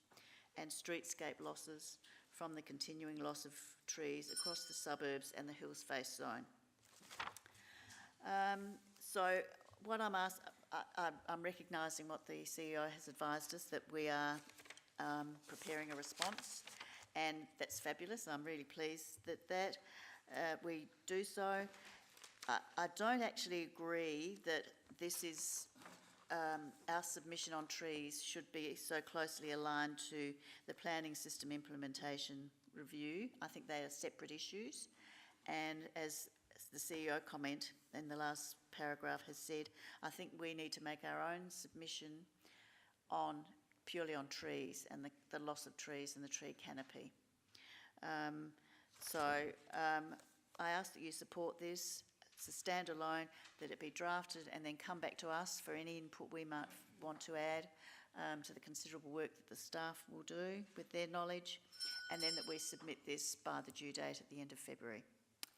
and streetscape losses from the continuing loss of trees across the suburbs and the hills face zone. So what I'm recognising what the CEO has advised us, that we are preparing a response, and that's fabulous. I'm really pleased that we do so. I don't actually agree that this is our submission on trees should be so closely aligned to the planning system implementation review. I think they are separate issues, and as the CEO comment in the last paragraph has said, I think we need to make our own submission purely on trees and the loss of trees and the tree canopy. I ask that you support this. It's a standalone, that it be drafted and then come back to us for any input we might want to add to the considerable work that the staff will do with their knowledge, and then that we submit this by the due date at the end of February.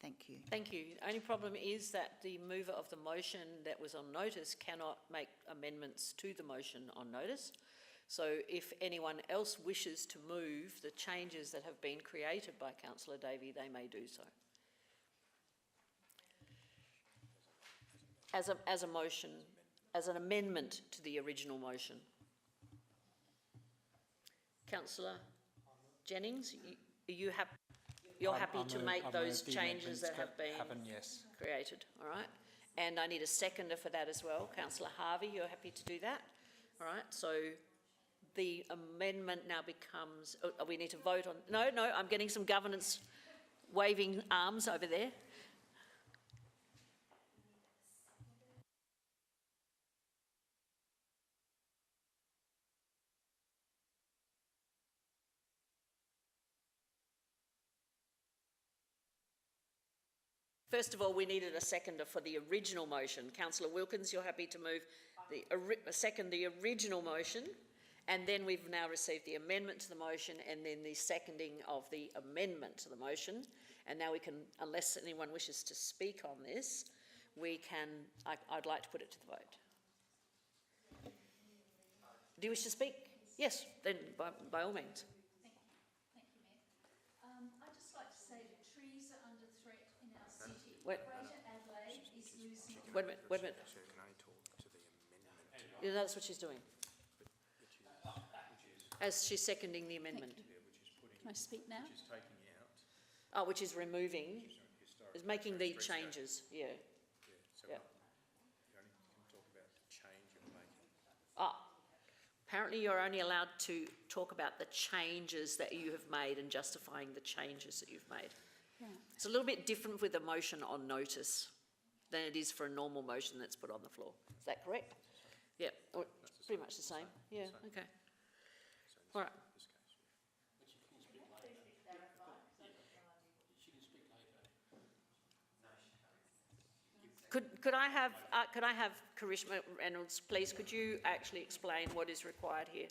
Thank you. Thank you. The only problem is that the mover of the motion that was on notice cannot make amendments to the motion on notice. So if anyone else wishes to move the changes that have been created by Councillor Davey, they may do so. As a motion, as an amendment to the original motion. Councillor Jennings, are you happy? You're happy to make those changes that have been created, all right? And I need a seconder for that as well. Councillor Harvey, you're happy to do that? All right, so the amendment now becomes, we need to vote on, no, I'm getting some governance waving arms over there. First of all, we needed a seconder for the original motion. Councillor Wilkins, you're happy to move the original motion, and then we've now received the amendment to the motion and then the seconding of the amendment to the motion. And now we can, unless anyone wishes to speak on this, we can, I'd like to put it to the vote. Do you wish to speak? Yes, then by all means. Thank you, Mayor. I'd just like to say that trees are under threat in our city. Wait. Greater Adelaide is losing... Wait a minute. Yeah, that's what she's doing. As she's seconding the amendment. Can I speak now? Which is taking out. Which is removing, is making the changes, yeah. So Yeah. you only can talk about the change you're making. Apparently you're only allowed to talk about the changes that you have made and justifying the changes that you've made. Yeah. It's a little bit different with a motion on notice than it is for a normal motion that's put on the floor. Is that correct? Yeah, or it's pretty much the same. Yeah, okay. All right. Could I have Karishma Reynolds, please, could you actually explain what is required here?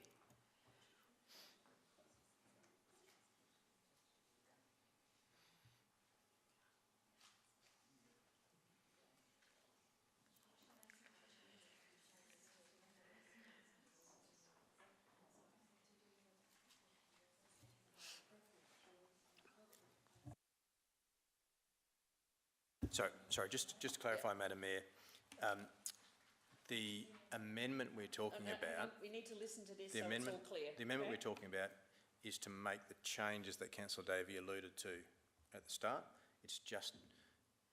Sorry, just to clarify, Madam Mayor, the amendment we're talking about... We need to listen to this the so amendment, it's all clear. The amendment okay? we're talking about is to make the changes that Councillor Davey alluded to at the start. It's just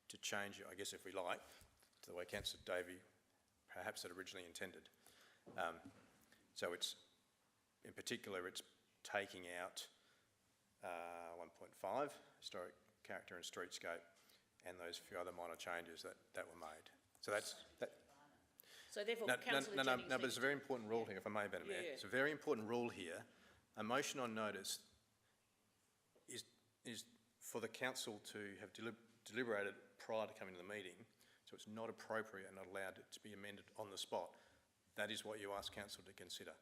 to change it, I guess, if we like, to the way Councillor Davey perhaps had originally intended. So it's, in particular, it's taking out 1.5, historic character and streetscape, and those few other minor changes that were made. So that's... So therefore, No, Councillor Jennings but there's a very important rule here, if I may, Madam Mayor. Yeah. It's a very important rule here. A motion on notice is for the council to have deliberated prior to coming to the meeting, so it's not appropriate and not allowed to be amended on the spot. That is what you asked council to consider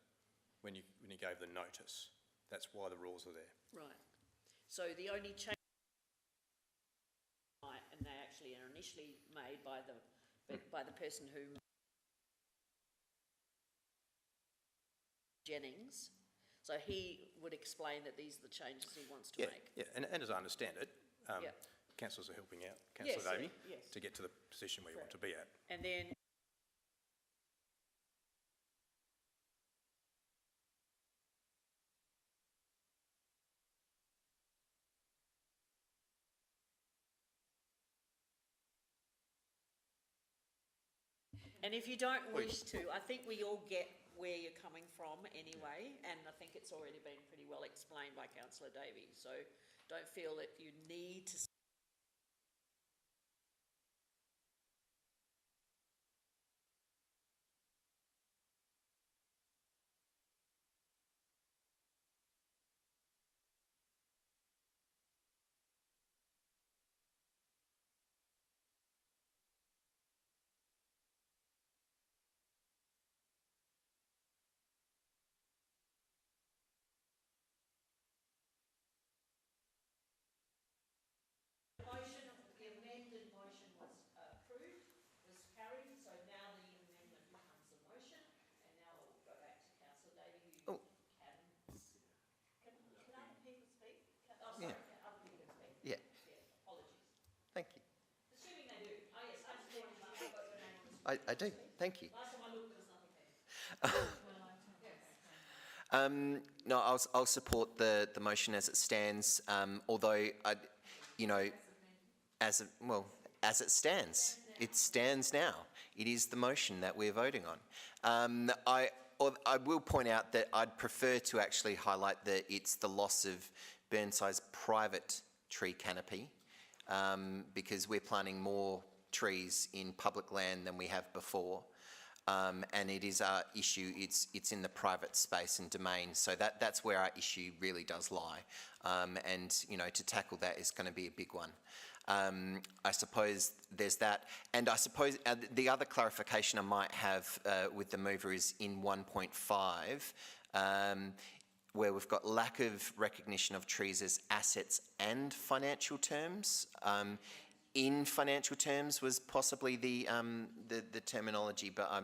when you gave the notice. That's why the rules are there. Right. So the only change, and they actually are initially made by the person who Jennings. So he would explain that these are the changes he wants to make. Yeah, and as I understand it, councillors are helping out Councillor Davey to get to the position where you want to be at. And then and if you don't wish to, I think we all get where you're coming from anyway, and I think it's already been pretty well explained by Councillor Davey, so don't feel that you need to Thank you. Assuming they do. Oh, yes, I do. Thank you. Last time I looked, there was nothing there. No, I'll support the motion as it stands, although, as it stands. It stands now. It is the motion that we're voting on. I will point out that I'd prefer to actually highlight that it's the loss of Burnside's private tree canopy, because we're planting more trees in public land than we have before. And it is our issue, it's in the private space and domain, so that's where our issue really does lie. And, to tackle that is going to be a big one. I suppose there's that. And I suppose the other clarification I might have with the mover is in 1.5, where we've got lack of recognition of trees as assets and financial terms. In financial terms was possibly the terminology, but I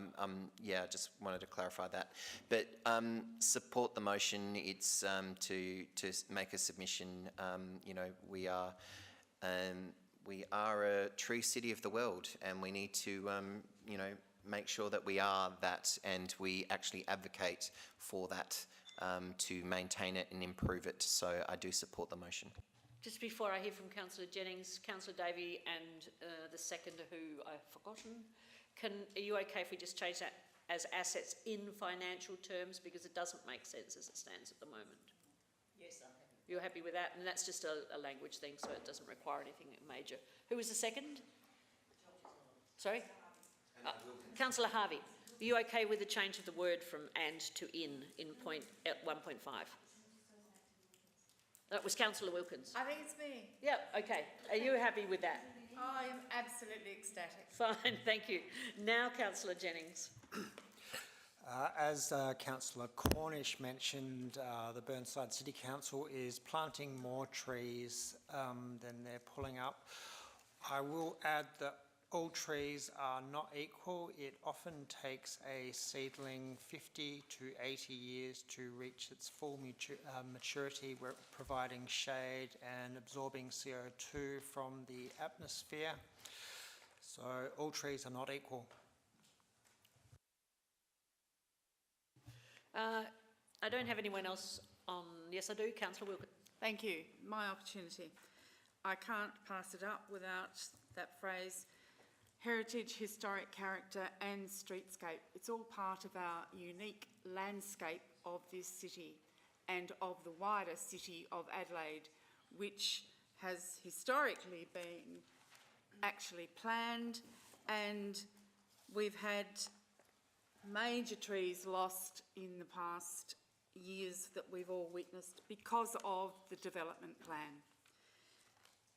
just wanted to clarify that. But support the motion. It's to make a submission. We are a tree city of the world, and we need to make sure that we are that, and we actually advocate for that to maintain it and improve it. So I do support the motion. Just before I hear from Councillor Jennings, Councillor Davey and the seconder who I've forgotten, are you okay if we just change that as assets in financial terms, because it doesn't make sense as it stands at the moment? Yes, I'm happy. You're happy with that? And that's just a language thing, so it doesn't require anything major. Who was the second? Sorry? Councillor Harvey, are you okay with the change of the word from and to in point at 1.5? That was Councillor Wilkins. I think it's me. Yep, okay. Are you happy with that? I am absolutely ecstatic. Fine, thank you. Now, Councillor Jennings. As Councillor Cornish mentioned, the Burnside City Council is planting more trees than they're pulling up. I will add that all trees are not equal. It often takes a seedling 50 to 80 years to reach its full maturity, providing shade and absorbing CO2 from the atmosphere. So all trees are not equal. I don't have anyone else on. Yes, I do. Councillor Wilkins. Thank you. My opportunity. I can't pass it up without that phrase, heritage, historic character and streetscape. It's all part of our unique landscape of this city and of the wider city of Adelaide, which has historically been actually planned, and we've had major trees lost in the past years that we've all witnessed because of the development plan.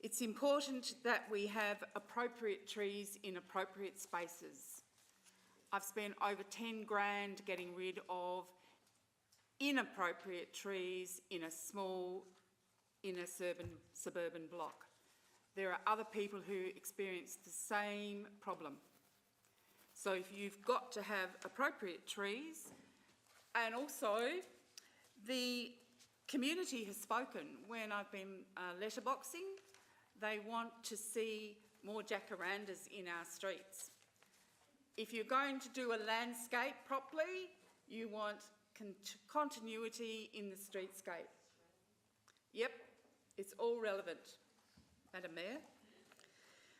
It's important that we have appropriate trees in appropriate spaces. I've spent over 10 grand getting rid of inappropriate trees in a small inner suburban block. There are other people who experience the same problem. So if you've got to have appropriate trees, and also the community has spoken when I've been letterboxing. They want to see more jacarandas in our streets. If you're going to do a landscape properly, you want continuity in the streetscape. Yep, it's all relevant, Madam Mayor.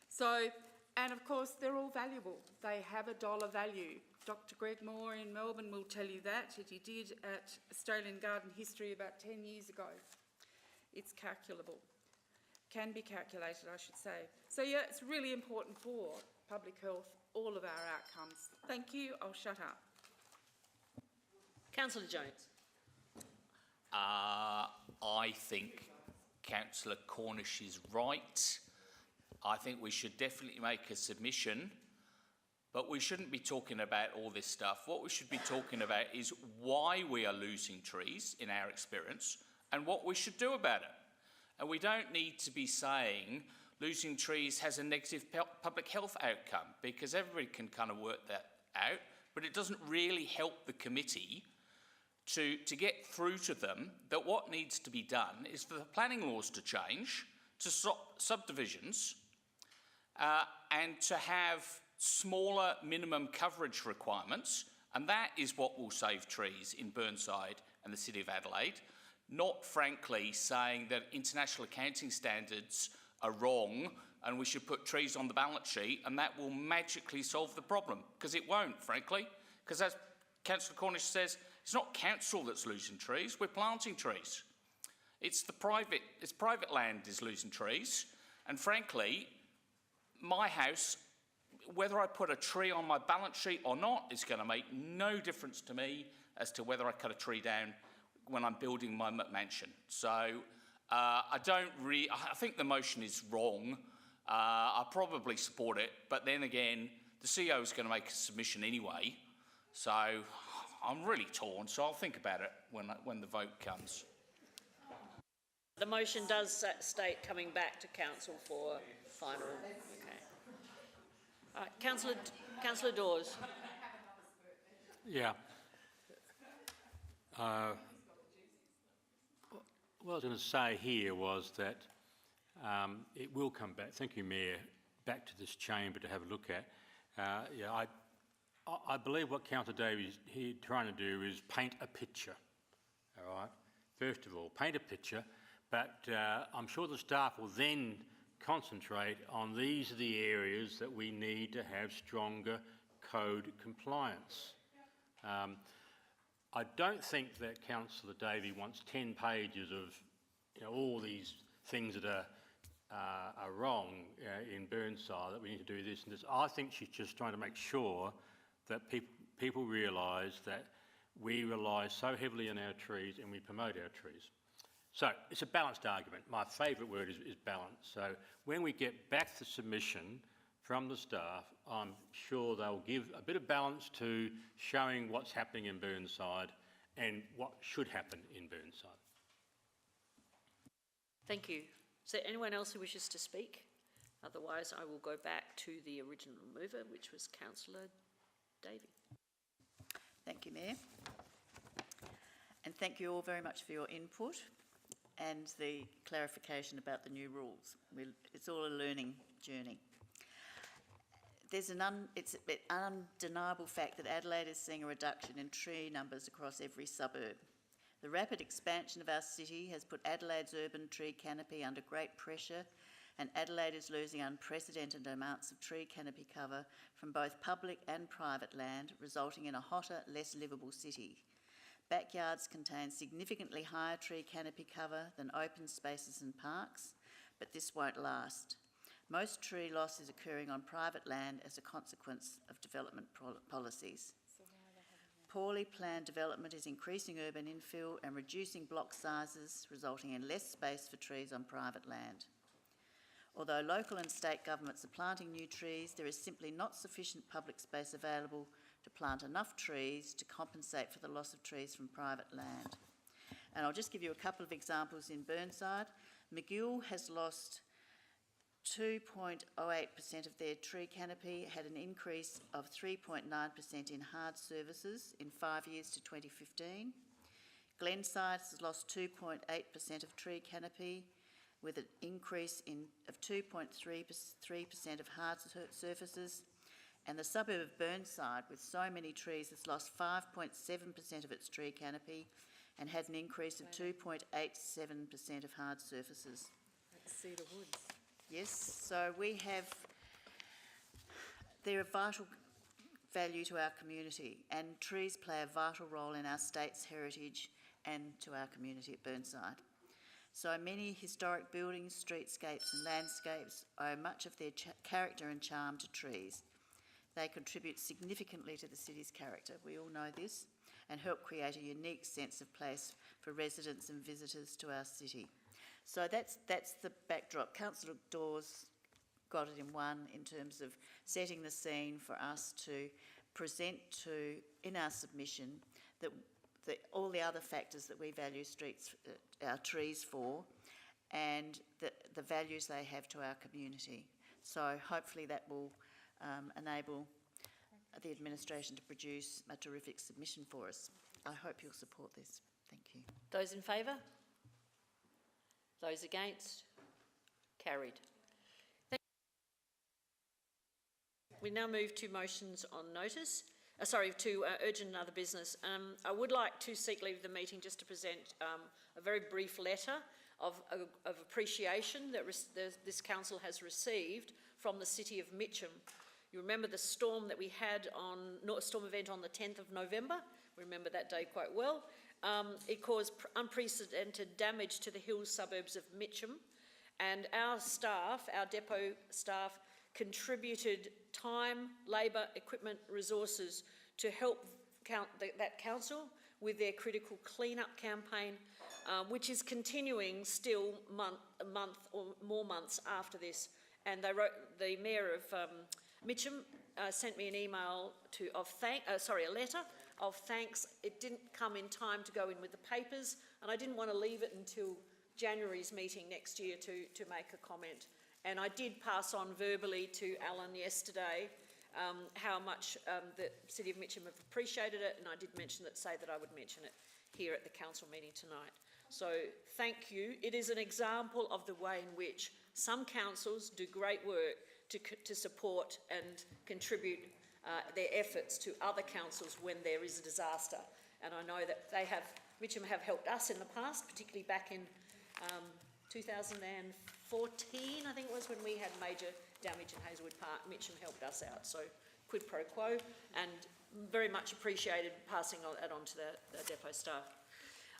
So, and of course, they're all valuable. They have a dollar value. Dr. Greg Moore in Melbourne will tell you that. He did at Australian Garden History about 10 years ago. It's calculable. Can be calculated, I should say. So yeah, it's really important for public health, all of our outcomes. Thank you, I'll shut up. Councillor Jones. I think Councillor Cornish is right. I think we should definitely make a submission, but we shouldn't be talking about all this stuff. What we should be talking about is why we are losing trees, in our experience, and what we should do about it. And we don't need to be saying losing trees has a negative public health outcome, because everybody can kind of work that out, but it doesn't really help the committee to get through to them that what needs to be done is for the planning laws to change, to stop subdivisions, and to have smaller minimum coverage requirements, and that is what will save trees in Burnside and the City of Adelaide. Not, frankly, saying that international accounting standards are wrong and we should put trees on the balance sheet and that will magically solve the problem, because it won't, frankly. Because as Councillor Cornish says, it's not council that's losing trees, we're planting trees. It's private land is losing trees, and frankly, my house, whether I put a tree on my balance sheet or not, is going to make no difference to me as to whether I cut a tree down when I'm building my mansion. So I think the motion is wrong. I probably support it, but then again, the CEO is going to make a submission anyway. So I'm really torn, so I'll think about it when the vote comes. The motion does state coming back to council for final. Okay. All right, Councillor Dawes. Yeah. What I was going to say here was that it will come back, thank you Mayor, back to this chamber to have a look at. I believe what Councillor Davies is here trying to do is paint a picture, all right? First of all, paint a picture, But I'm sure the staff will then concentrate on these are the areas that we need to have stronger code compliance. I don't think that Councillor Davey wants 10 pages of all these things that are wrong in Burnside, that we need to do this and this. I think she's just trying to make sure that people realise that we rely so heavily on our trees and we promote our trees. So it's a balanced argument. My favourite word is balance. So when we get back the submission from the staff, I'm sure they'll give a bit of balance to showing what's happening in Burnside and what should happen in Burnside. Thank you. Is there anyone else who wishes to speak? Otherwise, I will go back to the original mover, which was Councillor Davey. Thank you, Mayor. And thank you all very much for your input and the clarification about the new rules. It's all a learning journey. It's an undeniable fact that Adelaide is seeing a reduction in tree numbers across every suburb. The rapid expansion of our city has put Adelaide's urban tree canopy under great pressure, and Adelaide is losing unprecedented amounts of tree canopy cover from both public and private land, resulting in a hotter, less livable city. Backyards contain significantly higher tree canopy cover than open spaces and parks, but this won't last. Most tree loss is occurring on private land as a consequence of development policies. Poorly planned development is increasing urban infill and reducing block sizes, resulting in less space for trees on private land. Although local and state governments are planting new trees, there is simply not sufficient public space available to plant enough trees to compensate for the loss of trees from private land. And I'll just give you a couple of examples in Burnside. McGill has lost 2.08% of their tree canopy, had an increase of 3.9% in hard services in 5 years to 2015. Glenside has lost 2.8% of tree canopy, with an increase of 2.33% of hard surfaces. And the suburb of Burnside, with so many trees, has lost 5.7% of its tree canopy and had an increase of 2.87% of hard surfaces. That's Cedar Woods. Yes, so they're of vital value to our community, and trees play a vital role in our state's heritage and to our community at Burnside. So many historic buildings, streetscapes and landscapes owe much of their character and charm to trees. They contribute significantly to the city's character, we all know this, and help create a unique sense of place for residents and visitors to our city. So that's the backdrop. Councillor Dawes got it in one in terms of setting the scene for us to present to, in our submission, that all the other factors that we value our trees for, and the values they have to our community. So hopefully that will enable the administration to produce a terrific submission for us. I hope you'll support this. Thank you. Those in favour? Those against? Carried. We now move to motions on notice. To urgent and other business. I would like to seek leave of the meeting just to present a very brief letter of appreciation that this council has received from the City of Mitcham. You remember the storm that we had storm event on the 10th of November. We remember that day quite well. It caused unprecedented damage to the hills suburbs of Mitcham, and our staff, our depot staff, contributed time, labour, equipment, resources to help that council with their critical clean-up campaign, which is continuing still a month or more months after this. And the Mayor of Mitcham sent me an email a letter of thanks. It didn't come in time to go in with the papers, and I didn't want to leave it until January's meeting next year to make a comment. And I did pass on verbally to Alan yesterday how much the City of Mitcham have appreciated it, and I did say that I would mention it here at the council meeting tonight. So thank you. It is an example of the way in which some councils do great work to support and contribute their efforts to other councils when there is a disaster. And I know that Mitcham have helped us in the past, particularly back in 2014, I think it was, when we had major damage in Hazelwood Park. Mitcham helped us out, so quid pro quo, and very much appreciated passing that on to the depot staff.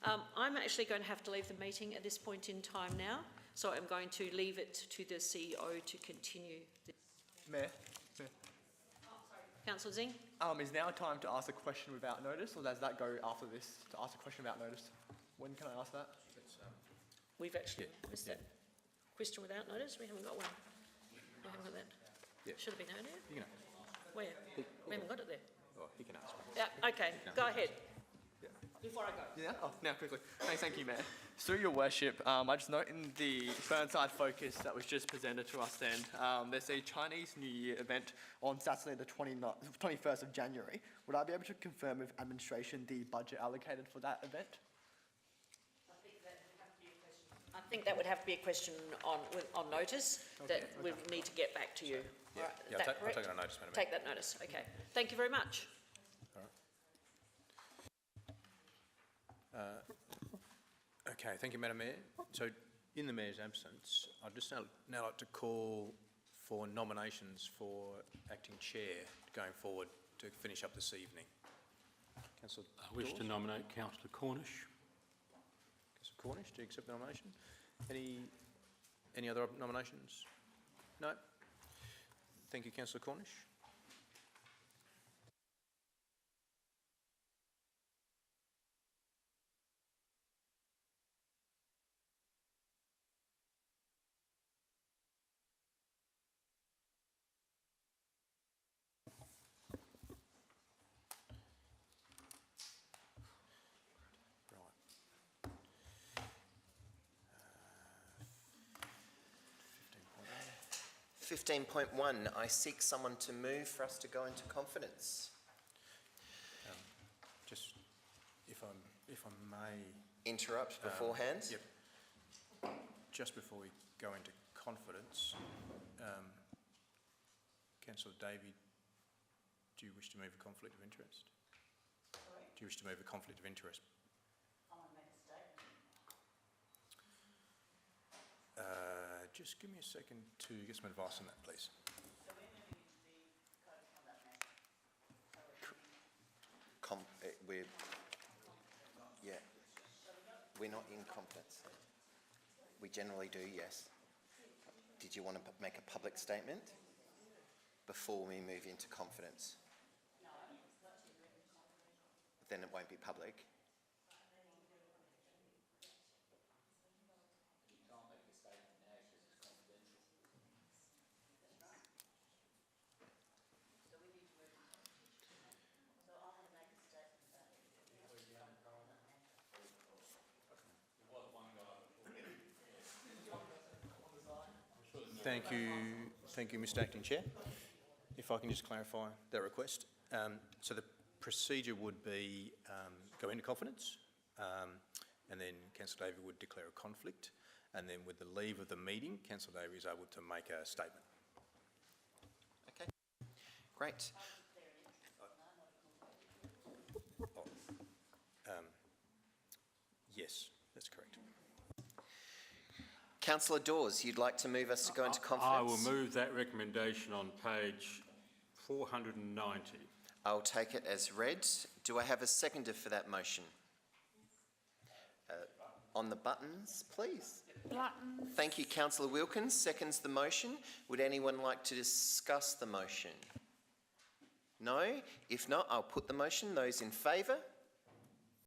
I'm actually going to have to leave the meeting at this point in time now, so I'm going to leave it to the CEO to continue. Mayor? Councillor Zing? Is now time to ask a question without notice, or does that go after this, to ask a question without notice? When can I ask that? We've actually missed that question without notice. We haven't got one. We haven't got that. Yeah. Should have been earlier. You can, Where? We haven't got it there. oh, you can ask. Yeah, okay, go ahead. Before I go. Yeah? Oh, now quickly. Thank you, Mayor. Through your worship, I just note in the Burnside focus that was just presented to us then, there's a Chinese New Year event on Saturday the 21st of January. Would I be able to confirm with administration the budget allocated for that event? I think that would have to be a question on notice, that we need to get back to you. Yeah, All right, yeah, is that I'll correct? take it on notice, Madam Mayor. Take that notice, okay. Thank you very much. Okay, thank you, Madam Mayor. So, in the Mayor's absence, I'd just now like to call for nominations for acting chair going forward to finish up this evening. Councillor I wish to nominate Councillor Cornish. Councillor Cornish, do you accept the nomination? Any other nominations? No? Thank you, Councillor Cornish. Right. 15.1, I seek someone to move for us to go into confidence. Just, if I may... Interrupt beforehand? Yep. Just before we go into confidence, Councillor Davey, do you wish to move a conflict of interest? Sorry? Do you wish to move a conflict of interest? I want to make a statement. Just give me a second to get some advice on that, please. So we're moving into the code of conduct matter. We're not in confidence. We generally do, yes. Did you want to make a public statement before we move into confidence? No. Then it won't be public. Thank you, Mr. Acting Chair. If I can just clarify that request. So the procedure would be go into confidence, and then Councillor Davey would declare a conflict, and then with the leave of the meeting, Councillor Davey is able to make a statement. Okay, great. Yes, that's correct. Councillor Dawes, you'd like to move us to go into confidence? I will move that recommendation on page 490. I'll take it as read. Do I have a seconder for that motion? On the buttons, please. Buttons. Thank you, Councillor Wilkins. Seconds the motion. Would anyone like to discuss the motion? No? If not, I'll put the motion. Those in favour?